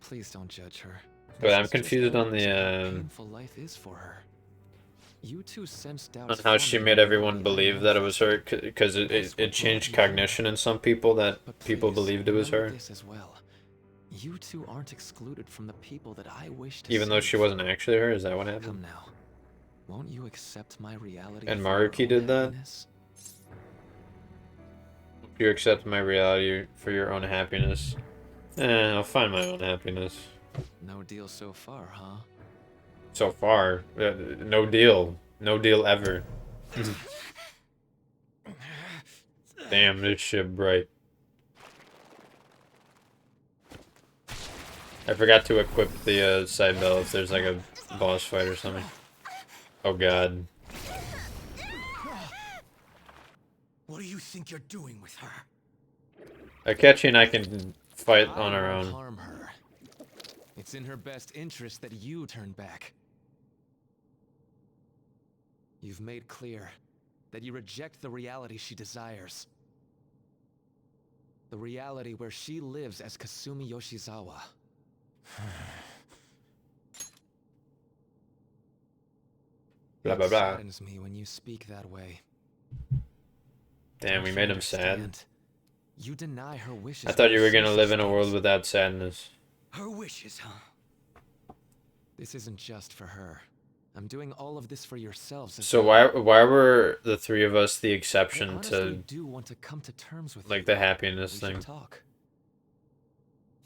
Please don't judge her. But I'm This is just confused how on the painful life is for her. You two sensed on doubts how she forming made in everyone believe that it was her, because it changed cognition in some people that people believed it was remember her, this as well. You two aren't excluded from the people that I wish to even though she save. wasn't actually her. Is that what Come happened? now. Won't you accept my reality? And for your Maruki own did that? happiness? You accept my reality for your own happiness. I'll find my own happiness. No deal so far, huh? So far, no deal. No deal ever. Damn, this shit bright. I forgot to equip the side bell if there's like a boss fight or something. Oh god. What do you think you're doing with her? Akechi and I can fight on our I won't own. harm her. It's in her best interest that you turn back. You've made clear that you reject the reality she desires. The reality where she lives as Kasumi Yoshizawa. Blah blah It blah. saddens me when you speak that way. Damn, we Don't made you him sad. understand? You deny her wishes. I thought you were when gonna she live in a sustains. world without sadness. Her wishes, huh? This isn't just for her. I'm doing all of this for yourselves. As So well. why were the three of us the I exception honestly to do want to come to terms with like you. the happiness We thing? should talk.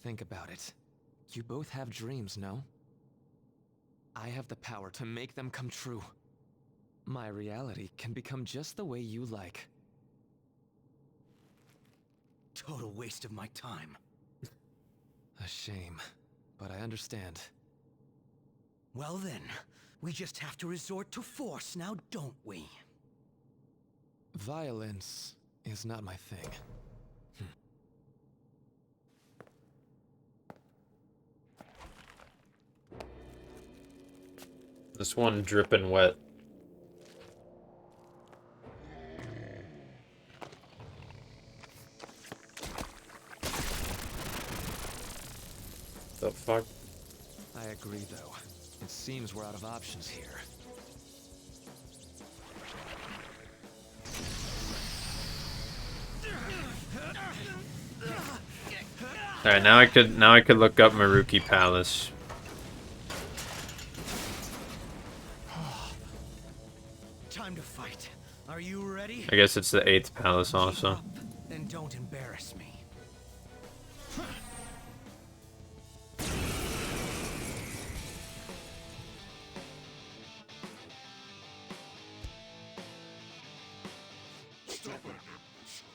Think about it. You both have dreams, no? I have the power to make them come true. My reality can become just the way you like. Total waste of my time. A shame, but I understand. Well then, we just have to resort to force now, don't we? Violence is not my thing. This one dripping wet. The fuck? I agree, though. It seems we're out of options here. Alright, now I could look up Maruki Palace. Time to fight. Are you ready? I guess it's the 8th palace also. Then don't embarrass me. Stubborn imbeciles,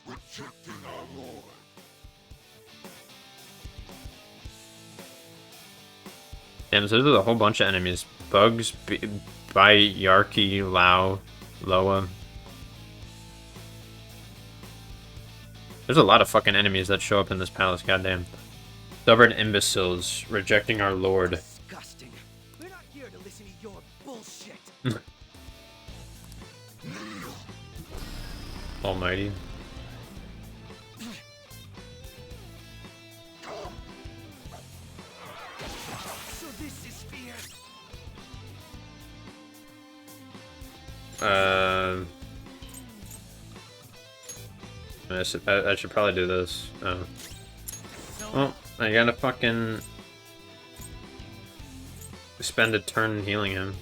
rejecting our lord. Damn, so there's a whole bunch of enemies. Bugs, Bayarki, Lao, Loa. There's a lot of fucking enemies that show up in this palace, goddamn. Stubborn imbeciles, rejecting our lord. Disgusting. We're not here to listen to your bullshit. Almighty. So this is fear. I should probably do this. Oh. Well, I gotta fucking spend a turn healing him.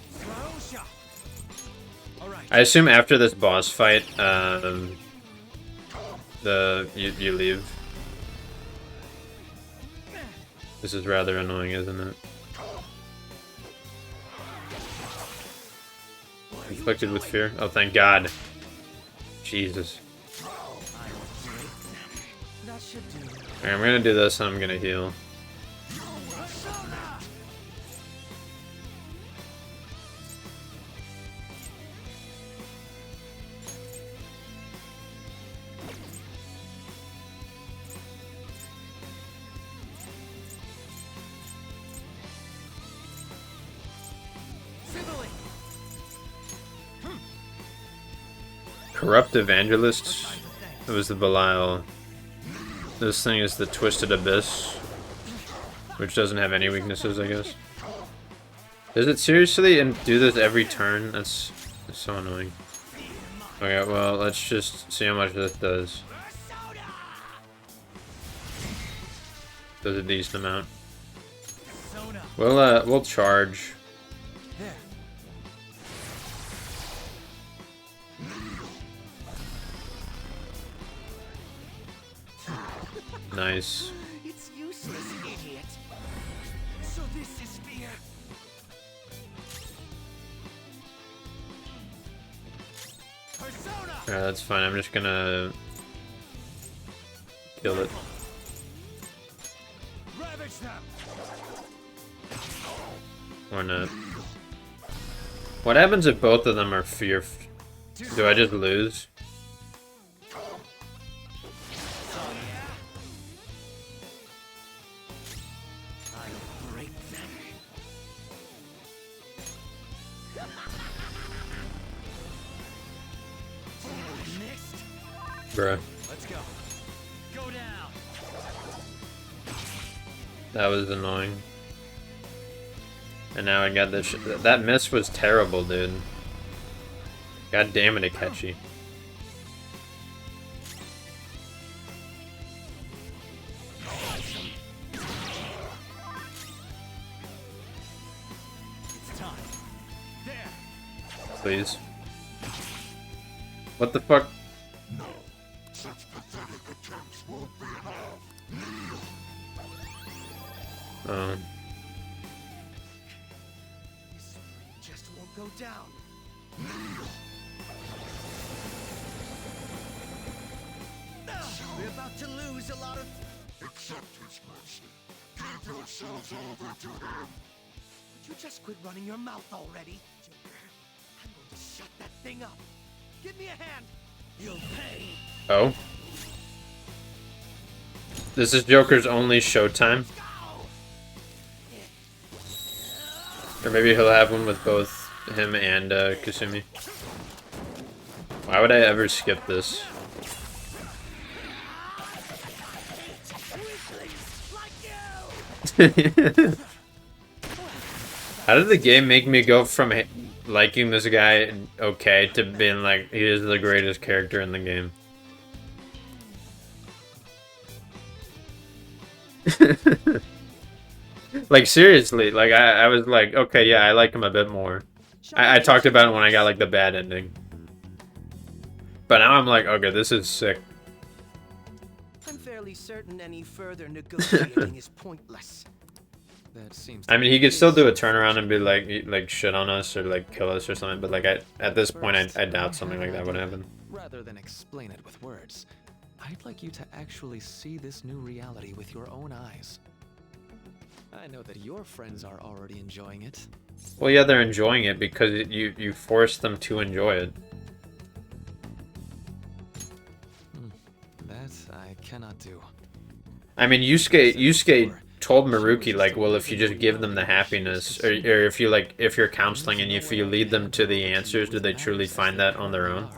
I assume after this boss fight, you leave. This is rather annoying, isn't it? Inflicted with fear? Oh, thank God. Jesus. That should do. Alright, I'm gonna do this and I'm gonna heal. Corrupt Evangelist. It was the Belial. This thing is the Twisted Abyss, which doesn't have any weaknesses, I guess. Does it seriously and do this every turn? That's so annoying. Okay, well, let's just see how much this does. Does a decent amount. We'll charge. Nice. It's useless, idiot. So this is fear. Persona. Alright, that's fine. I'm just gonna kill it. Ravage them. Or not. What happens if both of them are fear? Do I just lose? Bruh. Let's go. Go down. That was annoying. And now I got this. That miss was terrible, dude. God damn it, Akechi. It's time. There. Please. What the fuck? No. Such pathetic attempts won't be enough. This just won't go down. We're about to lose a lot of... Accept his mercy. Give yourselves over to him. Would you just quit running your mouth already? Joker, I'm going to shut that thing up. Give me a hand. You'll pay. Oh. This is Joker's only showtime. Or maybe he'll have one with both him and Kasumi. Why would I ever skip this? How did the game make me go from liking this guy okay to being like, he is the greatest character in the game? Like, seriously, like, I was like, okay, yeah, I like him a bit more. I talked about it when I got, like, the bad ending. But now I'm like, okay, this is sick. I'm fairly certain any further negotiating is pointless. That seems. I mean, he could still do a turnaround and be like shit on us or like kill us or something. But like at this point, I doubt something like that would happen. Rather than explain it with words, I'd like you to actually see this new reality with your own eyes. I know that your friends are already enjoying it. Well, yeah, they're enjoying it because you force them to enjoy it. That I cannot do. I mean, Yusuke told Maruki, like, well, if you just give them the happiness, or if you're counseling and if you lead them to the answers, do they truly find that on their own?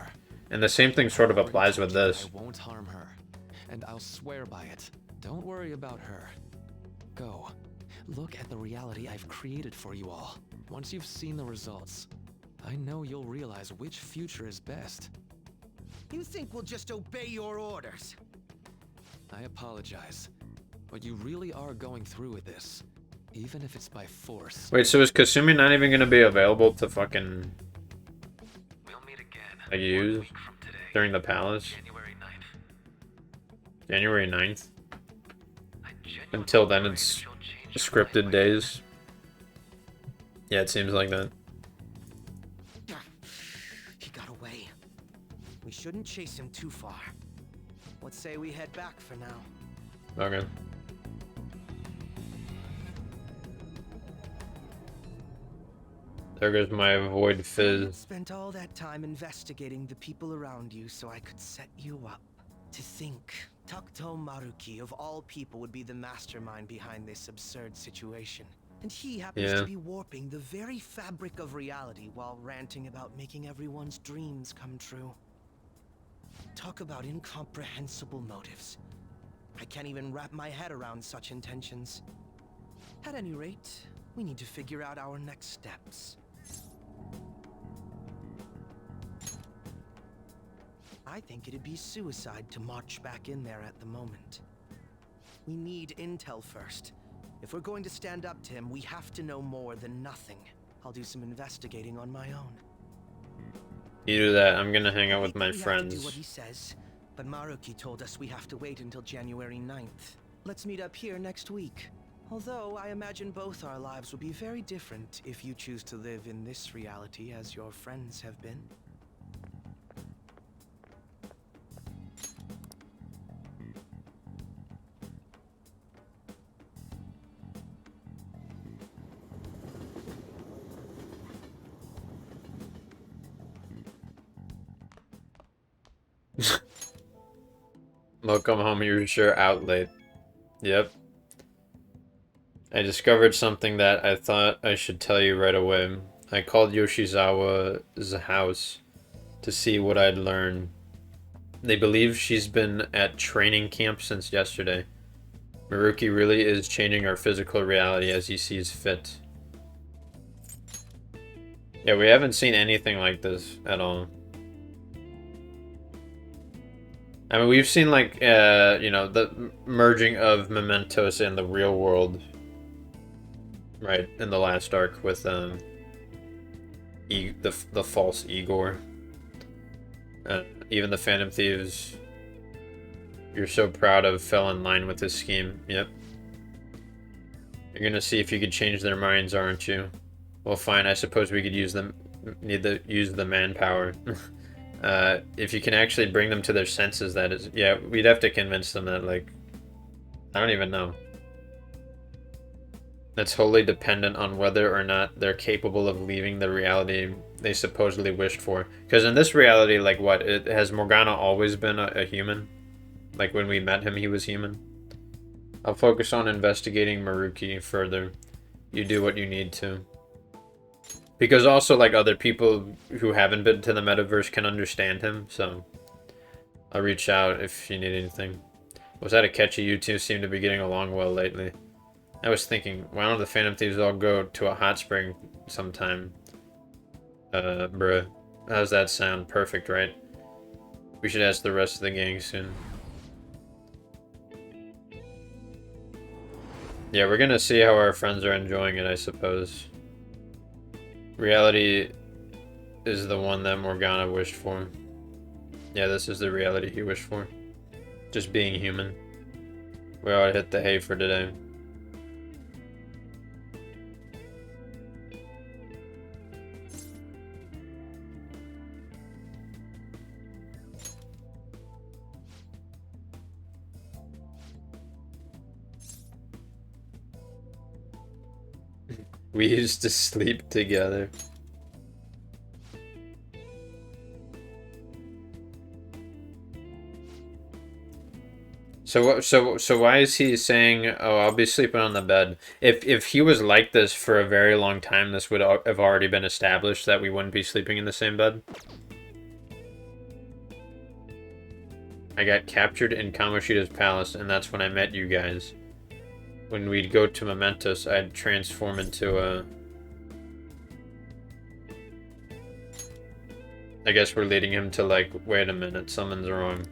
And the same thing sort of applies with this. I won't harm her, and I'll swear by it. Don't worry about her. Go. Look at the reality I've created for you all. Once you've seen the results, I know you'll realize which future is best. You think we'll just obey your orders? I apologize, but you really are going through with this, even if it's by force. Wait, so is Kasumi not even gonna be available to fucking like use during the palace? January 9th? Until then, it's scripted days. Yeah, it seems like that. He got away. We shouldn't chase him too far. Let's say we head back for now. Okay. There goes my void fizz. Spent all that time investigating the people around you so I could set you up. To think, Takuto Maruki of all people would be the mastermind behind this absurd situation. And he happens to be warping the very fabric of reality while ranting about making everyone's dreams come true. Talk about incomprehensible motives. I can't even wrap my head around such intentions. At any rate, we need to figure out our next steps. I think it'd be suicide to march back in there at the moment. We need intel first. If we're going to stand up to him, we have to know more than nothing. I'll do some investigating on my own. You do that. I'm gonna hang out with my We have to friends. do what he says, but Maruki told us we have to wait until January 9th. Let's meet up here next week. Although I imagine both our lives will be very different if you choose to live in this reality as your friends have been. Welcome home, you're sure out late. Yep. I discovered something that I thought I should tell you right away. I called Yoshizawa's house to see what I'd learned. They believe she's been at training camp since yesterday. Maruki really is changing our physical reality as he sees fit. Yeah, we haven't seen anything like this at all. I mean, we've seen, like, you know, the merging of Mementos and the real world, right, in the last arc with, the false Igor. Even the Phantom Thieves you're so proud of fell in line with this scheme. Yep. You're gonna see if you could change their minds, aren't you? Well, fine, I suppose we could use the manpower. If you can actually bring them to their senses, that is... Yeah, we'd have to convince them that, like... I don't even know. That's wholly dependent on whether or not they're capable of leaving the reality they supposedly wished for. Because in this reality, like, what? Has Morgana always been a human? Like, when we met him, he was human? I'll focus on investigating Maruki further. You do what you need to. Because also, like, other people who haven't been to the metaverse can understand him, so... I'll reach out if you need anything. Was that a catchy? You two seem to be getting along well lately. I was thinking, why don't the Phantom Thieves all go to a hot spring sometime? Bruh. How's that sound? Perfect, right? We should ask the rest of the gang soon. Yeah, we're gonna see how our friends are enjoying it, I suppose. Reality is the one that Morgana wished for. Yeah, this is the reality he wished for. Just being human. We ought to hit the hay for today. We used to sleep together. So why is he saying, "Oh, I'll be sleeping on the bed"? If he was like this for a very long time, this would have already been established that we wouldn't be sleeping in the same bed. I got captured in Kamoshida's palace, and that's when I met you guys. When we'd go to Mementos, I'd transform into a... I guess we're leading him to, like, wait a minute, something's wrong.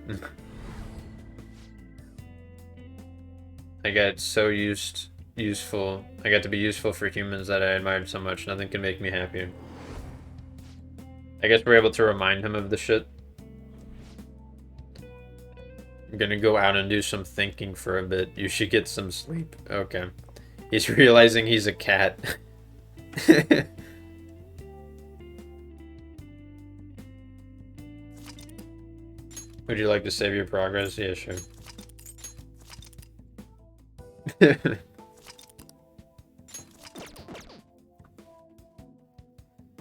I got so useful. I got to be useful for humans that I admired so much. Nothing can make me happier. I guess we're able to remind him of the shit. I'm gonna go out and do some thinking for a bit. You should get some sleep. Okay. He's realizing he's a cat. Would you like to save your progress? Yeah, sure.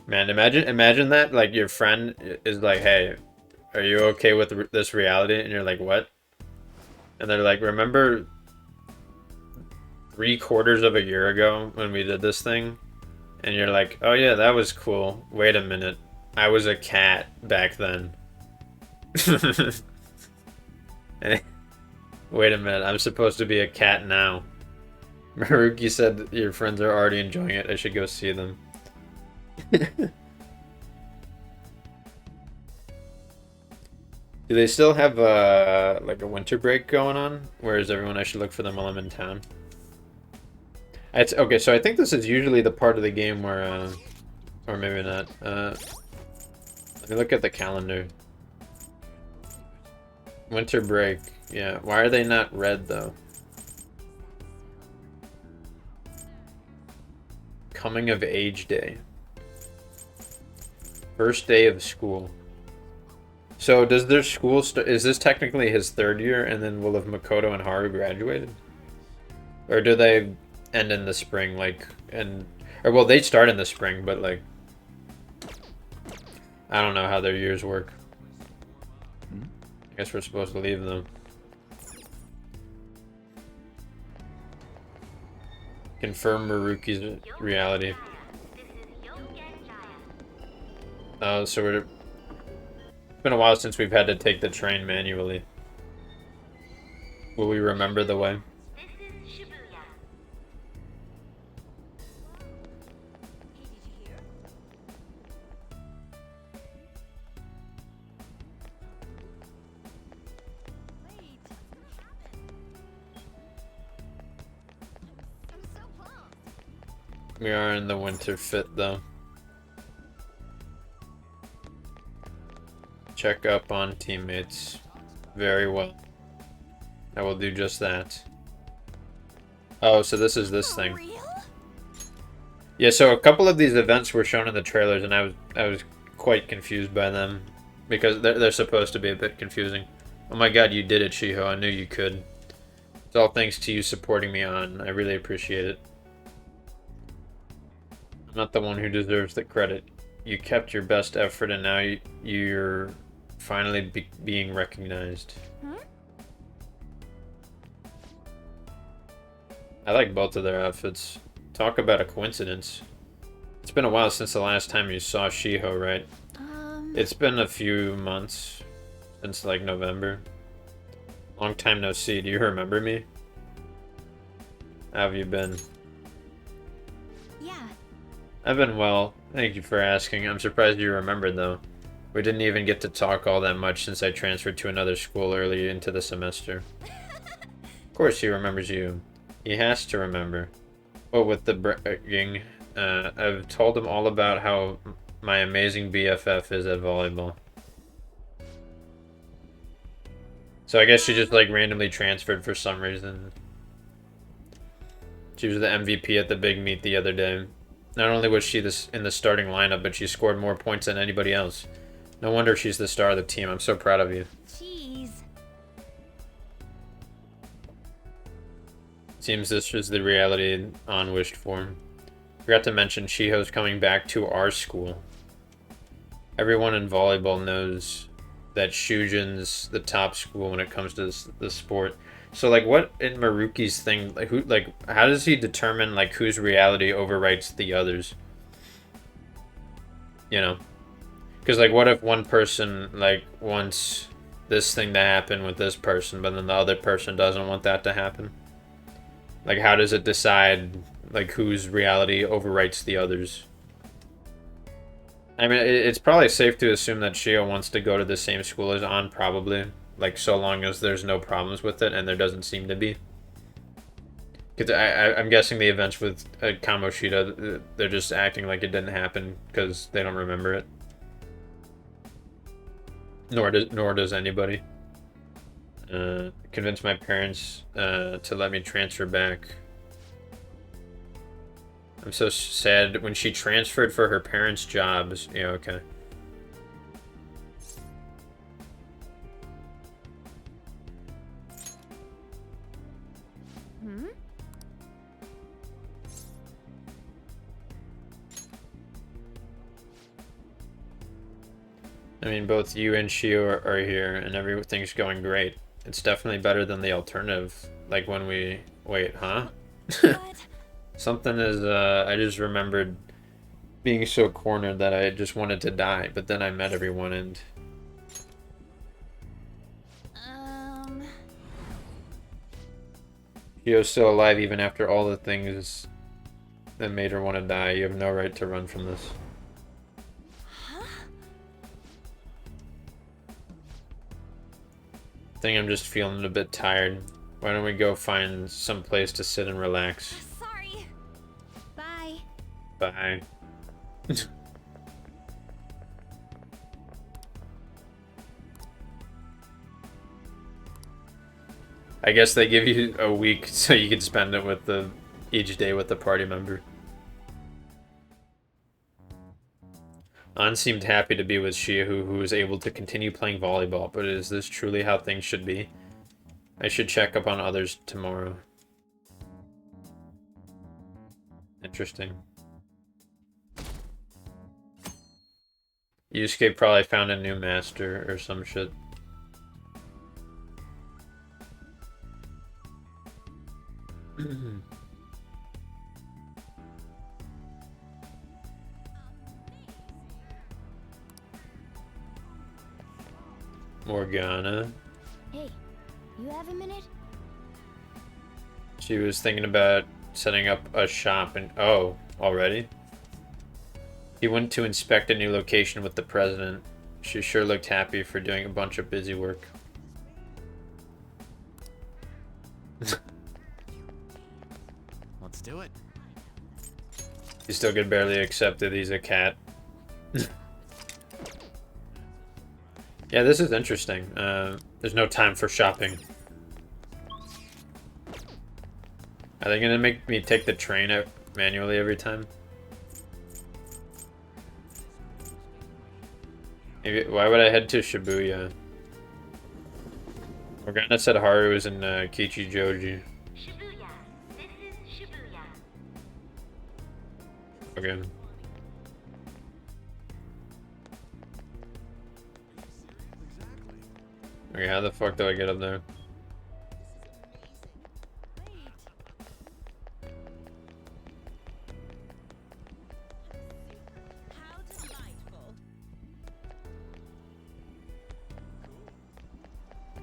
Man, imagine that, like, your friend is like, "Hey, are you okay with this reality?" And you're like, "What?" And they're like, "Remember 3/4 of a year ago when we did this thing?" And you're like, "Oh yeah, that was cool. Wait a minute. I was a cat back then." Wait a minute, I'm supposed to be a cat now. Maruki said that your friends are already enjoying it. I should go see them. Do they still have like a winter break going on? Where is everyone? I should look for them while I'm in town. Okay, so I think this is usually the part of the game where, or maybe not. Let me look at the calendar. Winter break. Yeah, why are they not red though? Coming of age day. First day of school. So does their school is this technically his third year, and then will have Makoto and Haru graduated? Or do they end in the spring, like, or well, they start in the spring, but like, I don't know how their years work. I guess we're supposed to leave them. Confirm Maruki's reality. Oh, so it's been a while since we've had to take the train manually. Will we remember the way? We are in the winter fit though. Check up on teammates. Very well. I will do just that. Oh, so this is this thing. Yeah, so a couple of these events were shown in the trailers, and I was quite confused by them because they're supposed to be a bit confusing. Oh my god, you did it, Shiho. I knew you could. It's all thanks to you supporting me on. I really appreciate it. I'm not the one who deserves the credit. You kept your best effort, and now you're finally being recognized. Hmm? I like both of their outfits. Talk about a coincidence. It's been a while since the last time you saw Shiho, right? It's been a few months. Since like November. Long time no see. Do you remember me? How have you been? Yeah. I've been well. Thank you for asking. I'm surprised you remembered though. We didn't even get to talk all that much since I transferred to another school early into the semester. Of course he remembers you. He has to remember. Well, with the bragging, I've told him all about how my amazing BFF is at volleyball. So I guess she just like randomly transferred for some reason. She was the MVP at the big meet the other day. Not only was she in the starting lineup, but she scored more points than anybody else. No wonder she's the star of the team. I'm so proud of you. Jeez. Seems this was the reality An wished for. Forgot to mention Shiho's coming back to our school. Everyone in volleyball knows that Shujin's the top school when it comes to the sport. So like, what in Maruki's thing, like how does he determine like whose reality overwrites the others? You know, because like, what if one person like wants this thing to happen with this person, but then the other person doesn't want that to happen? Like, how does it decide like whose reality overwrites the others? I mean, it's probably safe to assume that Shio wants to go to the same school as An, probably. Like, so long as there's no problems with it, and there doesn't seem to be. Because I'm guessing the events with Kamoshida, they're just acting like it didn't happen because they don't remember it. Nor does anybody. Convince my parents to let me transfer back. I'm so sad. When she transferred for her parents' jobs. Yeah, okay. Hmm? I mean, both you and Shio are here, and everything's going great. It's definitely better than the alternative. Like when we... Wait, huh? Something is, I just remembered being so cornered that I just wanted to die, but then I met everyone and... Shio's still alive even after all the things that made her want to die. You have no right to run from this. I think I'm just feeling a bit tired. Why don't we go find some place to sit and relax? Sorry. Bye. Bye. I guess they give you a week so you can spend it with each day with the party member. An seemed happy to be with Shia, who was able to continue playing volleyball, but is this truly how things should be? I should check up on others tomorrow. Interesting. Yusuke probably found a new master or some shit. Morgana. Hey, you have a minute? She was thinking about setting up a shop and oh, already? He went to inspect a new location with the president. She sure looked happy for doing a bunch of busy work. Let's do it. He still could barely accept that he's a cat. Yeah, this is interesting. There's no time for shopping. Are they gonna make me take the train out manually every time? Maybe, why would I head to Shibuya? Morgana said Haru was in Kichijoji. Shibuya. This is Shibuya. Okay. Okay, how the fuck do I get up there?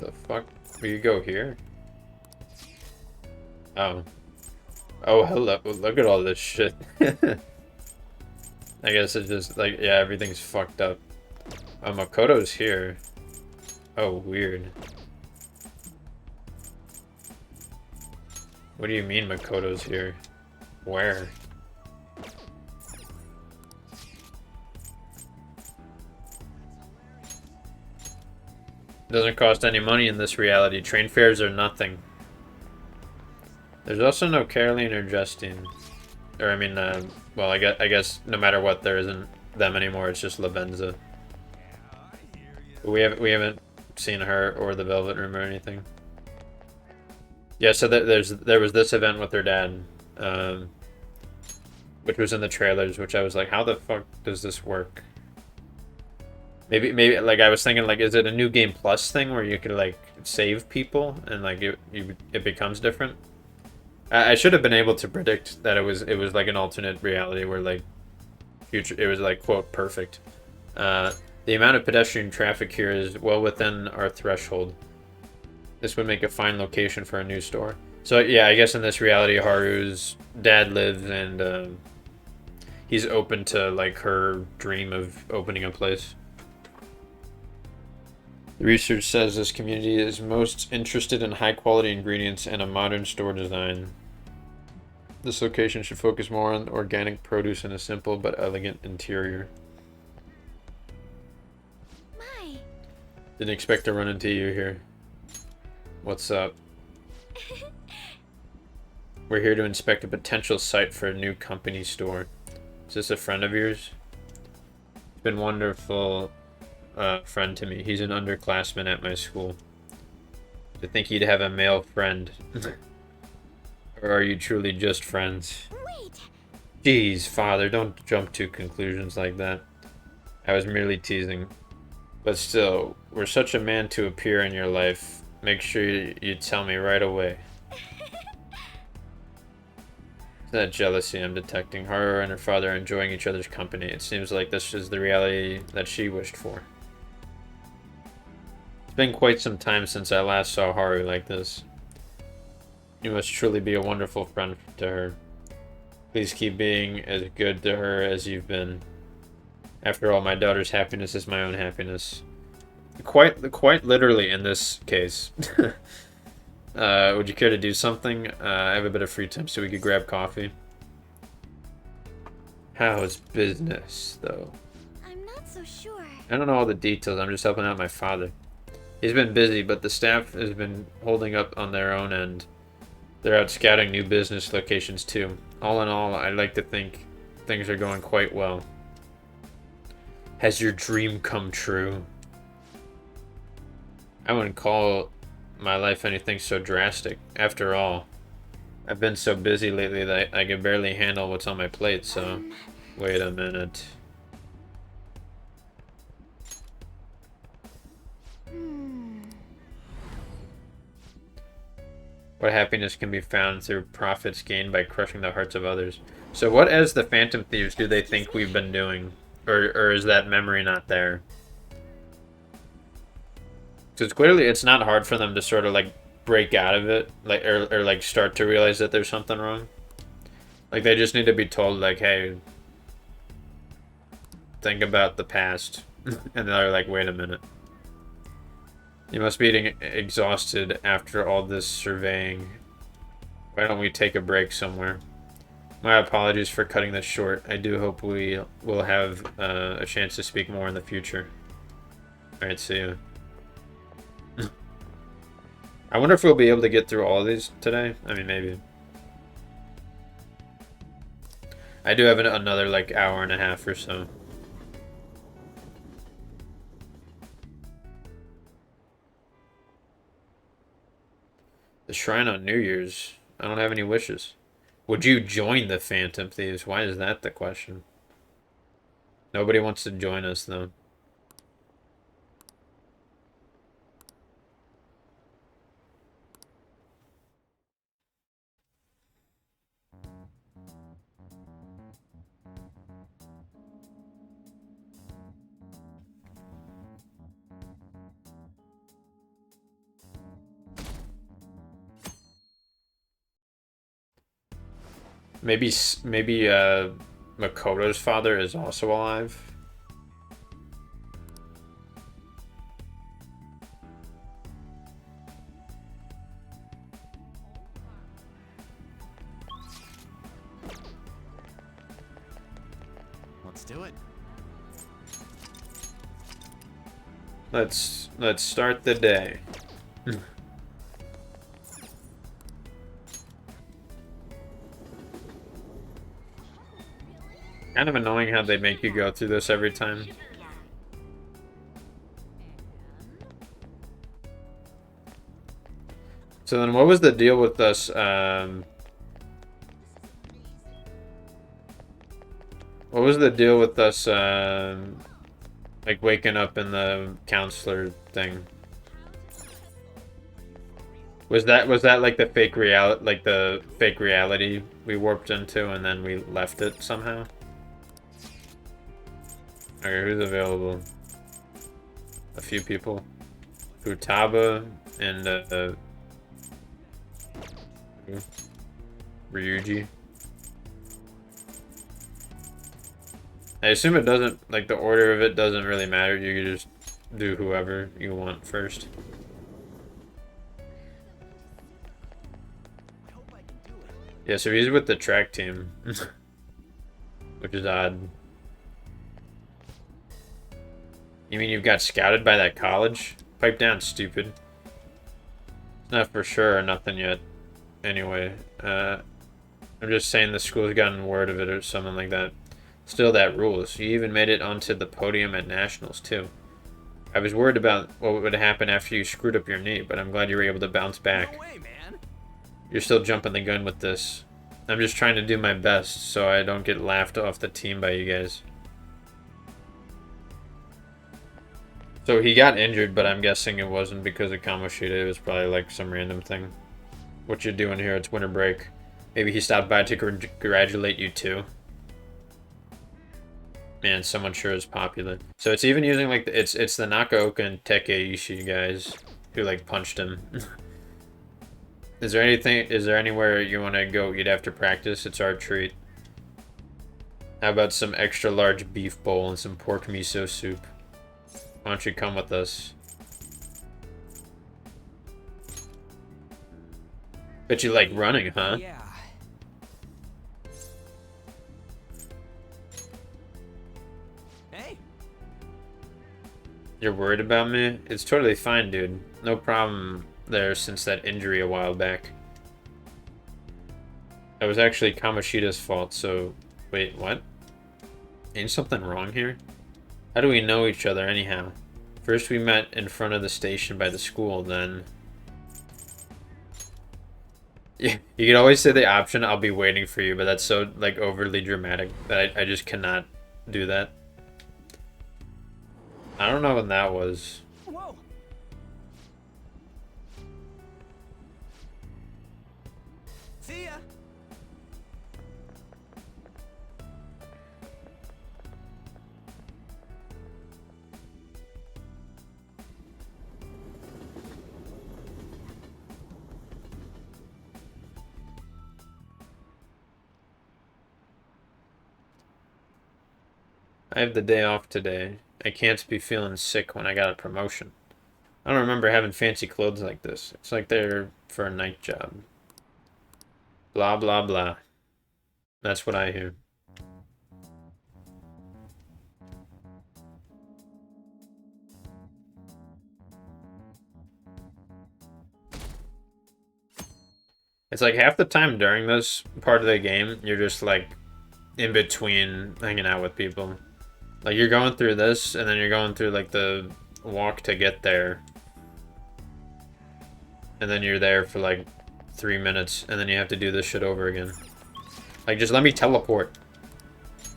The fuck? Will you go here? Oh. Oh, hello. Look at all this shit. I guess it's just like, yeah, everything's fucked up. Oh, Makoto's here. Oh, weird. What do you mean Makoto's here? Where? Doesn't cost any money in this reality. Train fares are nothing. There's also no Caroline or Justine. Or, I mean, well, I guess no matter what, there isn't them anymore. It's just Lavenza. We haven't seen her or the Velvet Room or anything. Yeah, so there was this event with her dad, which was in the trailers, which I was like, how the fuck does this work? Maybe like I was thinking, like, is it a New Game Plus thing where you could like save people and like it becomes different? I should have been able to predict that it was like an alternate reality where like it was like quote perfect. The amount of pedestrian traffic here is well within our threshold. This would make a fine location for a new store. So yeah, I guess in this reality, Haru's dad lives and he's open to like her dream of opening a place. The research says this community is most interested in high quality ingredients and a modern store design. This location should focus more on organic produce and a simple but elegant interior. My. Didn't expect to run into you here. What's up? We're here to inspect a potential site for a new company store. Is this a friend of yours? It's been wonderful. Friend to me. He's an underclassman at my school. I think he'd have a male friend. Or are you truly just friends? Wait. Jeez, father, don't jump to conclusions like that. I was merely teasing. But still, were such a man to appear in your life, make sure you tell me right away. It's that jealousy I'm detecting. Haru and her father are enjoying each other's company. It seems like this is the reality that she wished for. It's been quite some time since I last saw Haru like this. You must truly be a wonderful friend to her. Please keep being as good to her as you've been. After all, my daughter's happiness is my own happiness. Quite literally in this case. Would you care to do something? I have a bit of free time so we could grab coffee. How's business, though? I'm not so sure. I don't know all the details. I'm just helping out my father. He's been busy, but the staff has been holding up on their own end. They're out scouting new business locations, too. All in all, I like to think things are going quite well. Has your dream come true? I wouldn't call my life anything so drastic. After all, I've been so busy lately that I can barely handle what's on my plate, so... Wait a minute. What happiness can be found through profits gained by crushing the hearts of others? So what as the Phantom Thieves do they think we've been doing? Or is that memory not there? Because clearly it's not hard for them to sort of like break out of it, like or like start to realize that there's something wrong. Like they just need to be told like, hey, think about the past. And they're like, wait a minute. You must be getting exhausted after all this surveying. Why don't we take a break somewhere? My apologies for cutting this short. I do hope we will have a chance to speak more in the future. Alright, see ya. I wonder if we'll be able to get through all of these today. I mean, maybe. I do have another, like, hour and a half or so. The Shrine on New Year's. I don't have any wishes. Would you join the Phantom Thieves? Why is that the question? Nobody wants to join us, though. Maybe Makoto's father is also alive. Let's do it. Let's start the day. Kind of annoying how they make you go through this every time. So then what was the deal with us, what was the deal with us, like waking up in the counselor thing? Was that like the fake reality we warped into and then we left it somehow? Okay, who's available? A few people. Futaba and Ryuji. I assume it doesn't, like the order of it doesn't really matter. You can just do whoever you want first. Yeah, so he's with the track team. Which is odd. You mean you've got scouted by that college? Pipe down, stupid. It's not for sure or nothing yet. Anyway, I'm just saying the school's gotten word of it or something like that. Still, that rules. You even made it onto the podium at Nationals, too. I was worried about what would happen after you screwed up your knee, but I'm glad you were able to bounce back. No way, man. You're still jumping the gun with this. I'm just trying to do my best so I don't get laughed off the team by you guys. So he got injured, but I'm guessing it wasn't because of Kamoshida. It was probably like some random thing. What you doing here? It's winter break. Maybe he stopped by to congratulate you too. Man, someone sure is popular. So it's even using like it's the Nakaoka and Takeishi guys who like punched him. Is there anywhere you want to go eat after practice? It's our treat. How about some extra large beef bowl and some pork miso soup? Why don't you come with us? Bet you like running, huh? Yeah. Hey. You're worried about me? It's totally fine, dude. No problem there since that injury a while back. That was actually Kamoshida's fault, so... Wait, what? Ain't something wrong here? How do we know each other anyhow? First we met in front of the station by the school, then... Yeah, you could always say the option, I'll be waiting for you, but that's so, like, overly dramatic that I just cannot do that. I don't know when that was. Whoa. See ya. I have the day off today. I can't be feeling sick when I got a promotion. I don't remember having fancy clothes like this. It's like they're for a night job. Blah, blah, blah. That's what I hear. It's like half the time during this part of the game, you're just like in between hanging out with people. Like you're going through this, and then you're going through like the walk to get there. And then you're there for like 3 minutes, and then you have to do this shit over again. Like, just let me teleport.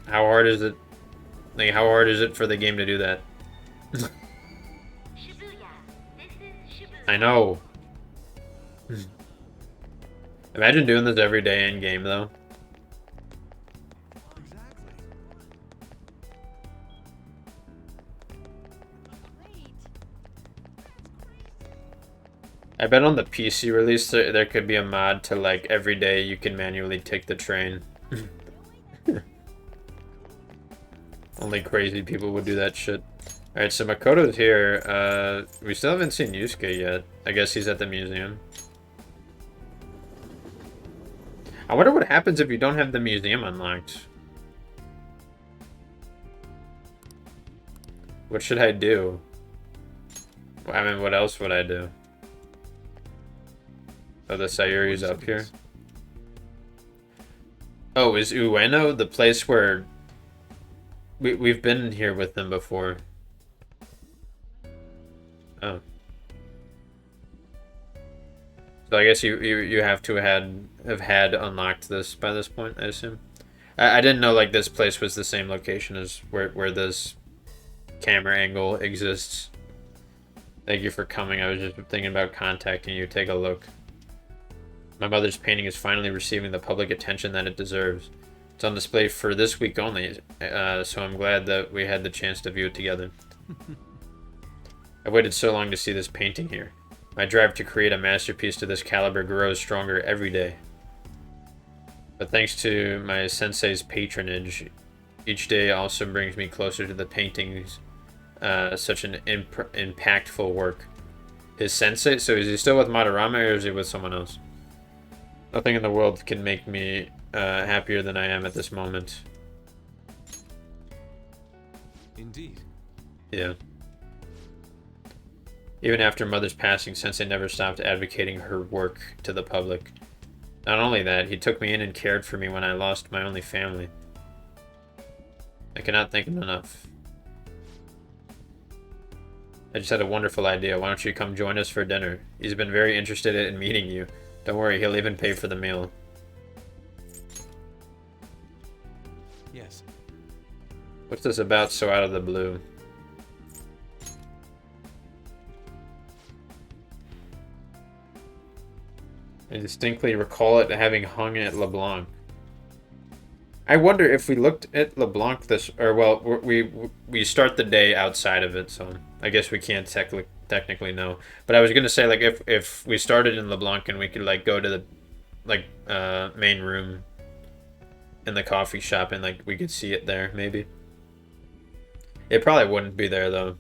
How hard is it? Like, how hard is it for the game to do that? I know. Imagine doing this every day in game, though. I bet on the PC release there could be a mod to like every day you can manually take the train. Only crazy people would do that shit. Alright, so Makoto's here. We still haven't seen Yusuke yet. I guess he's at the museum. I wonder what happens if you don't have the museum unlocked. What should I do? I mean, what else would I do? Oh, the Sayuri's up here. Oh, is Ueno the place where... We've been here with them before. Oh. So I guess you have to have had unlocked this by this point, I assume. I didn't know like this place was the same location as where this camera angle exists. Thank you for coming. I was just thinking about contacting you. Take a look. My mother's painting is finally receiving the public attention that it deserves. It's on display for this week only, so I'm glad that we had the chance to view it together. I've waited so long to see this painting here. My drive to create a masterpiece to this caliber grows stronger every day. But thanks to my sensei's patronage, each day also brings me closer to the painting's such an impactful work. His sensei? So is he still with Madarame or is he with someone else? Nothing in the world can make me happier than I am at this moment. Indeed. Yeah. Even after Mother's passing, Sensei never stopped advocating her work to the public. Not only that, he took me in and cared for me when I lost my only family. I cannot thank him enough. I just had a wonderful idea. Why don't you come join us for dinner? He's been very interested in meeting you. Don't worry, he'll even pay for the meal. Yes. What's this about so out of the blue? I distinctly recall it having hung at LeBlanc. I wonder if we looked at LeBlanc this... Or, well, we start the day outside of it, so I guess we can't technically no. But I was gonna say, like, if we started in LeBlanc and we could like go to the like main room in the coffee shop and like we could see it there, maybe. It probably wouldn't be there though.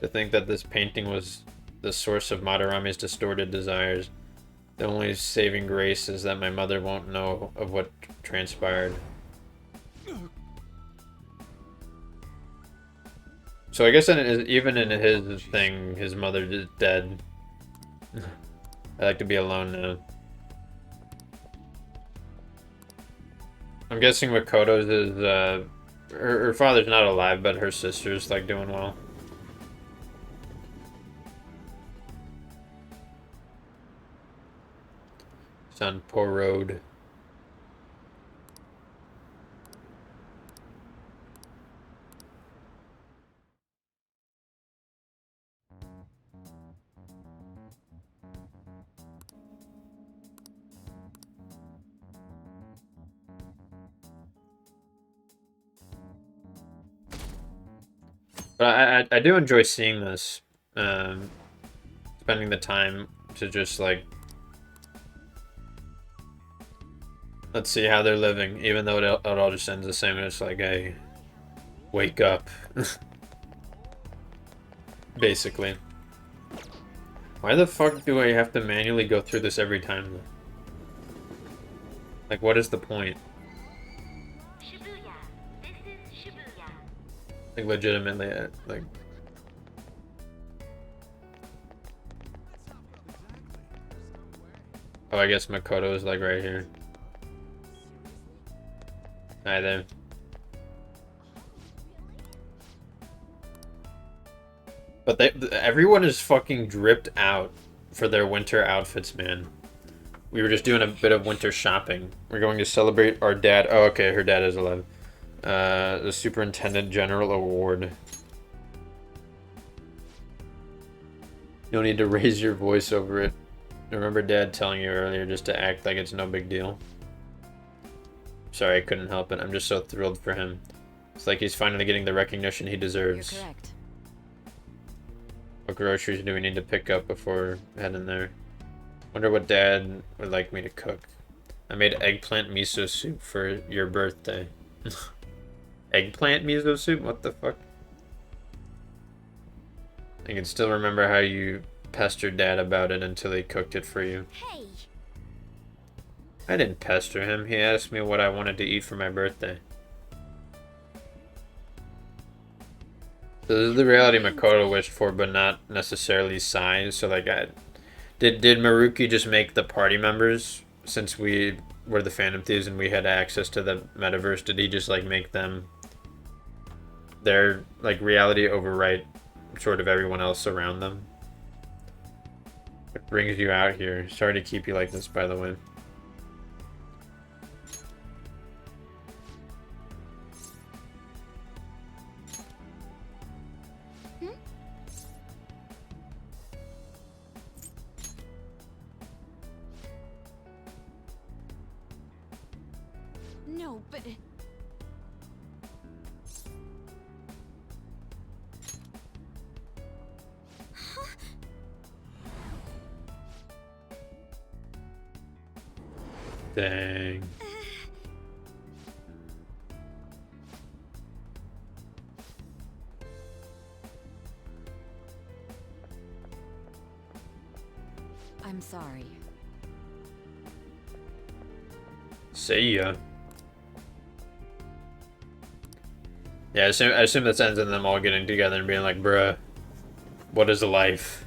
To think that this painting was the source of Madarami's distorted desires. The only saving grace is that my mother won't know of what transpired. So I guess even in his thing, his mother is dead. I like to be alone now. I'm guessing Makoto's is, her father's not alive, but her sister's, like, doing well. It's on poor road. But I do enjoy seeing this, spending the time to just like, let's see how they're living, even though it all just ends the same. It's like, hey, wake up, basically. Why the fuck do I have to manually go through this every time? Like, what is the point? Like, legitimately, like... Oh, I guess Makoto is, like, right here. Hi there. But everyone is fucking dripped out for their winter outfits, man. We were just doing a bit of winter shopping. We're going to celebrate our dad. Oh, okay, her dad is alive. The Superintendent General Award. No need to raise your voice over it. I remember Dad telling you earlier just to act like it's no big deal. Sorry, I couldn't help it. I'm just so thrilled for him. It's like he's finally getting the recognition he deserves. You're correct. What groceries do we need to pick up before heading there? Wonder what Dad would like me to cook. I made eggplant miso soup for your birthday. Eggplant miso soup? What the fuck? I can still remember how you pestered Dad about it until he cooked it for you. Hey! I didn't pester him. He asked me what I wanted to eat for my birthday. So this is the reality Makoto wished for, but not necessarily Sai. So like, did Maruki just make the party members, since we were the Phantom Thieves and we had access to the metaverse? Did he just like make them their like reality overwrite sort of everyone else around them? What brings you out here? Sorry to keep you like this, by the way. No, but... Dang. I'm sorry. See ya. Yeah, I assume this ends in them all getting together and being like, bruh, what is a life?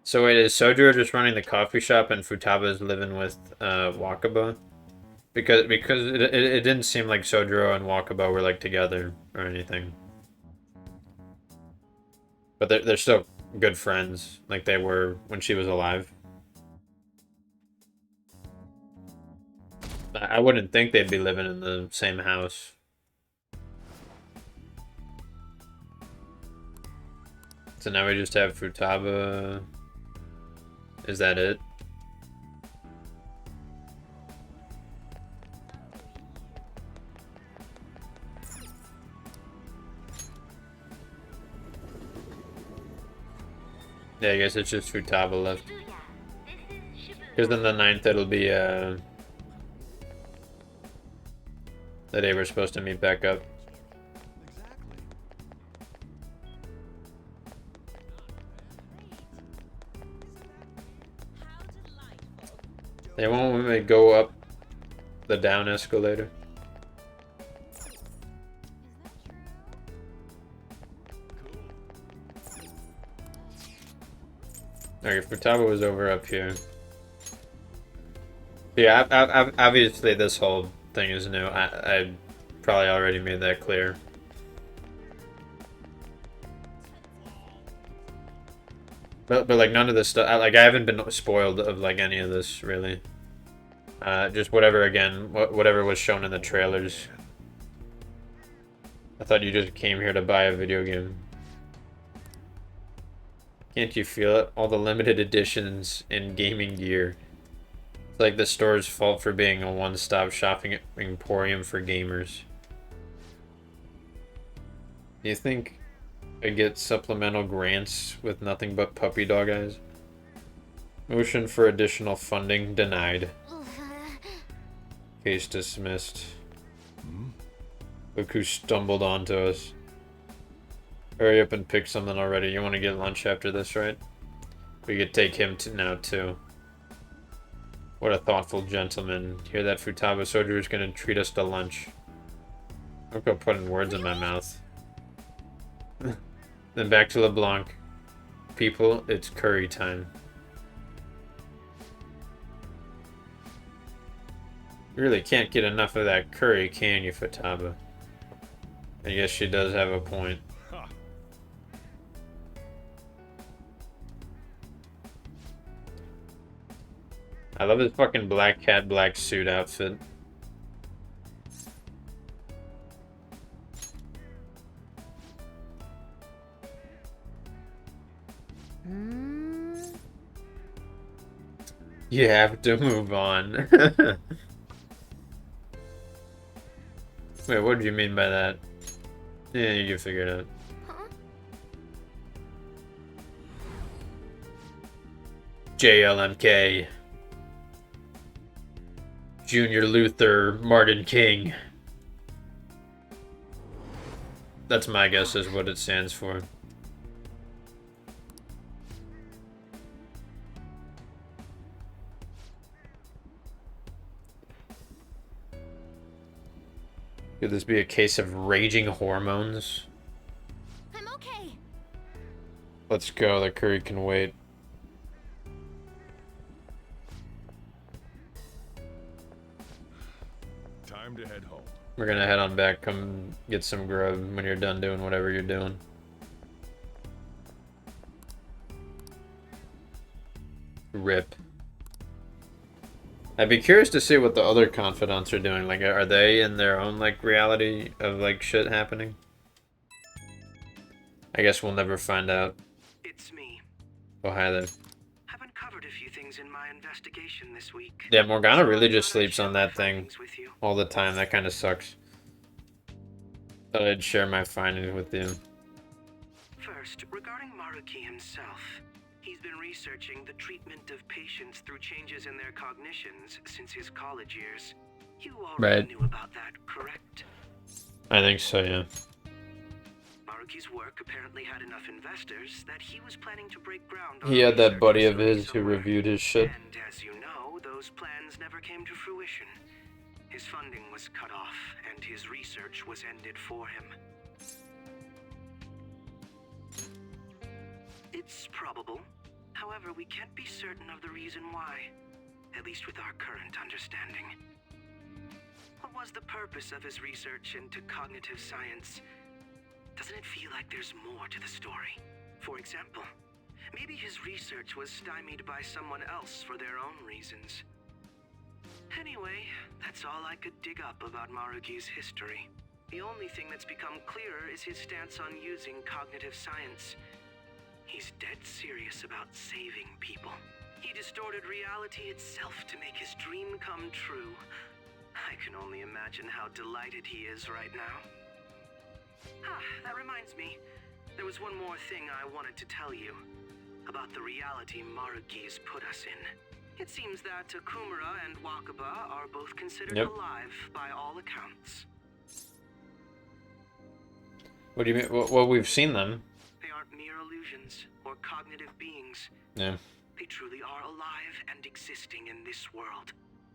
So wait, is Sojiro just running the coffee shop and Futaba is living with Wakaba? Because it didn't seem like Sojiro and Wakaba were like together or anything. But they're still good friends, like they were when she was alive. I wouldn't think they'd be living in the same house. So now we just have Futaba. Is that it? Yeah, I guess it's just Futaba left. Because then the 9th it'll be the day we're supposed to meet back up. They won't let me go up the down escalator. Okay, Futaba was over up here. Yeah, obviously this whole thing is new. I probably already made that clear. But like none of this stuff, like I haven't been spoiled of like any of this really. Just whatever, again, whatever was shown in the trailers. I thought you just came here to buy a video game. Can't you feel it? All the limited editions and gaming gear. It's like the store's fault for being a one-stop shopping emporium for gamers. Do you think I get supplemental grants with nothing but puppy dog eyes? Motion for additional funding denied. Case dismissed. Look who stumbled onto us. Hurry up and pick something already. You want to get lunch after this, right? We could take him to now too. What a thoughtful gentleman. Hear that, Futaba soldier is going to treat us to lunch. Don't go putting words in my mouth. Then back to LeBlanc. People, it's curry time. You really can't get enough of that curry, can you, Futaba? I guess she does have a point. I love his fucking black cat, black suit outfit. You have to move on. Wait, what do you mean by that? Yeah, you can figure it out. JLMK. Junior Luther Martin King. That's my guess is what it stands for. Could this be a case of raging hormones? I'm okay. Let's go, the curry can wait. Time to head home. We're gonna head on back, come get some grub when you're done doing whatever you're doing. RIP. I'd be curious to see what the other confidants are doing. Like, are they in their own, like, reality of, like, shit happening? I guess we'll never find out. It's me. Oh, hi there. I've uncovered a few things in my investigation this week. Yeah, Morgana really just sleeps on that thing all the time. That kind of sucks. Thought I'd share my findings with you. First, regarding Maruki himself. He's been researching the treatment of patients through changes in their cognitions since his college years. You already knew about that, correct? I think so, yeah. Maruki's work apparently had enough investors that he was planning to break ground on He had that buddy of his who reviewed his shit. And as you know, those plans never came to fruition. His funding was cut off, and his research was ended for him. It's probable. However, we can't be certain of the reason why, at least with our current understanding. What was the purpose of his research into cognitive science? Doesn't it feel like there's more to the story? For example, maybe his research was stymied by someone else for their own reasons. Anyway, that's all I could dig up about Maruki's history. The only thing that's become clearer is his stance on using cognitive science. He's dead serious about saving people. He distorted reality itself to make his dream come true. I can only imagine how delighted he is right now. Ah, that reminds me. There was one more thing I wanted to tell you. About the reality Maruki's put us in. It seems that Kumara and Wakaba are both considered alive by all accounts. What do you mean? Well, we've seen them. They aren't mere illusions or cognitive beings. Yeah. They truly are alive and existing in this world.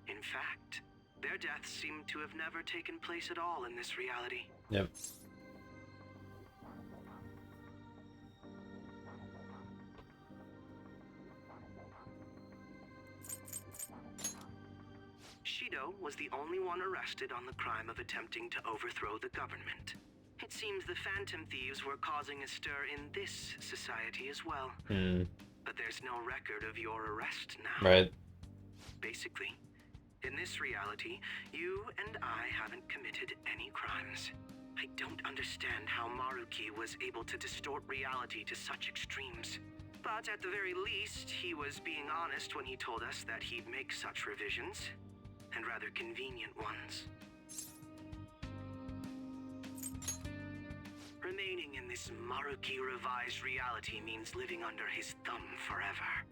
In fact, their deaths seem to have never taken place at all in this reality. Yep. Shido was the only one arrested on the crime of attempting to overthrow the government. It seems the Phantom Thieves were causing a stir in this society as well. But there's no record of your arrest now. Right. Basically, in this reality, you and I haven't committed any crimes. I don't understand how Maruki was able to distort reality to such extremes. But at the very least, he was being honest when he told us that he'd make such revisions, and rather convenient ones. Remaining in this Maruki revised reality means living under his thumb forever.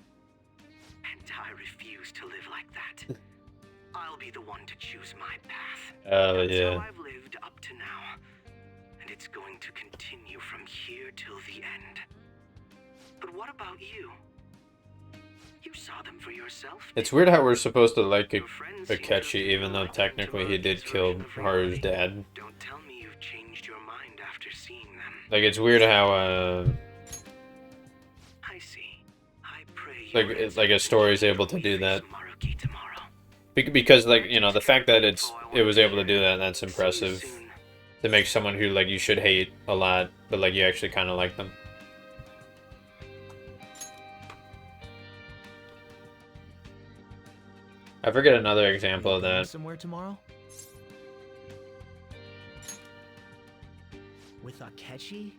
And I refuse to live like that. I'll be the one to choose my path. That's how I've lived up to now. And it's going to continue from here till the end. But what about you? You saw them for yourself. It's weird how we're supposed to like Akechi, even though technically he did kill Haru's dad. Don't tell me you've changed your mind after seeing them. Like, it's weird how I see. I pray it's like a story is able to do that. Because, like, you know, the fact that it was able to do that, that's impressive. To make someone who, like, you should hate a lot, but, like, you actually kind of like them. I forget another example of that. Somewhere tomorrow? With Akechi?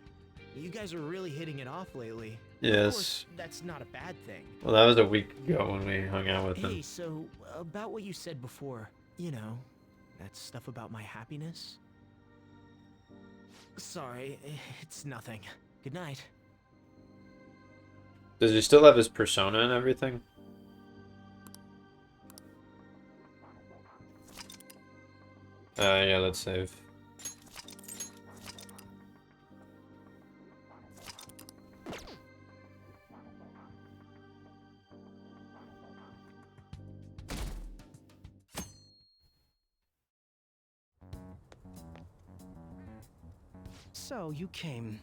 You guys are really hitting it off lately. Yes. Of course, that's not a bad thing. Well, that was a week ago when we hung out with him. Hey, so about what you said before, you know, that stuff about my happiness? Sorry, it's nothing. Good night. Does he still have his persona and everything? Yeah, let's save. So, you came.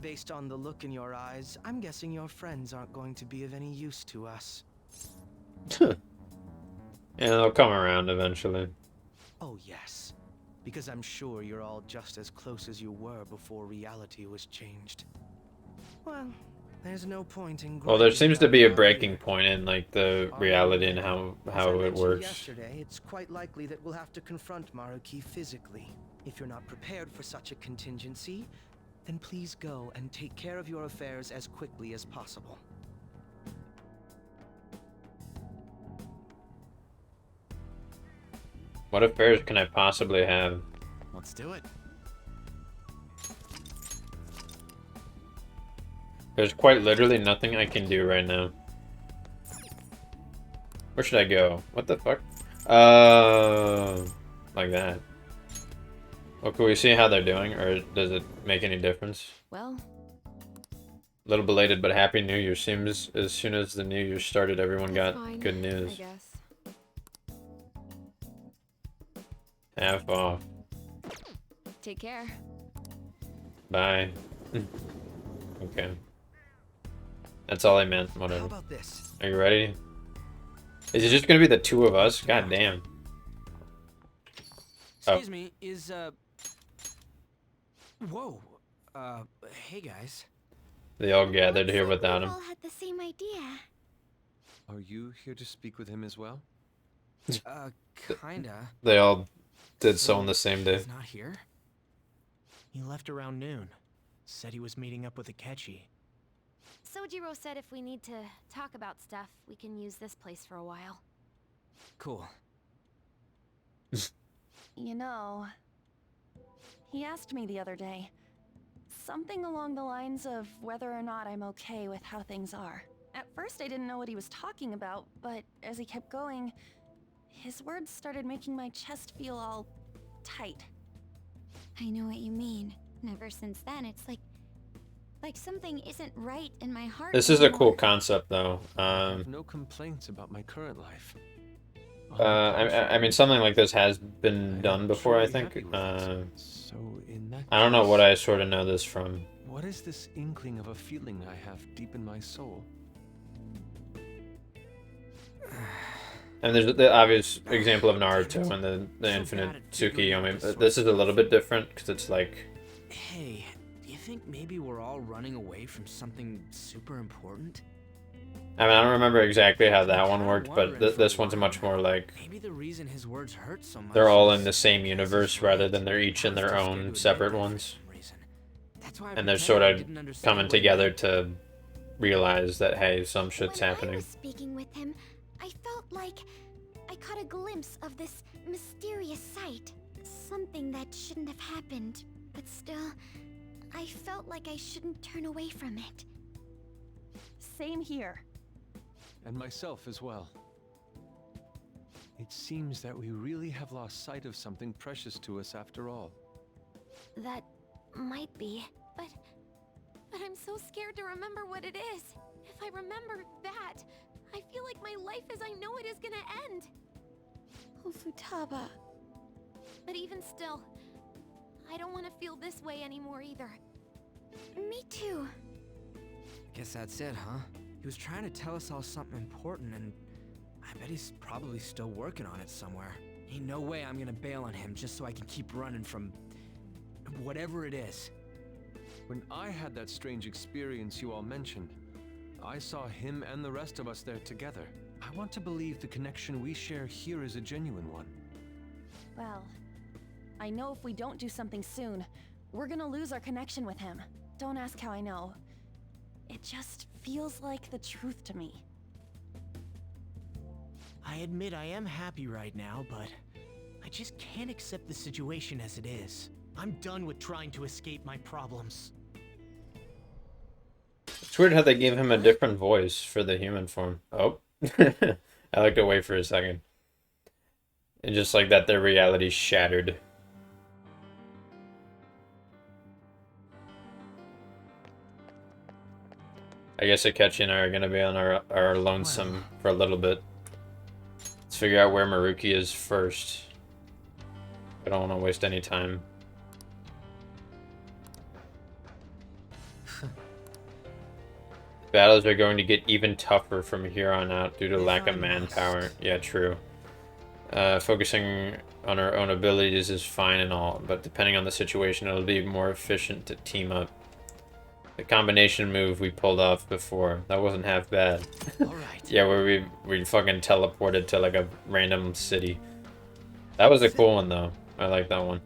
Based on the look in your eyes, I'm guessing your friends aren't going to be of any use to us. Yeah, they'll come around eventually. Oh, yes. Because I'm sure you're all just as close as you were before reality was changed. Well, there's no point in... Well, there seems to be a breaking point in, like, the reality and how it works. Yesterday, it's quite likely that we'll have to confront Maruki physically. If you're not prepared for such a contingency, then please go and take care of your affairs as quickly as possible. What affairs can I possibly have? Let's do it. There's quite literally nothing I can do right now. Where should I go? What the fuck? Like that. Well, can we see how they're doing, or does it make any difference? Well, a little belated, but happy New Year. Seems as soon as the New Year started, everyone got good news. I guess. Half off. Take care. Bye. Okay. That's all I meant. Whatever. How about this? Are you ready? Is it just gonna be the two of us? God damn. Excuse me, is whoa. Hey guys. They all gathered here without We him. all had the same idea. Are you here to speak with him as well? Kinda. They all did so on the same day. He's not here? He left around noon. Said he was meeting up with Akechi. Sojiro said if we need to talk about stuff, we can use this place for a while. Cool. You know, he asked me the other day, something along the lines of whether or not I'm okay with how things are. At first I didn't know what he was talking about, but as he kept going, his words started making my chest feel all tight. I know what you mean. And ever since then, it's like something isn't right in my heart. This is a cool concept, though. I have no complaints about my current life. I mean, something like this has been done before, I think. So in that I don't know case, what I sort of know this from. What is this inkling of a feeling I have deep in my soul? And there's the obvious example of Naruto and the infinite Tsukiyomi. This is a little bit different because it's like... Hey, do you think maybe we're all running away from something super important? I mean, I don't remember exactly how that one worked, but this one's much more like... Maybe the reason his words hurt so much. They're all in the same universe rather than they're each in their own separate ones. And they're sort of coming together to realize that, hey, some shit's happening. When I was speaking with him, I felt like I caught a glimpse of this mysterious sight. Something that shouldn't have happened, but still, I felt like I shouldn't turn away from it. Same here. And myself as well. It seems that we really have lost sight of something precious to us after all. That might be, but I'm so scared to remember what it is. If I remember that, I feel like my life as I know it is gonna end. Oh, Futaba. But even still, I don't want to feel this way anymore either. Me too. Guess that's it, huh? He was trying to tell us all something important, and I bet he's probably still working on it somewhere. Ain't no way I'm gonna bail on him just so I can keep running from whatever it is. When I had that strange experience you all mentioned, I saw him and the rest of us there together. I want to believe the connection we share here is a genuine one. Well, I know if we don't do something soon, we're gonna lose our connection with him. Don't ask how I know. It just feels like the truth to me. I admit I am happy right now, but I just can't accept the situation as it is. I'm done with trying to escape my problems. It's weird how they gave him a different voice for the human form. Oh. I like to wait for a second. And just like that, their reality shattered. I guess Akechi and I are going to be on our lonesome for a little bit. Let's figure out where Maruki is first. I don't want to waste any time. Battles are going to get even tougher from here on out due to lack of manpower. Yeah, true. Focusing on our own abilities is fine and all, but depending on the situation, it'll be more efficient to team up. The combination move we pulled off before, that wasn't half bad. Yeah, where we fucking teleported to like a random city. That was a cool one though. I like that one.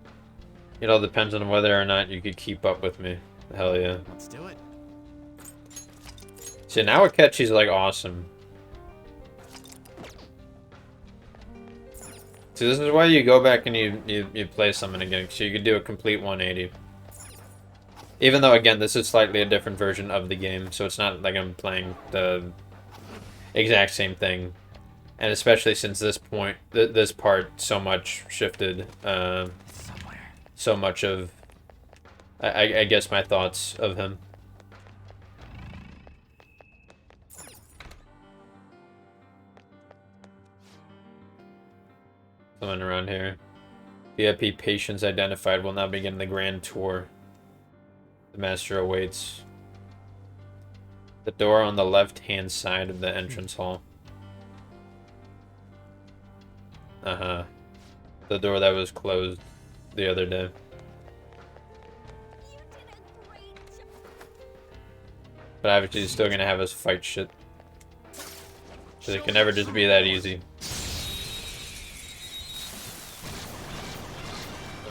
It all depends on whether or not you could keep up with me. Hell yeah. Let's do it. See, now Akechi's like awesome. See, this is why you go back and you play something again, so you could do a complete 180. Even though, again, this is slightly a different version of the game, so it's not like I'm playing the exact same thing. And especially since this point, this part so much shifted, so much of, I guess, my thoughts of him. Someone around here. VIP patients identified will now begin the grand tour. The master awaits. The door on the left-hand side of the entrance hall. The door that was closed the other day. But obviously he's still gonna have us fight shit. So it can never just be that easy.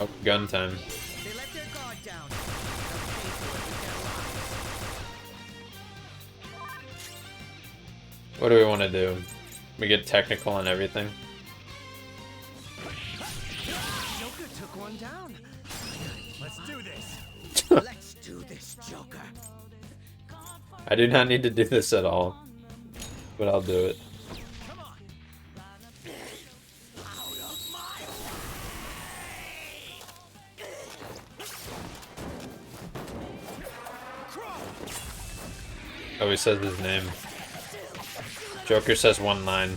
Oh, gun time. They let their guard down. What do we want to do? We get technical on everything. Joker took one down. Let's do this. Let's do this, Joker. I do not need to do this at all, but I'll do it. Oh, he says his name. Joker says one line.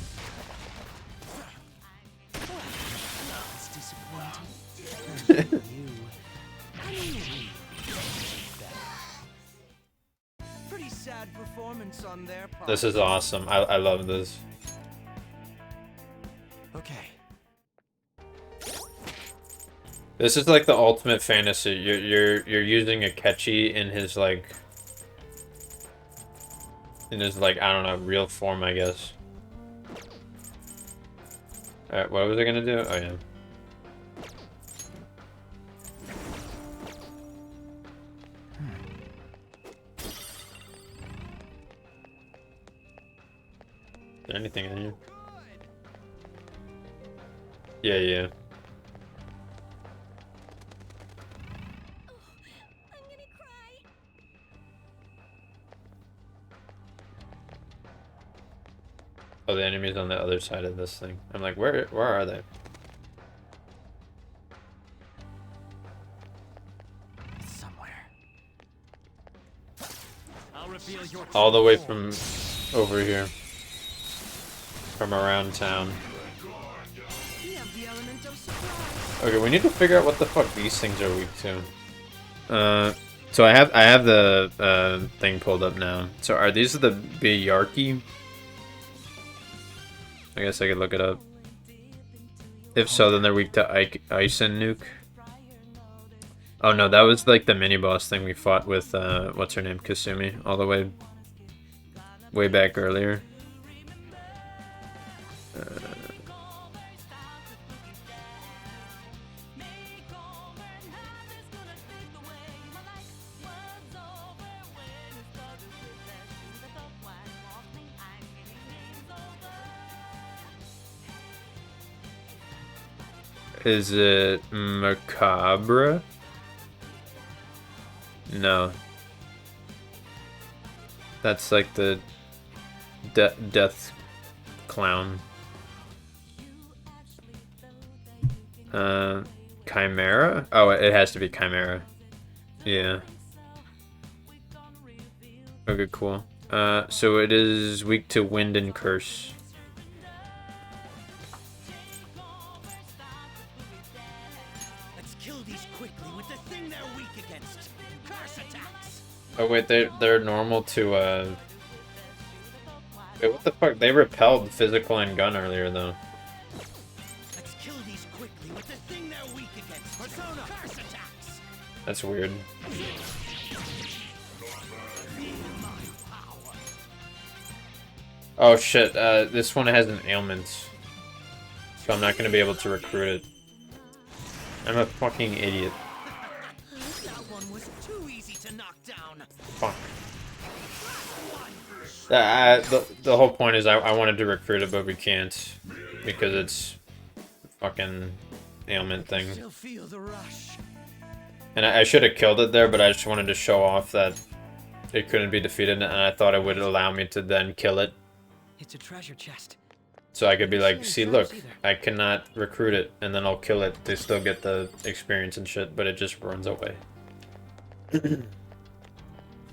It's disappointing. Pretty sad performance on their part. This is awesome. I love this. Okay. This is like the ultimate fantasy. You're using Akechi in his like I don't know, real form, I guess. Alright, what was I gonna do? Oh yeah. Is there anything in here? Yeah. Oh, the enemy's on the other side of this thing. I'm like, where are they? Somewhere. I'll reveal your All the way from over here. From around town. We have the element of surprise. Okay, we need to figure out what the fuck these things are weak to. So I have the thing pulled up now. So are these the Biyarki? I guess I could look it up. If so, then they're weak to Ice and Nuke. Oh no, that was like the mini-boss thing we fought with, what's her name, Kasumi, all the way back earlier. Is it Macabre? No. That's like the death clown. Chimera? Oh, it has to be Chimera. Yeah. Okay, cool. So it is weak to Wind and Curse. Oh wait, they're normal to wait, what the fuck? They repelled physical and gun earlier though. Let's kill these quickly with the thing they're weak against. Persona curse attacks. That's weird. Oh shit, this one has an ailment. So I'm not gonna be able to recruit it. I'm a fucking idiot. That one was too easy to knock down. Fuck. The whole point is I wanted to recruit it, but we can't because it's fucking ailment thing. Still feel the rush. And I should have killed it there, but I just wanted to show off that it couldn't be defeated, and I thought it would allow me to then kill it. It's a treasure chest. So I could be like, see, look, I cannot recruit it, and then I'll kill it to still get the experience and shit, but it just runs away.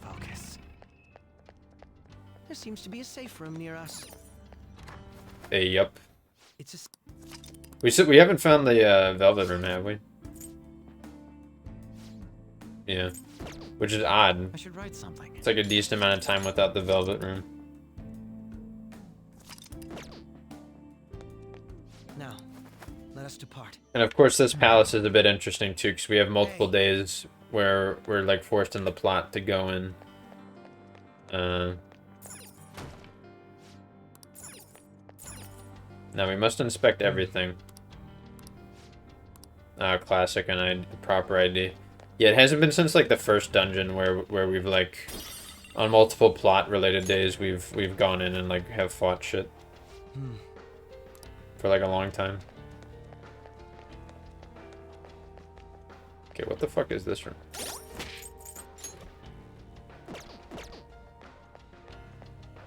Focus. There seems to be a safe room near us. Hey, yup. It's We haven't found the Velvet Room, have we? Yeah. Which is odd. I should write something. It's like a decent amount of time without the Velvet Room. Now, let us depart. And of course this palace is a bit interesting too, because we have multiple days where we're like forced in the plot to go in. Now we must inspect everything. Classic and proper ID. Yeah, it hasn't been since like the first dungeon where we've like On multiple plot related days, we've gone in and like have fought shit for like a long time. Okay, what the fuck is this room?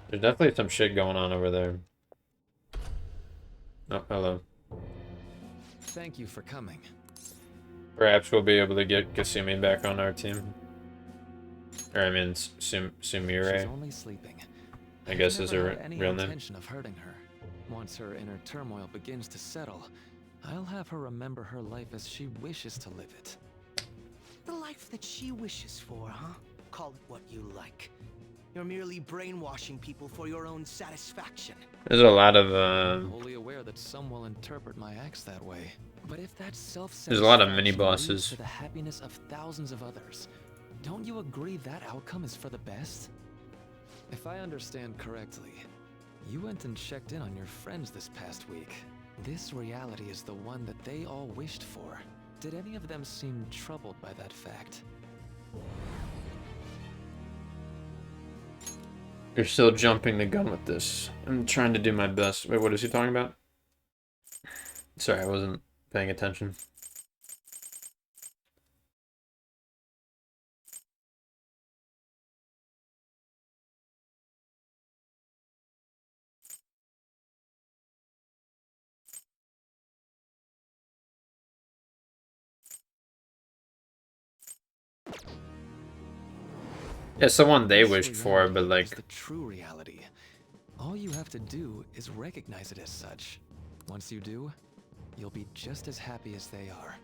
There's definitely some shit going on over there. Oh, hello. Thank you for coming. Perhaps we'll be able to get Kasumi back on our team. Or I mean, Sumire. She's only sleeping. I guess is her any real name. intention of hurting her. Once her inner turmoil begins to settle, I'll have her remember her life as she wishes to live it. The life that she wishes for, huh? Call it what you like. You're merely brainwashing people for your own satisfaction. There's a lot of I'm wholly aware that some will interpret my acts that way. But if that there's a lot of self-satisfaction mini leads bosses. to the happiness of thousands of others, don't you agree that outcome is for the best? If I understand correctly, you went and checked in on your friends this past week. This reality is the one that they all wished for. Did any of them seem troubled by that fact? You're still jumping the gun with this. I'm trying to do my best. Wait, what is he talking about? Sorry, I wasn't paying attention. Yeah, someone they wished for, but like The true reality. All you have to do is recognize it as such. Once you do, you'll be just as happy as they are.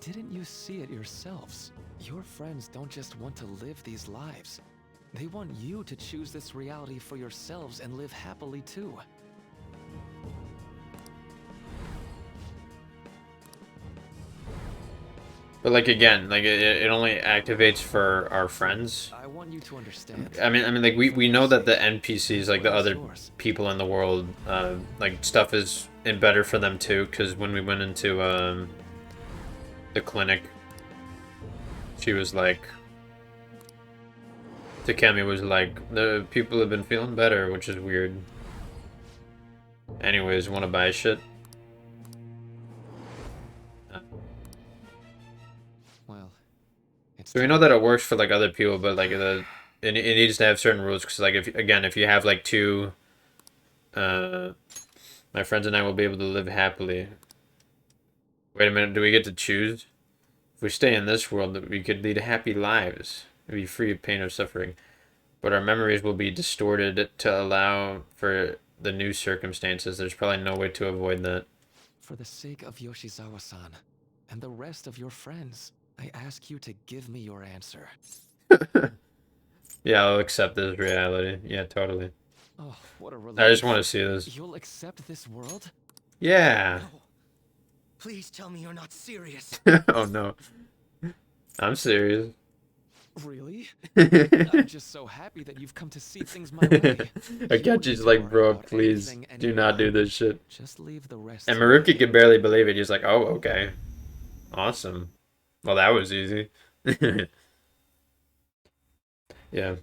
Didn't you see it yourselves? Your friends don't just want to live these lives. They want you to choose this reality for yourselves and live happily too. But like again, like it only activates for our friends. I want you to understand. I mean, like we know that the NPCs, like the other people in the world, like stuff is in better for them too. Because when we went into the clinic, she was like, Takemi was like, the people have been feeling better, which is weird. Anyways, want to buy shit? Well, So we know that it works for like other people, but like it needs to have certain rules. Because like if you have like two, my friends and I will be able to live happily. Wait a minute, do we get to choose? If we stay in this world, we could lead happy lives, be free of pain or suffering, but our memories will be distorted to allow for the new circumstances. There's probably no way to avoid that. For the sake of Yoshizawa-san and the rest of your friends, I ask you to give me your answer. Yeah, I'll accept this reality. Yeah, totally. Oh, what a relief. I just want to see this. You'll accept this world? Yeah. Please tell me you're not serious. Oh no. I'm serious. Really? I'm just so happy that you've come to see things my way. Akechi's like, bro, please do not do this shit. Just leave the rest. And Maruki could barely believe it. He's like, oh, okay. Awesome. Well, that was easy. Yeah.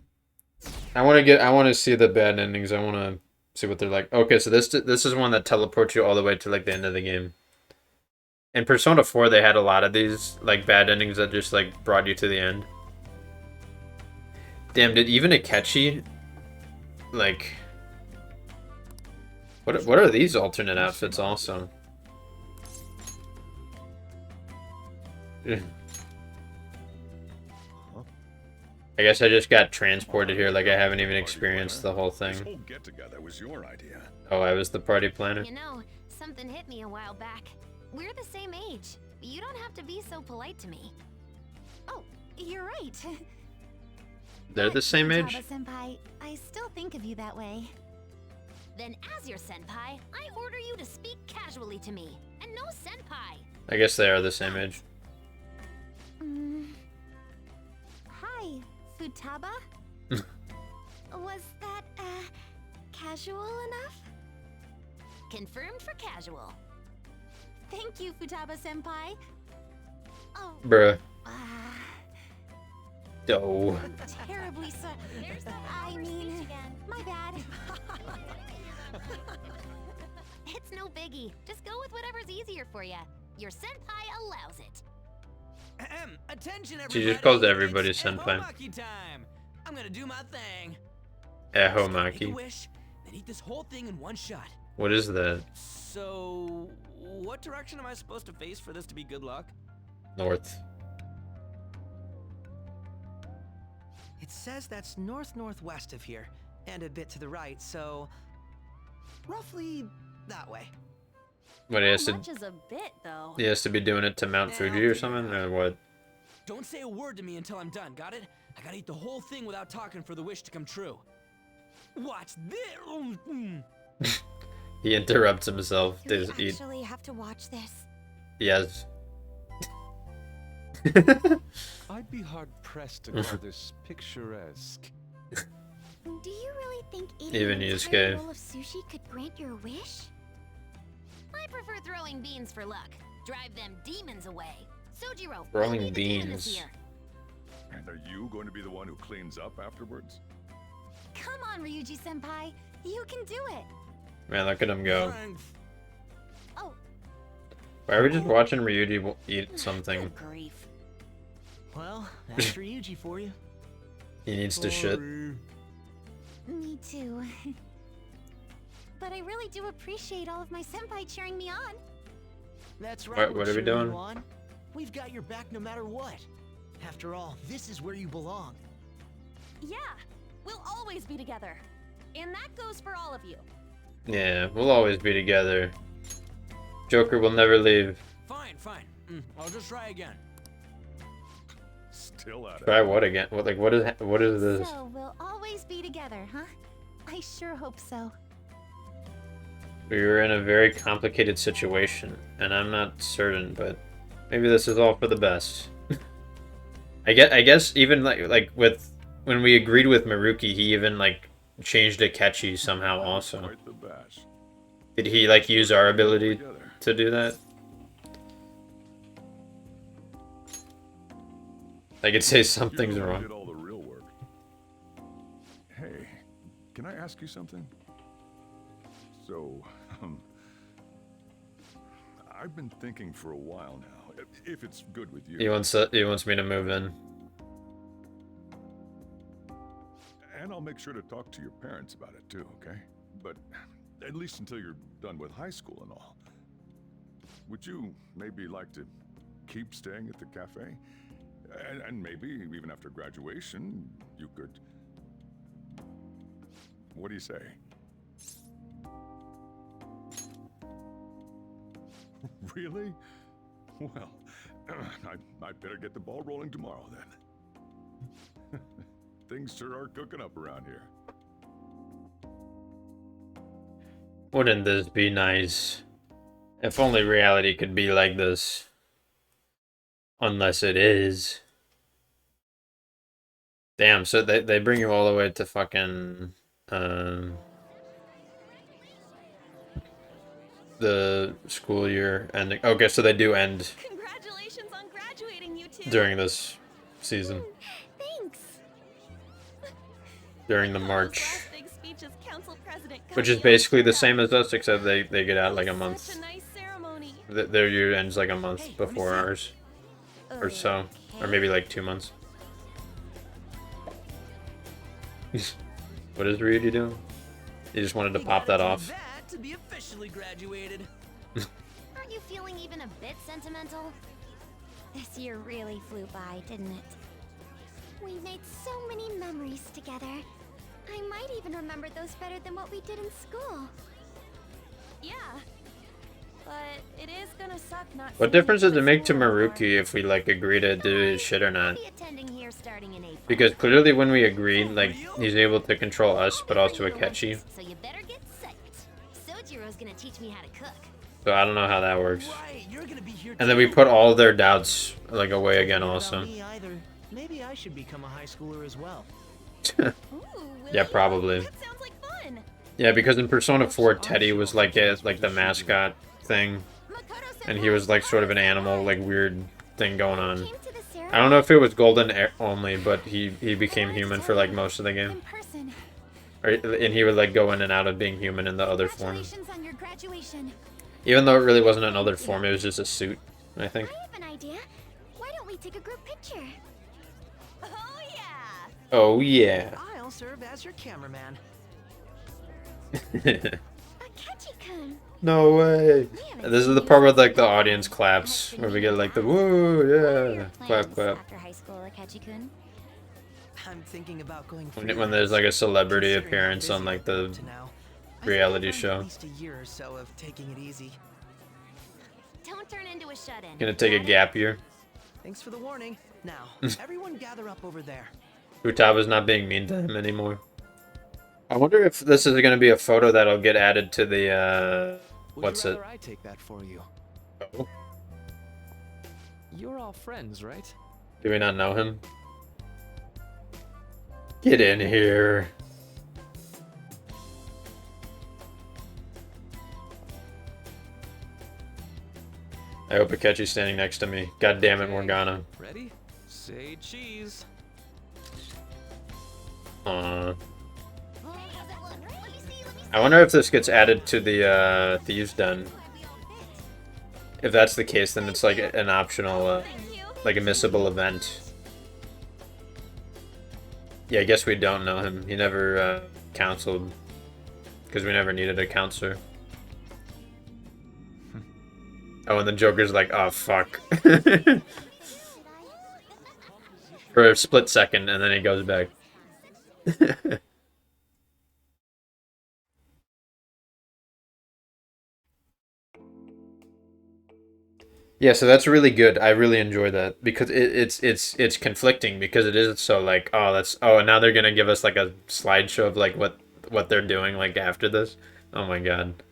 I want to see the bad endings. I want to see what they're like. Okay, so this is one that teleports you all the way to like the end of the game. In Persona 4, they had a lot of these like bad endings that just like brought you to the end. Damn, did even Akechi like what are these alternate outfits also? I guess I just got transported here, like I haven't even experienced the whole This thing. whole get-together was your idea. Oh, I was the party planner. You know, something hit me a while back. We're the same age. You don't have to be so polite to me. Oh, you're right. They're the same age? Futaba-senpai, I still think of you that way. Then as your senpai, I order you to speak casually to me. And no senpai. I guess they are the same age. Hi, Futaba? Was that, casual enough? Confirmed for casual. Thank you, Futaba-senpai. Oh, Bruh. Oh. Terribly so. I mean, my bad. It's no biggie. Just go with whatever's easier for you. Your senpai allows it. Attention, everybody. She just calls everybody It's senpai. Ehomaki time. I'm gonna do my thing. Make a Ehomaki. wish, then eat this whole thing in one shot. What is that? So, what direction am I supposed to face for this to be good luck? North. It says that's northwest of here, and a bit to the right, so roughly that way. What he has to? Much is a bit, though. He has to be doing it to Mount Fuji or something, or what? Don't say a word to me until I'm done, got it? I gotta eat the whole thing without talking for the wish to come true. Watch this! He interrupts himself Do to we eat. actually have to watch this? Yes. I'd be hard pressed to call this picturesque. Do you really think eating Even an Yusuke. entire bowl of sushi could grant your wish? I prefer throwing beans for luck. Drive them demons away. Sojiro, Throwing bring me the demon this beans. year. And are you going to be the one who cleans up afterwards? Come on, Ryuji-senpai. You can do it. Man, look at him go. Oh. Why are we just watching Ryuji eat something? Grief. Well, that's Ryuji for you. He needs to shit. Me too. But I really do appreciate all of my senpai cheering me on. That's right. What are we doing? Juan. We've got your back no matter what. After all, this is where you belong. Yeah, we'll always be together. And that goes for all of you. Yeah, we'll always be together. Joker will never leave. Fine. I'll just try again. Still at it. Try what again? What is this? So we'll always be together, huh? I sure hope so. We were in a very complicated situation, and I'm not certain, but maybe this is all for the best. I guess even like with when we agreed with Maruki, he even like changed Akechi somehow also. Quite the bash. Did he like use our ability to do that? I could say something's You wrong. did all the real work. Hey, can I ask you something? So, I've been thinking for a while now, if it's good with you. He wants me to move in. And I'll make sure to talk to your parents about it too, okay? But at least until you're done with high school and all. Would you maybe like to keep staying at the cafe? And maybe even after graduation, you could... What do you say? Really? Well, I better get the ball rolling tomorrow then. Things sure are cooking up around here. Wouldn't this be nice? If only reality could be like this. Unless it is. Damn, so they bring you all the way to fucking the school year ending. Okay, so they do end Congratulations on graduating, you two. during this season. Thanks. During the March. Big speech as council president. Which is basically the same as us, except they get out like a month. Such a nice ceremony. Their year ends like a month before ours. Or so. Or maybe like 2 months. What is Ryuji doing? He just wanted to pop that off. That to be officially graduated. Aren't you feeling even a bit sentimental? This year really flew by, didn't it? We made so many memories together. I might even remember those better than what we did in school. Yeah. But it is gonna suck not What difference does it make to Maruki if we like agree to do his shit or not? Attending here starting in April. Because clearly when we agreed, like, he's able to control us, but also Akechi. So you better get psyched. Sojiro's gonna teach me how to cook. So I don't know how that works. And then we put all their doubts, like, away again also. Me either. Maybe I should become a high schooler as well. Yeah, probably. Yeah, because in Persona 4, Teddy was like the mascot thing. And he was like sort of an animal, like weird thing going on. To the I don't know if it was golden only, but he became human for like most of the game. And he would like go in and out of being human in the other form. On your graduation. Even though it really wasn't another form, it was just a suit, I think. I have an idea. Why don't we take a group picture? Oh yeah. Oh yeah. I'll serve as your cameraman. Akechi-kun. No way. This is the part where like the audience claps, where we get like the woo, yeah, clap clap. After high school, Akechi-kun. I'm thinking about going When there's like a celebrity appearance on like the reality show. At least a year or so of taking it easy. Don't turn into a shut-in. Gonna take a gap year. Thanks for the warning. Now, everyone gather up over there. Utaba's not being mean to him anymore. I wonder if this is gonna be a photo that'll get added to the what's it? I take that for you. Oh. You're all friends, right? Do we not know him? Get in here. I hope Akechi's standing next to me. God damn it, Morgana. Ready? Say cheese. I wonder if this gets added to the Thieves' Den. If that's the case, then it's like an optional, like a missable event. Yeah, I guess we don't know him. He never counseled, because we never needed a counselor. Oh, and the Joker's like, oh, fuck. For a split second, and then he goes back. Yeah, so that's really good. I really enjoy that because it's conflicting because it is so like, and now they're gonna give us like a slideshow of like what they're doing like after this. Oh my god.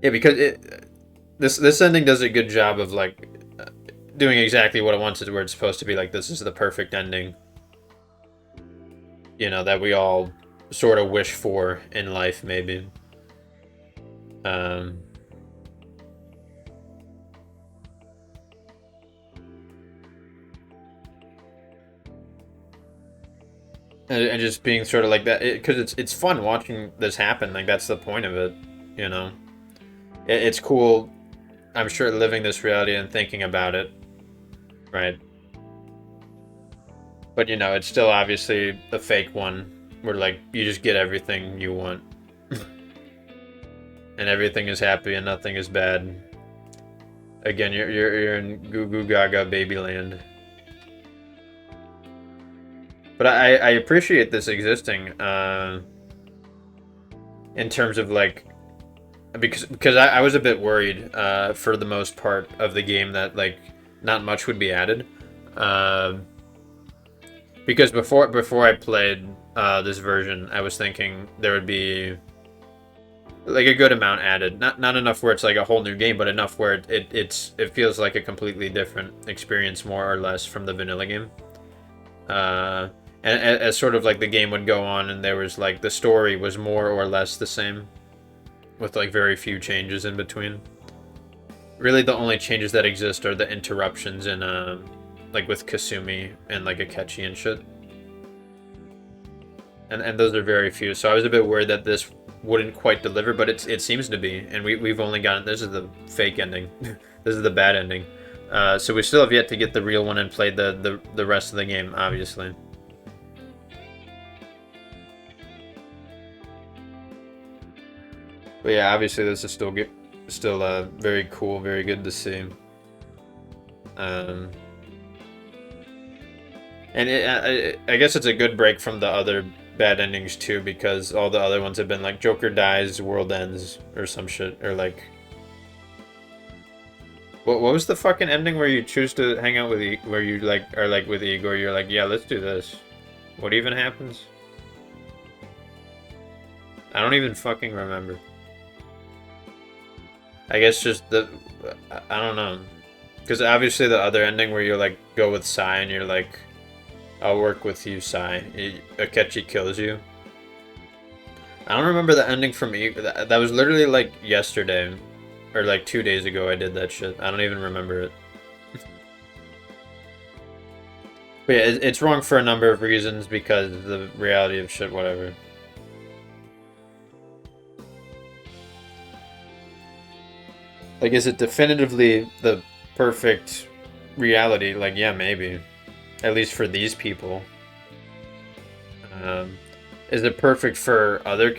Yeah, because this ending does a good job of like doing exactly what it wants it, where it's supposed to be like this is the perfect ending. You know, that we all sort of wish for in life, maybe. And just being sort of like that, because it's fun watching this happen. Like that's the point of it, you know. It's cool. I'm sure living this reality and thinking about it, right? But you know, it's still obviously a fake one, where like you just get everything you want, and everything is happy and nothing is bad. Again, you're in Goo Goo Gaga Babyland. But I appreciate this existing in terms of like because I was a bit worried for the most part of the game that like not much would be added because before I played this version I was thinking there would be like a good amount added, not enough where it's like a whole new game, but enough where it feels like a completely different experience more or less from the vanilla game. And as sort of like the game would go on and there was like the story was more or less the same with like very few changes in between. Really the only changes that exist are the interruptions in like with Kasumi and like Akechi and shit. And those are very few. So I was a bit worried that this wouldn't quite deliver, but it seems to be. And we've only gotten, this is the fake ending. This is the bad ending. So we still have yet to get the real one and play the rest of the game, obviously. But yeah, obviously this is still very cool, very good to see. And I guess it's a good break from the other bad endings too, because all the other ones have been like Joker dies, world ends, or some shit, or like what was the fucking ending where you choose to hang out with where you like are like with Igor? You're like, yeah, let's do this. What even happens? I don't even fucking remember. I guess just I don't know. Because obviously the other ending where you like go with Sai and you're like, I'll work with you, Sai. Akechi kills you. I don't remember the ending from that was literally like yesterday. Or like 2 days ago I did that shit. I don't even remember it. But yeah, it's wrong for a number of reasons because of the reality of shit, whatever. Like, is it definitively the perfect reality? Like, yeah, maybe. At least for these people. Is it perfect for other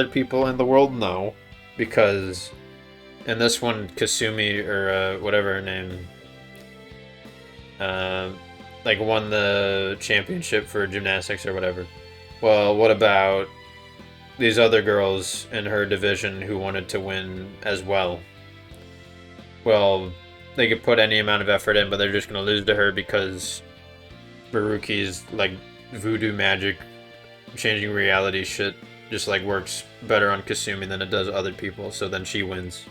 people in the world? No. Because in this one, Kasumi, or whatever her name, like won the championship for gymnastics or whatever. Well, what about these other girls in her division who wanted to win as well? Well, they could put any amount of effort in, but they're just going to lose to her because Baruki's, like, voodoo magic, changing reality shit just, like, works better on Kasumi than it does other people, so then she wins.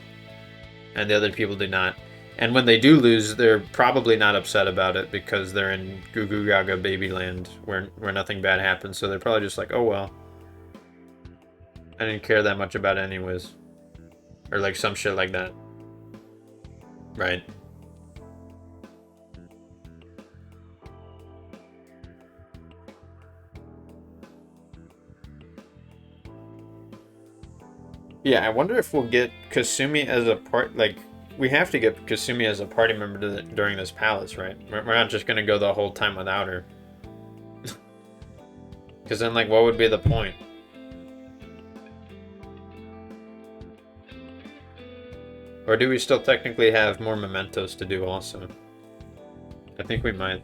And the other people do not. And when they do lose, they're probably not upset about it because they're in Goo Goo Gaga Babyland where nothing bad happens, so they're probably just like, oh well. I didn't care that much about it anyways. Or, like, some shit like that. Right. Yeah, I wonder if we'll get Kasumi as a part, like, we have to get Kasumi as a party member during this palace, right? We're not just gonna go the whole time without her. Because then, like, what would be the point? Or do we still technically have more mementos to do also? I think we might.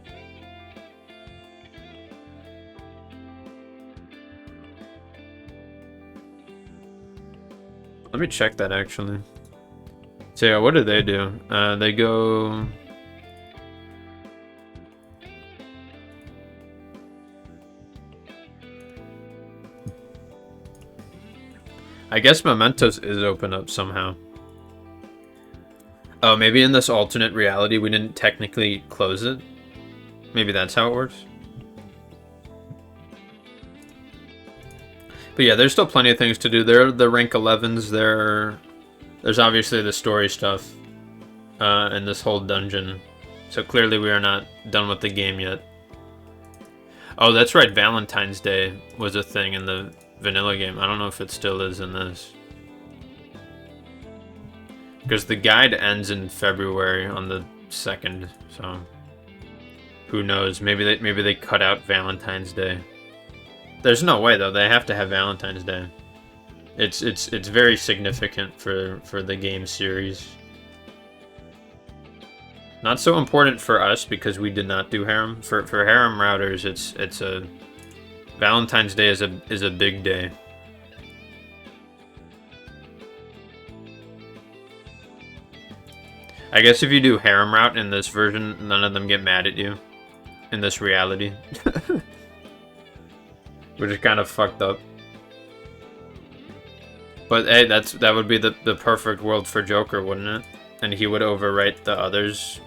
Let me check that actually. So yeah, what do? They go... I guess mementos is open up somehow. Oh, maybe in this alternate reality we didn't technically close it? Maybe that's how it works? But yeah, there's still plenty of things to do. There are the rank 11s, there's obviously the story stuff in this whole dungeon. So clearly we are not done with the game yet. Oh, that's right, Valentine's Day was a thing in the vanilla game. I don't know if it still is in this. Because the guide ends in February on the 2nd, so who knows? Maybe they cut out Valentine's Day. There's no way though. They have to have Valentine's Day. It's very significant for the game series. Not so important for us because we did not do harem. For harem routers, it's a Valentine's Day is a big day. I guess if you do harem route in this version, none of them get mad at you in this reality. Which is kind of fucked up. But hey, that would be the perfect world for Joker, wouldn't it? And he would overwrite the others.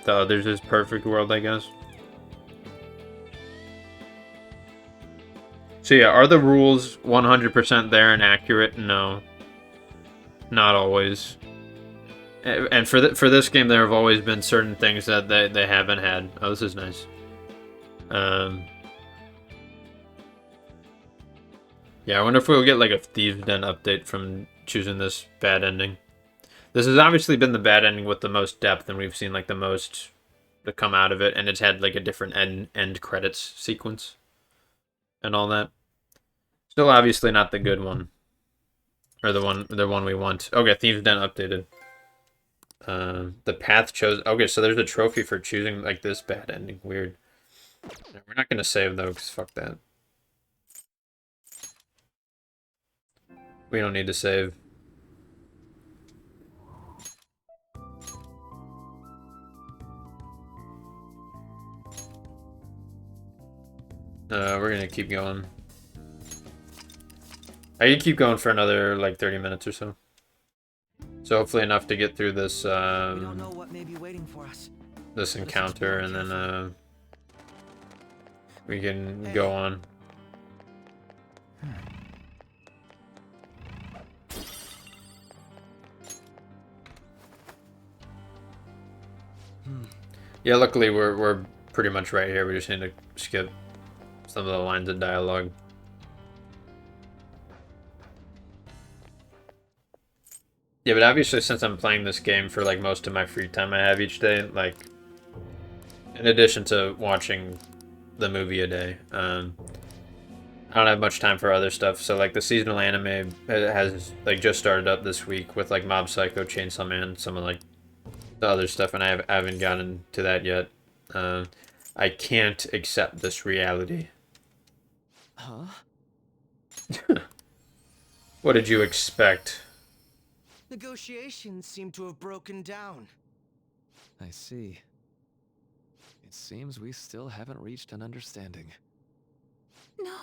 The others' perfect world, I guess. So yeah, are the rules 100% there and accurate? No. Not always. And for this game, there have always been certain things that they haven't had. Oh, this is nice. Yeah, I wonder if we'll get like a Thieves' Den update from choosing this bad ending. This has obviously been the bad ending with the most depth, and we've seen like the most to come out of it, and it's had like a different end credits sequence and all that. Still obviously not the good one. Or the one we want. Okay, Thieves' Den updated. The path chose. Okay, so there's a trophy for choosing like this bad ending. Weird. We're not gonna save though, because fuck that. We don't need to save. We're gonna keep going. I can keep going for another like 30 minutes or so. So hopefully enough to get through this We don't know what may be waiting for us. this encounter, and then we can go on. Yeah, luckily we're pretty much right here. We just need to skip some of the lines of dialogue. Yeah, but obviously since I'm playing this game for like most of my free time I have each day, like in addition to watching the movie a day, I don't have much time for other stuff. So like the seasonal anime has like just started up this week with like Mob Psycho, Chainsaw Man, some of like the other stuff, and I haven't gotten to that yet. I can't accept this reality. Huh? What did you expect? Negotiations seem to have broken down. I see. It seems we still haven't reached an understanding. No.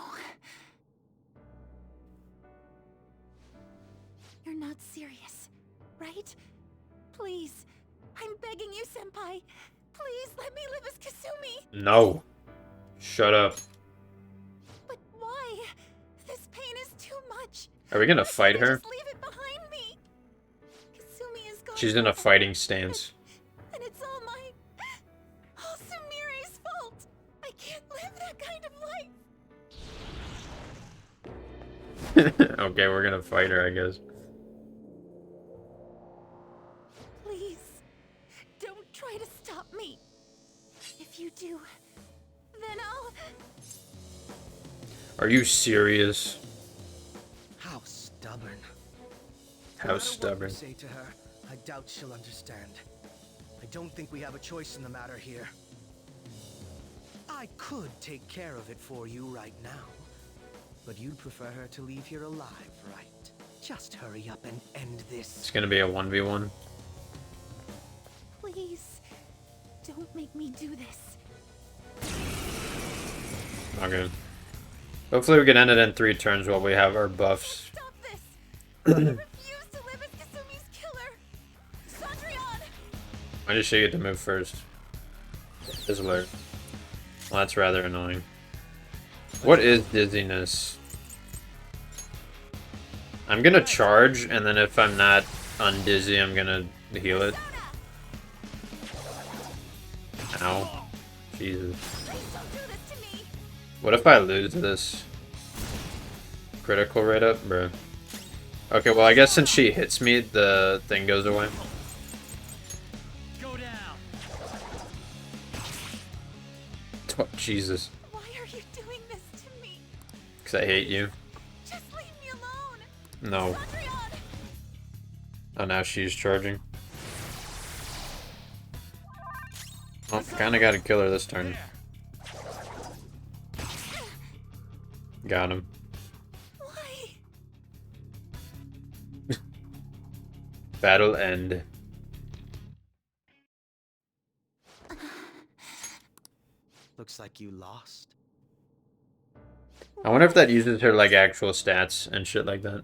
You're not serious, right? Please. I'm begging you, Senpai. Please let me live as Kasumi. No. Shut up. But why? This pain is too much. Are we gonna fight her? Just leave it behind me. Kasumi is gone. She's in a fighting stance. And it's all Sumire's fault. I can't live that kind of life. Okay, we're gonna fight her, I guess. Please, don't try to stop me. If you do, then I'll... Are you serious? How stubborn. How stubborn. What you say to her, I doubt she'll understand. I don't think we have a choice in the matter here. I could take care of it for you right now. But you'd prefer her to leave here alive, right? Just hurry up and end this. It's gonna be a 1v1. Please, don't make me do this. Okay. Hopefully we can end it in 3 turns while we have our buffs. Stop this! I refuse to live as Kasumi's killer! Cendrillon! I just should get to move first. This alert. Well, that's rather annoying. What is dizziness? I'm gonna charge, and then if I'm not undizzy, I'm gonna heal it. Ow. Jesus. What if I lose this? Critical rate up? Bruh. Okay, well I guess since she hits me, the thing goes away. Go down. Oh, Jesus. Why are you doing this to me? Because I hate you. Just leave me alone! No. Cendrillon! Oh, now she's charging. Well, kinda gotta kill her this turn. Got him. Why? Battle end. Looks like you lost. I wonder if that uses her like actual stats and shit like that.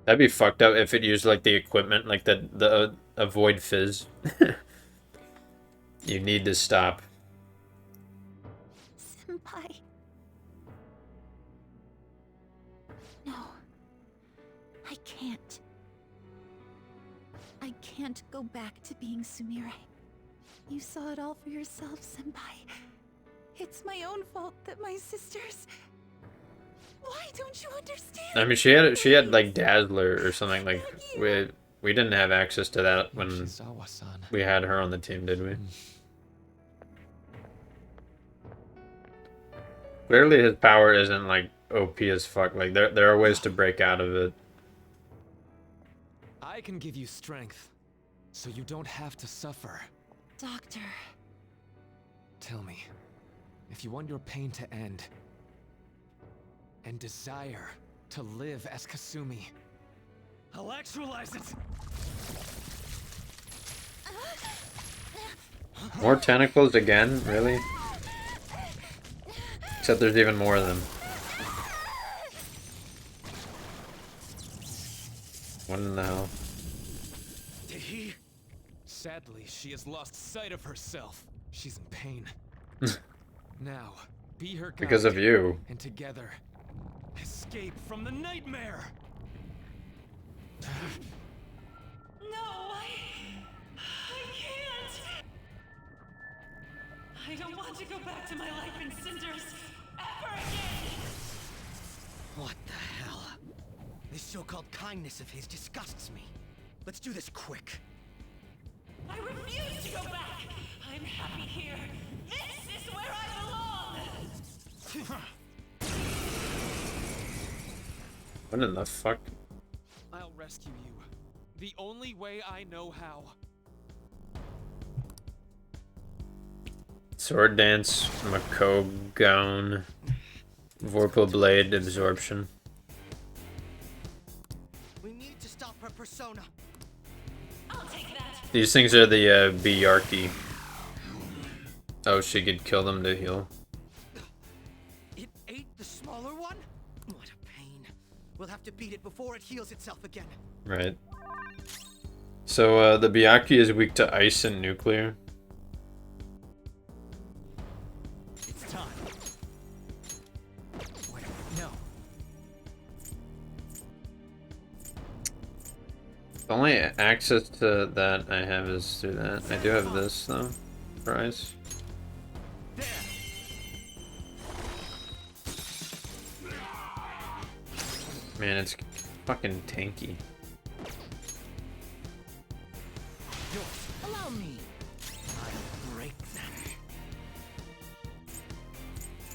That'd be fucked up if it used like the equipment, like the avoid fizz. You need to stop. Senpai. No. I can't. I can't go back to being Sumire. You saw it all for yourself, Senpai. It's my own fault that my sisters... Why don't you understand? I mean, she had like Dazzler or something. Like we didn't have access to that when we had her on the team, did we? Clearly, his power isn't like OP as fuck. Like there are ways to break out of it. I can give you strength, so you don't have to suffer. Doctor. Tell me, if you want your pain to end, and desire to live as Kasumi, I'll actualize it! More tentacles again? Really? Except there's even more of them. What in the hell? Did he? Sadly, she has lost sight of herself. She's in pain. Now, be her guide. Because of you. And together, escape from the nightmare! No, I can't. I don't want to go back to my life in cinders ever again! What the hell? This so-called kindness of his disgusts me. Let's do this quick. I refuse to go back! I'm happy here! This is where I belong! What in the fuck? I'll rescue you. The only way I know how. Sword Dance, Mako Gown, Vorpal Blade, Absorption. We need to stop her persona. I'll take that. These things are the Biyarki. Oh, she could kill them to heal. It ate the smaller one? What a pain. We'll have to beat it before it heals itself again. Right. So, the Biyaki is weak to ice and nuclear. It's time. Wait, no. The only access to that I have is through that. I do have this, though, for ice. Man, it's fucking tanky. Allow me. I'll break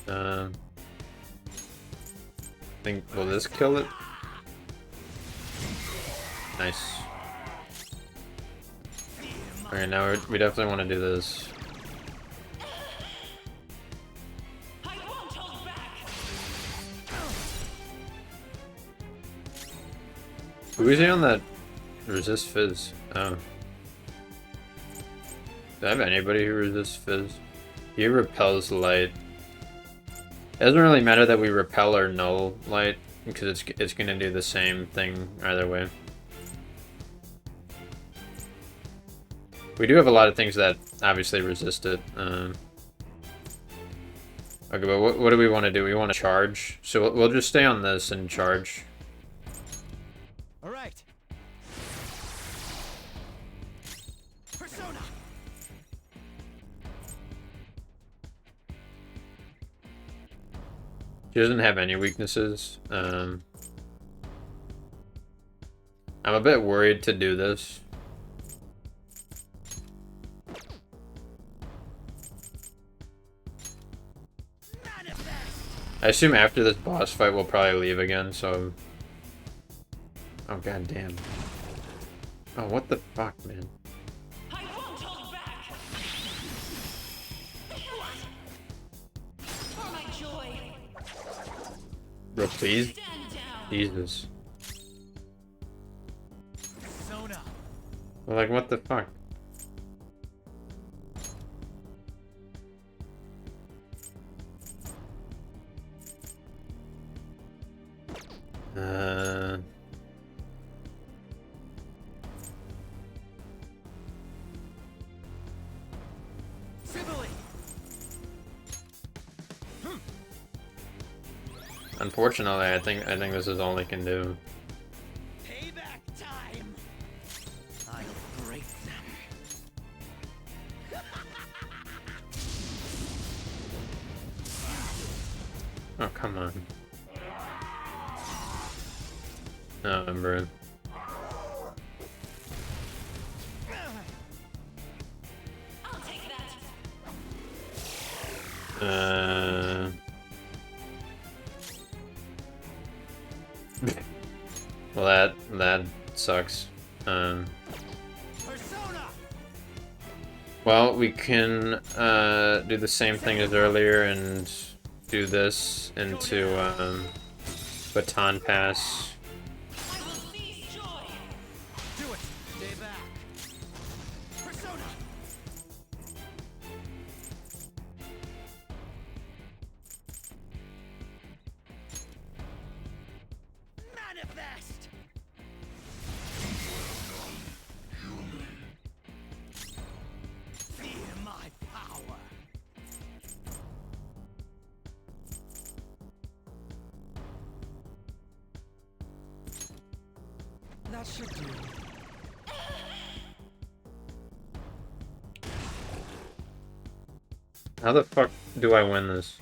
them. Will this kill it? Nice. Okay, now we definitely want to do this. Who is he on that resist fizz? Oh. Do I have anybody who resists fizz? He repels light. It doesn't really matter that we repel or null light, because it's gonna do the same thing either way. We do have a lot of things that obviously resist it. Okay, but what do we want to do? We want to charge. So we'll just stay on this and charge. All right. Persona. She doesn't have any weaknesses. I'm a bit worried to do this. I assume after this boss fight we'll probably leave again, so... Oh, god damn. Oh, what the fuck, man? I won't hold back! For my joy! Bro, please? Jesus. Persona. Well, like, what the fuck? Unfortunately, I think this is all they can do. Payback time. I'll break them. Oh, come on. No, Ember. I'll take that. Well, that sucks. Well, we can do the same thing as earlier and do this into Baton Pass. Do it. Stay back. Persona. Manifest. Feel my power. That should do. How the fuck do I win this?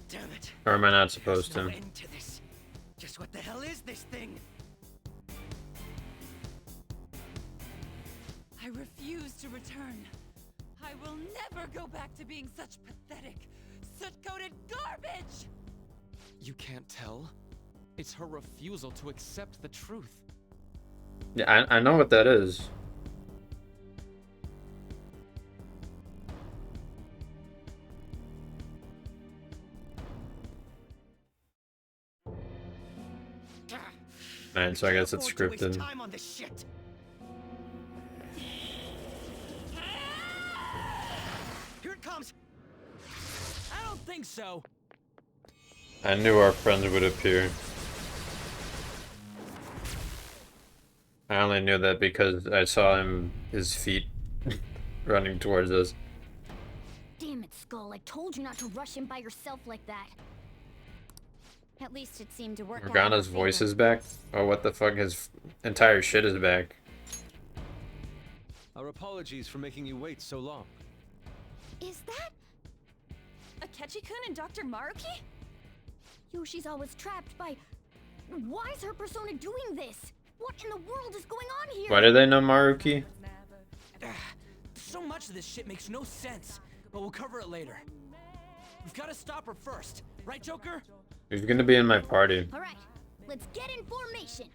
Damn it. Or am I not supposed There's no to? end to this. Just what the hell is this thing? I refuse to return. I will never go back to being such pathetic, soot-coated garbage! You can't tell? It's her refusal to accept the truth. Yeah, I know what that is. Man, so I guess it's scripted. Time on this shit. Here it comes. I don't think so. I knew our friends would appear. I only knew that because I saw his feet running towards us. Damn it, Skull. I told you not to rush in by yourself like that. At least it seemed to work out. Morgana's voice is back? Oh, what the fuck? His entire shit is back. Our apologies for making you wait so long. Is that Akechi-kun and Dr. Maruki? Yoshi's always trapped by... Why is her persona doing this? What in the world is going on here? Why do they know Maruki? So much of this shit makes no sense, but we'll cover it later. We've got to stop her first, right, Joker? Who's gonna be in my party? All right, let's get in formation.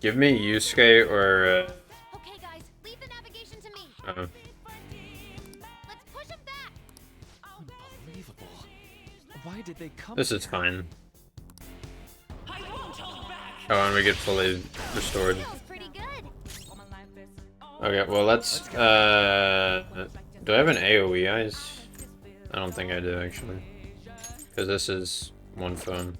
Give me Yusuke or... Okay, guys, leave the navigation to me. Let's push him back. Unbelievable. Why did they come This is here? fine. Oh, and we get fully restored. Okay, well let's, do I have an AoE eyes? I don't think I do, actually. Because this is one phone.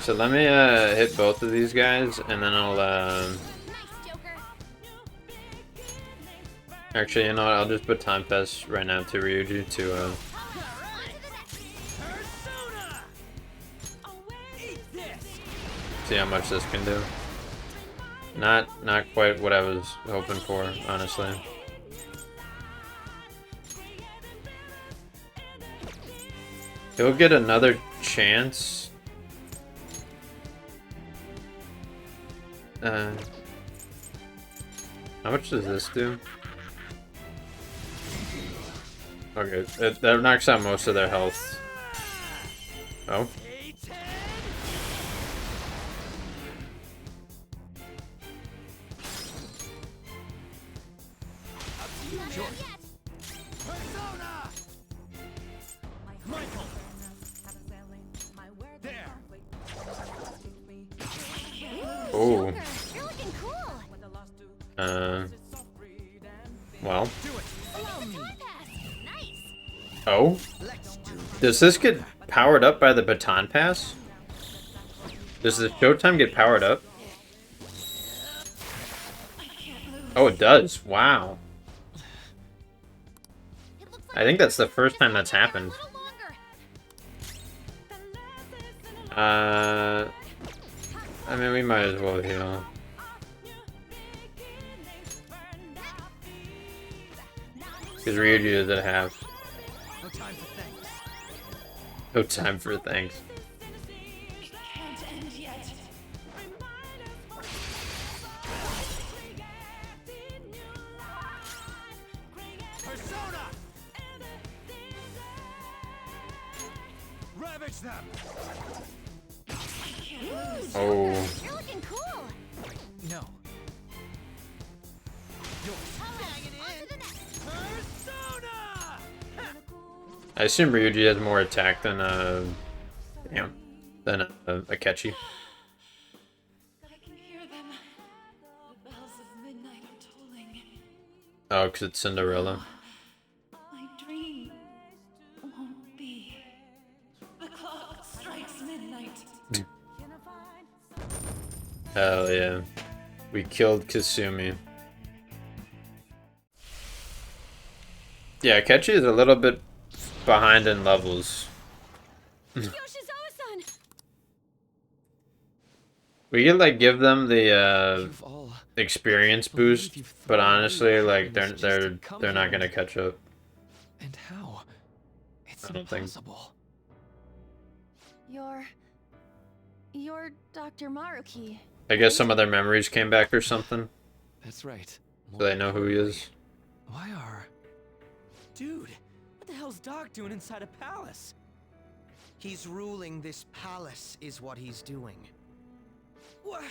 So let me hit both of these guys, and then I'll actually, you know what, I'll just put time pass right now to Ryuji to see how much this can do. Not quite what I was hoping for, honestly. He'll get another chance. How much does this do? Okay, that knocks out most of their health. Oh. Oh. Well. Oh? Does this get powered up by the baton pass? Does the Showtime get powered up? Oh, it does. Wow. I think that's the first time that's happened. I mean, we might as well heal. Because Ryuji is at half. No time for thanks. Can't end yet. Persona! Ravage them! Oh. You're looking cool. No. I assume Ryuji has more attack than Akechi. I can hear them. The bells of midnight are tolling. Oh, because it's Cinderella. My dream won't be. The clock strikes midnight. Hell yeah. We killed Kasumi. Yeah, Akechi is a little bit behind in levels. Yoshizawa-san! We could like give them the experience boost, but honestly, like they're not gonna catch up. And how? It's I don't think. impossible. You're Dr. Maruki. I guess some of their memories came back or something. That's right. So they know who he is. Why are... Dude, what the hell's Doc doing inside a palace? He's ruling this palace, is what he's doing. What?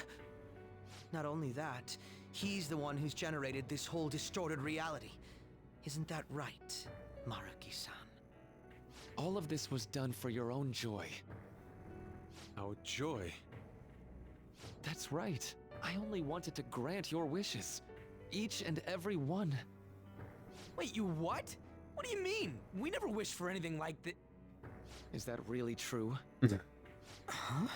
Not only that, he's the one who's generated this whole distorted reality. Isn't that right, Maruki-san? All of this was done for your own joy. Our joy? That's right. I only wanted to grant your wishes. Each and every one. Wait, you what? What do you mean? We never wished for anything like that. Is that really true? Huh?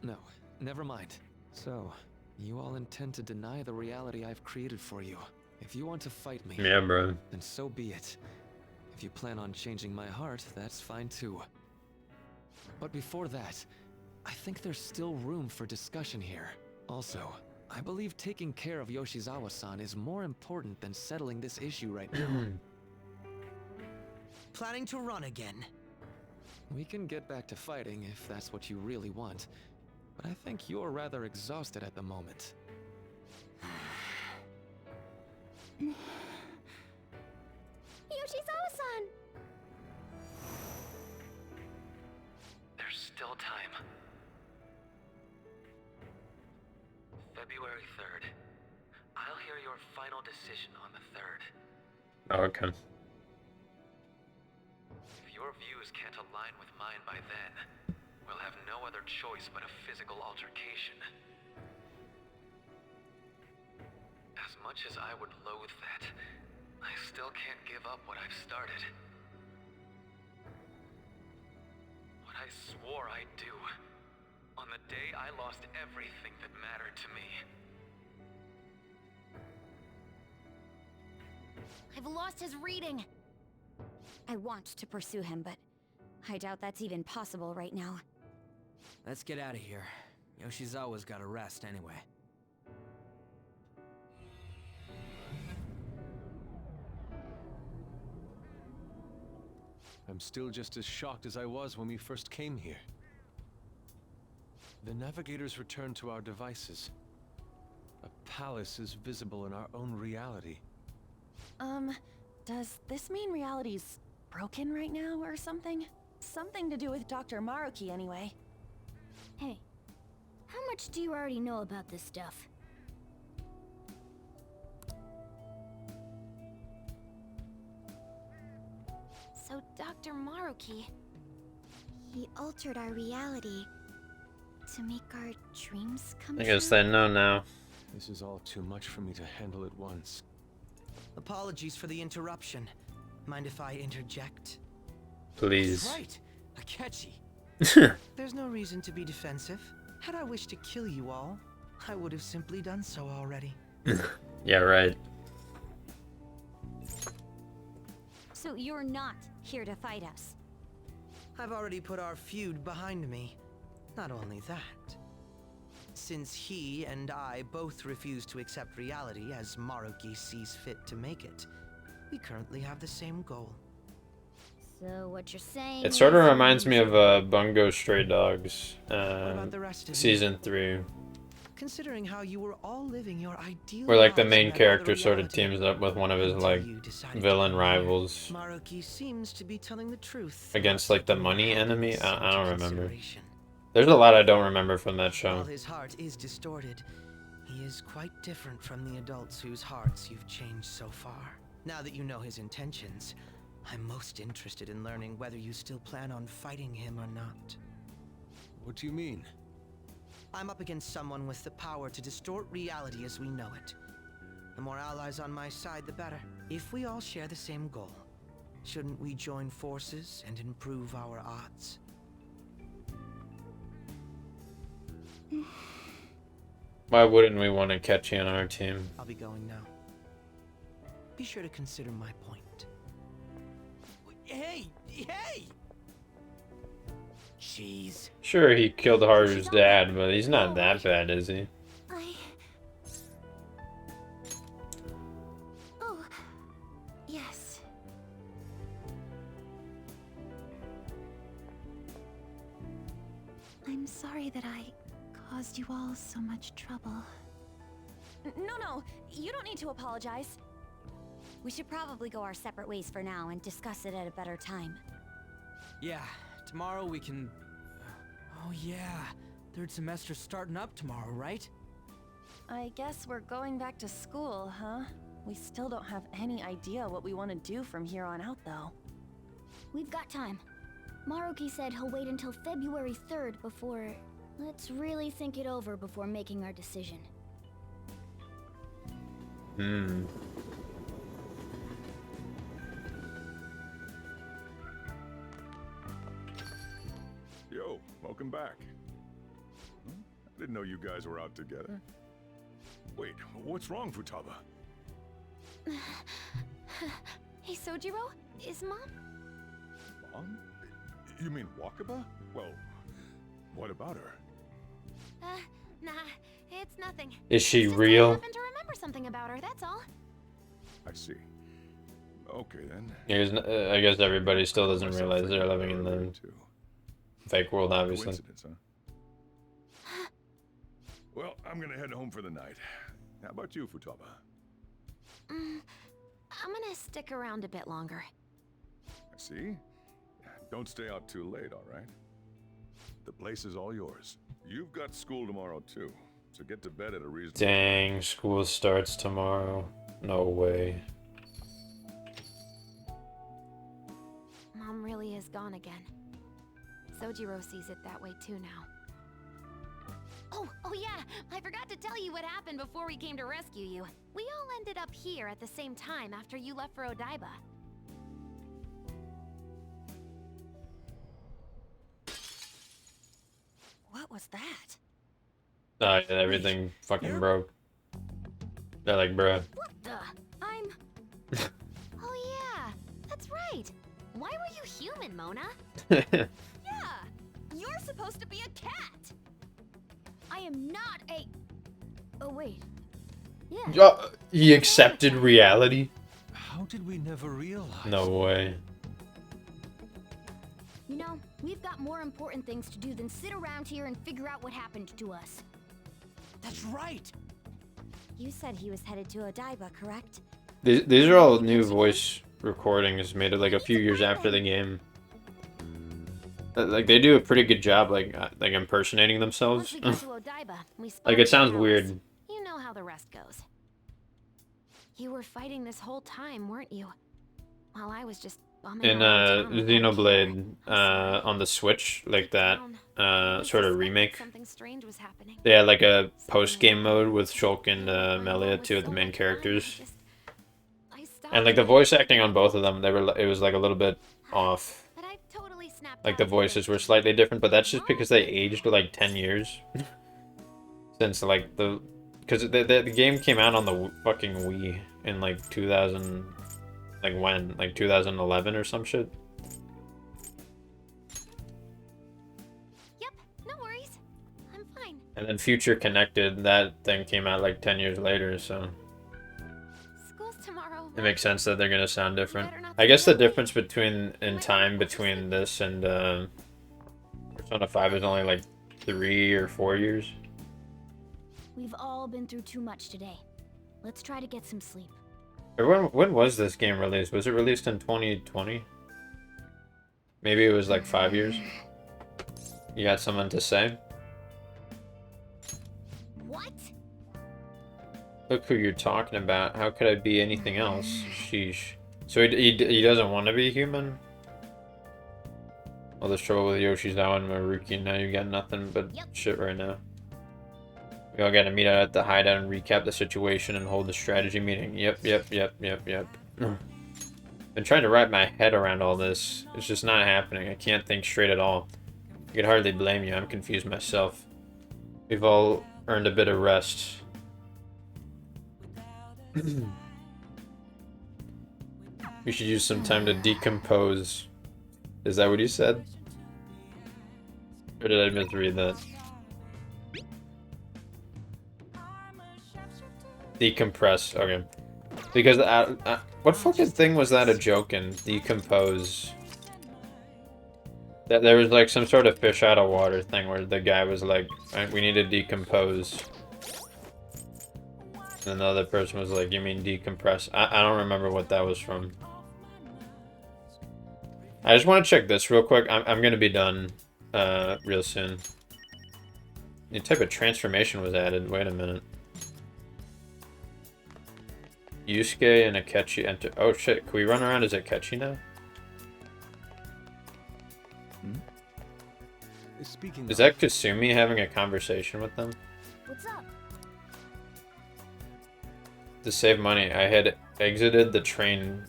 No, never mind. So, you all intend to deny the reality I've created for you. If you want to fight me, Yeah, bro. then so be it. If you plan on changing my heart, that's fine too. But before that, I think there's still room for discussion here. Also, I believe taking care of Yoshizawa-san is more important than settling this issue right now. Planning to run again? We can get back to fighting if that's what you really want, but I think you're rather exhausted at the moment. Yoshizawa-san! There's still time. February 3rd. I'll hear your final decision on the 3rd. Oh, okay. If your views can't align with mine by then, we'll have no other choice but a physical altercation. As much as I would loathe that, I still can't give up what I've started. What I swore I'd do on the day I lost everything that mattered to me. I've lost his reading. I want to pursue him, but I doubt that's even possible right now. Let's get out of here. Yoshizawa's gotta rest anyway. I'm still just as shocked as I was when we first came here. The navigators returned to our devices. A palace is visible in our own reality. Does this mean reality's broken right now or something? Something to do with Dr. Maruki anyway. Hey, how much do you already know about this stuff? So Dr. Maruki... He altered our reality to make our dreams come I true. guess they know now. This is all too much for me to handle at once. Apologies for the interruption. Mind if I interject? Please. That's right, Akechi. There's no reason to be defensive. Had I wished to kill you all, I would have simply done so already. Yeah, right. So you're not here to fight us? I've already put our feud behind me. Not only that, since he and I both refuse to accept reality as Maruki sees fit to make it, we currently have the same goal. So what you're saying It sort of is- reminds me of Bungo Stray Dogs, about the rest of you? season 3, Considering how you were all living your ideal where like the lives main in that character other sort of reality, teams up with one of his until like you decided to villain come here, rivals Maruki seems to be telling the truth. against like the money enemy. I don't remember. There's a lot I don't remember from that show. While his heart is distorted, he is quite different from the adults whose hearts you've changed so far. Now that you know his intentions, I'm most interested in learning whether you still plan on fighting him or not. What do you mean? I'm up against someone with the power to distort reality as we know it. The more allies on my side, the better. If we all share the same goal, shouldn't we join forces and improve our odds? Why wouldn't we want to catch you on our team? I'll be going now. Be sure to consider my point. Hey! Hey! Jeez. Sure, he killed Haru's dad, but he's not that bad, is he? Oh, yes. I'm sorry that I caused you all so much trouble. No, you don't need to apologize. We should probably go our separate ways for now and discuss it at a better time. Yeah, tomorrow we can... Oh yeah, third semester's starting up tomorrow, right? I guess we're going back to school, huh? We still don't have any idea what we want to do from here on out, though. We've got time. Maruki said he'll wait until February 3rd before... Let's really think it over before making our decision. Yo, welcome back. Huh? I didn't know you guys were out together. Wait, what's wrong, Futaba? Hey, Sojiro, is Mom? Mom? You mean Wakaba? Well, what about her? Nah, it's nothing. Is she Just real? I happen to remember something about her, that's all. I see. Okay then. I guess everybody still doesn't realize they're living in the fake world, obviously. Coincidence, huh? Well, I'm gonna head home for the night. How about you, Futaba? I'm gonna stick around a bit longer. I see. Don't stay out too late, all right? The place is all yours. You've got school tomorrow too, so get to bed at a reasonable time. Dang, school starts tomorrow. No way. Mom really is gone again. Sojiro sees it that way too now. Oh yeah, I forgot to tell you what happened before we came to rescue you. We all ended up here at the same time after you left for Odaiba. What was that? Oh, yeah, everything fucking broke. They're like, bruh. What the? I'm... Oh yeah, that's right. Why were you human, Mona? Yeah, you're supposed to be a cat. I am not a... Oh wait. Yeah. He accepted reality? How did we never realize? No way. You know, we've got more important things to do than sit around here and figure out what happened to us. That's right. You said he was headed to Odaiba, correct? These are all new voice recordings made like a few years after the game. Like they do a pretty good job, like impersonating themselves. Once we get to Odaiba, we spawn Like it sounds in the weird. palace. You know how the rest goes. You were fighting this whole time, weren't you? While I was just bumming In around town without Xenoblade on the Switch, like that sort of remake. something strange was happening. They had like a post-game mode with Shulk and Melia, two of the main characters. And like the voice acting on both of them, it was like a little bit off. Like the voices were slightly different, but that's just because they aged like 10 years. Since like because the game came out on the fucking Wii in like 2000, like when? Like 2011 or some shit? Yep, no worries. I'm fine. And then Future Connected, that thing came out like 10 years later, so School's tomorrow. it makes sense that they're gonna sound different. I guess the difference between this and Persona 5 is only like 3 or 4 years. We've all been through too much today. Let's try to get some sleep. Or when was this game released? Was it released in 2020? Maybe it was like 5 years. You got something to say? What? Look who you're talking about. How could I be anything else? Sheesh. So he doesn't want to be human? All this trouble with Yoshizawa and Maruki, now you got nothing but shit right now. We all gotta meet out at the hideout and recap the situation and hold the strategy meeting. Yep. Been trying to wrap my head around all this. It's just not happening. I can't think straight at all. I could hardly blame you. I'm confused myself. We've all earned a bit of rest. We should use some time to decompose. Is that what you said? Or did I misread that? Decompress, okay. Because, what fucking thing was that a joke in? Decompose. That there was like some sort of fish out of water thing where the guy was like, we need to decompose. And the other person was like, you mean decompress? I don't remember what that was from. I just want to check this real quick. I'm going to be done real soon. New type of transformation was added. Wait a minute. Yusuke and Akechi enter. Oh shit, can we run around as Akechi now? Is that Kasumi having a conversation with them? What's up? To save money, I had exited the train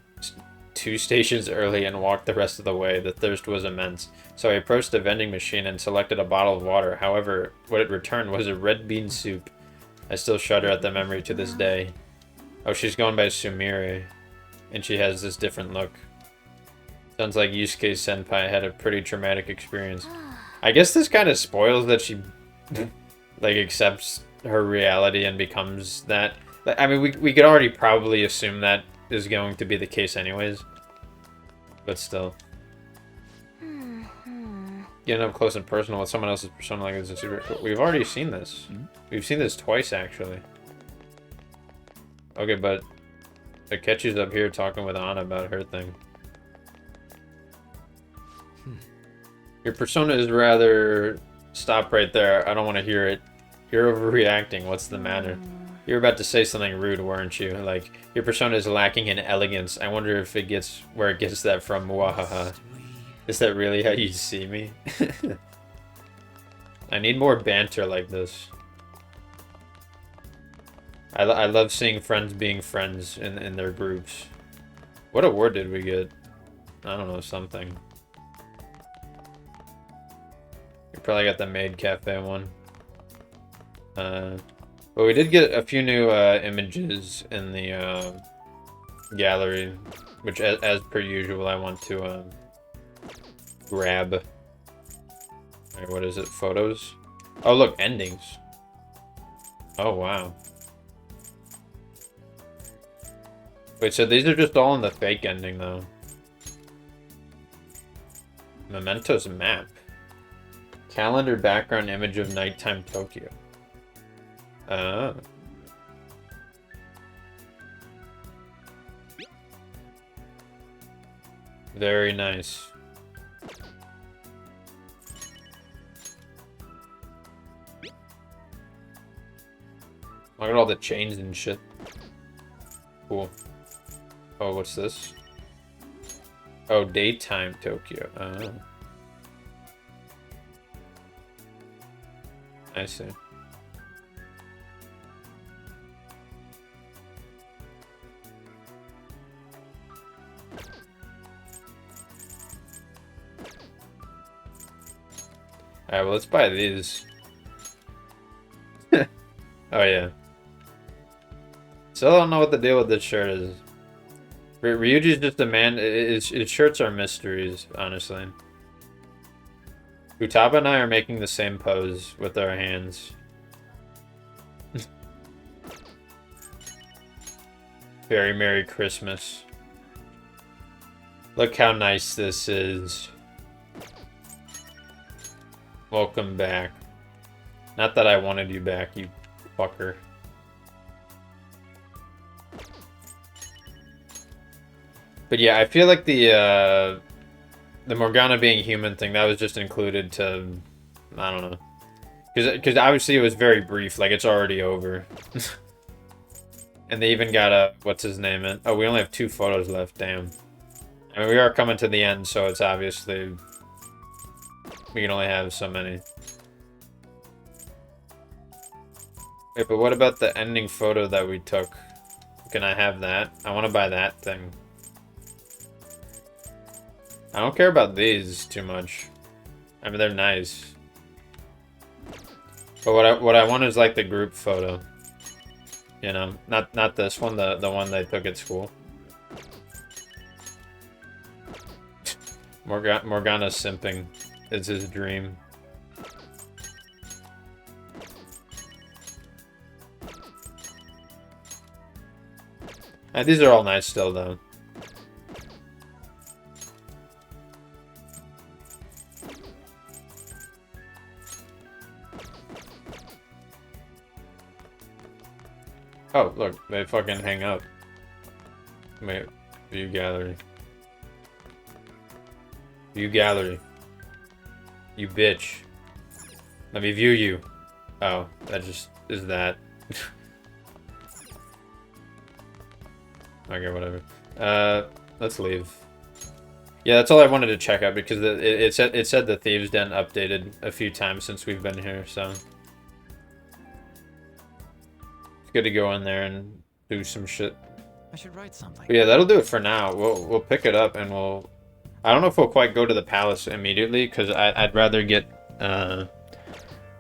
2 stations early and walked the rest of the way. The thirst was immense, so I approached a vending machine and selected a bottle of water. However, what it returned was a red bean soup. I still shudder at the memory to this day. Oh, she's going by Sumire, and she has this different look. Sounds like Yusuke senpai had a pretty traumatic experience. I guess this kind of spoils that she like accepts her reality and becomes that. I mean, we could already probably assume that is going to be the case anyways. But still. Getting up close and personal with someone else's persona like this is super cool. We've already seen this. We've seen this twice, actually. Okay, but Akechi's up here talking with Anna about her thing. Your persona is rather... Stop right there. I don't want to hear it. You're overreacting. What's the matter? You were about to say something rude, weren't you? Like, your persona is lacking in elegance. I wonder if it gets... where it gets that from. Wahaha. Is that really how you see me? I need more banter like this. I love seeing friends being friends in their groups. What award did we get? I don't know, something. We probably got the Maid Cafe one. But we did get a few new images in the gallery, which as per usual I want to grab. Alright, what is it? Photos? Oh look, endings. Oh wow. Wait, so these are just all in the fake ending though. Memento's map. Calendar background image of nighttime Tokyo. Oh. Very nice. Look at all the chains and shit. Cool. Oh, what's this? Oh, daytime Tokyo. Oh. I see. Alright, well, let's buy these. Oh, yeah. Still don't know what the deal with this shirt is. Ryuji's just a man. His shirts are mysteries, honestly. Futaba and I are making the same pose with our hands. Very Merry Christmas. Look how nice this is. Welcome back. Not that I wanted you back, you fucker. But yeah, I feel like the Morgana being human thing, that was just included to... I don't know. Because obviously it was very brief, like it's already over. And they even got a... What's his name in? Oh, we only have 2 photos left, damn. I mean, we are coming to the end, so it's obviously... We can only have so many. Wait, but what about the ending photo that we took? Can I have that? I want to buy that thing. I don't care about these too much. I mean, they're nice. But what I want is like the group photo. You know, not this one, the one they took at school. Morgana simping is his dream. These are all nice still, though. Oh, look, they fucking hang up. Wait, view gallery. View gallery. You bitch. Let me view you. Oh, that just is that. Okay, whatever. Let's leave. Yeah, that's all I wanted to check out because it said the Thieves' Den updated a few times since we've been here, so it's good to go in there and do some shit. I should write something. But yeah, that'll do it for now. We'll pick it up and we'll. I don't know if we'll quite go to the palace immediately because I'd rather get. I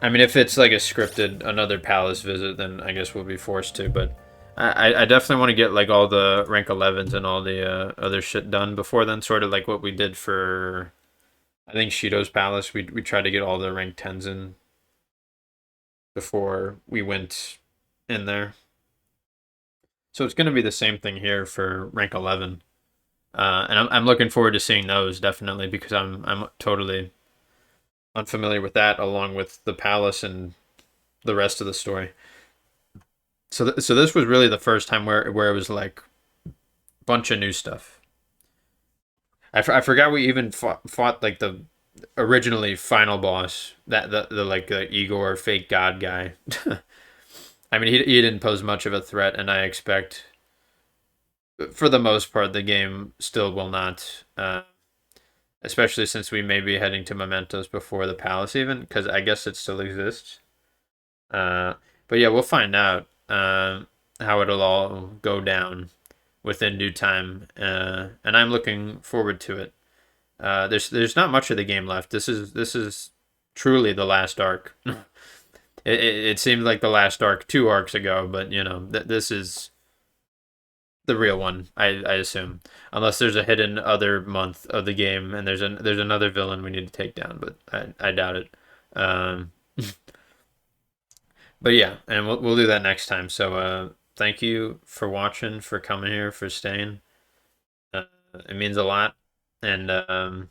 mean, if it's like a scripted another palace visit, then I guess we'll be forced to. But I definitely want to get like all the rank 11s and all the other shit done before then. Sort of like what we did for, I think Shido's palace. We tried to get all the rank 10s in before we went in there. So it's going to be the same thing here for rank 11. And I'm looking forward to seeing those definitely because I'm totally unfamiliar with that along with the palace and the rest of the story. So this was really the first time where it was like a bunch of new stuff. I forgot we even fought like the originally final boss, that the like Igor fake god guy. I mean, he didn't pose much of a threat, and I expect, for the most part, the game still will not. Especially since we may be heading to Mementos before the palace even, because I guess it still exists. But yeah, we'll find out how it'll all go down within due time. And I'm looking forward to it. There's not much of the game left. This is truly the last arc. It seemed like the last arc 2 arcs ago, but you know, this is the real one, I assume. Unless there's a hidden other month of the game and there's another villain we need to take down, but I doubt it. But yeah, and we'll do that next time. So thank you for watching, for coming here, for staying. It means a lot. And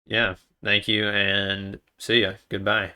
yeah, thank you and see ya. Goodbye.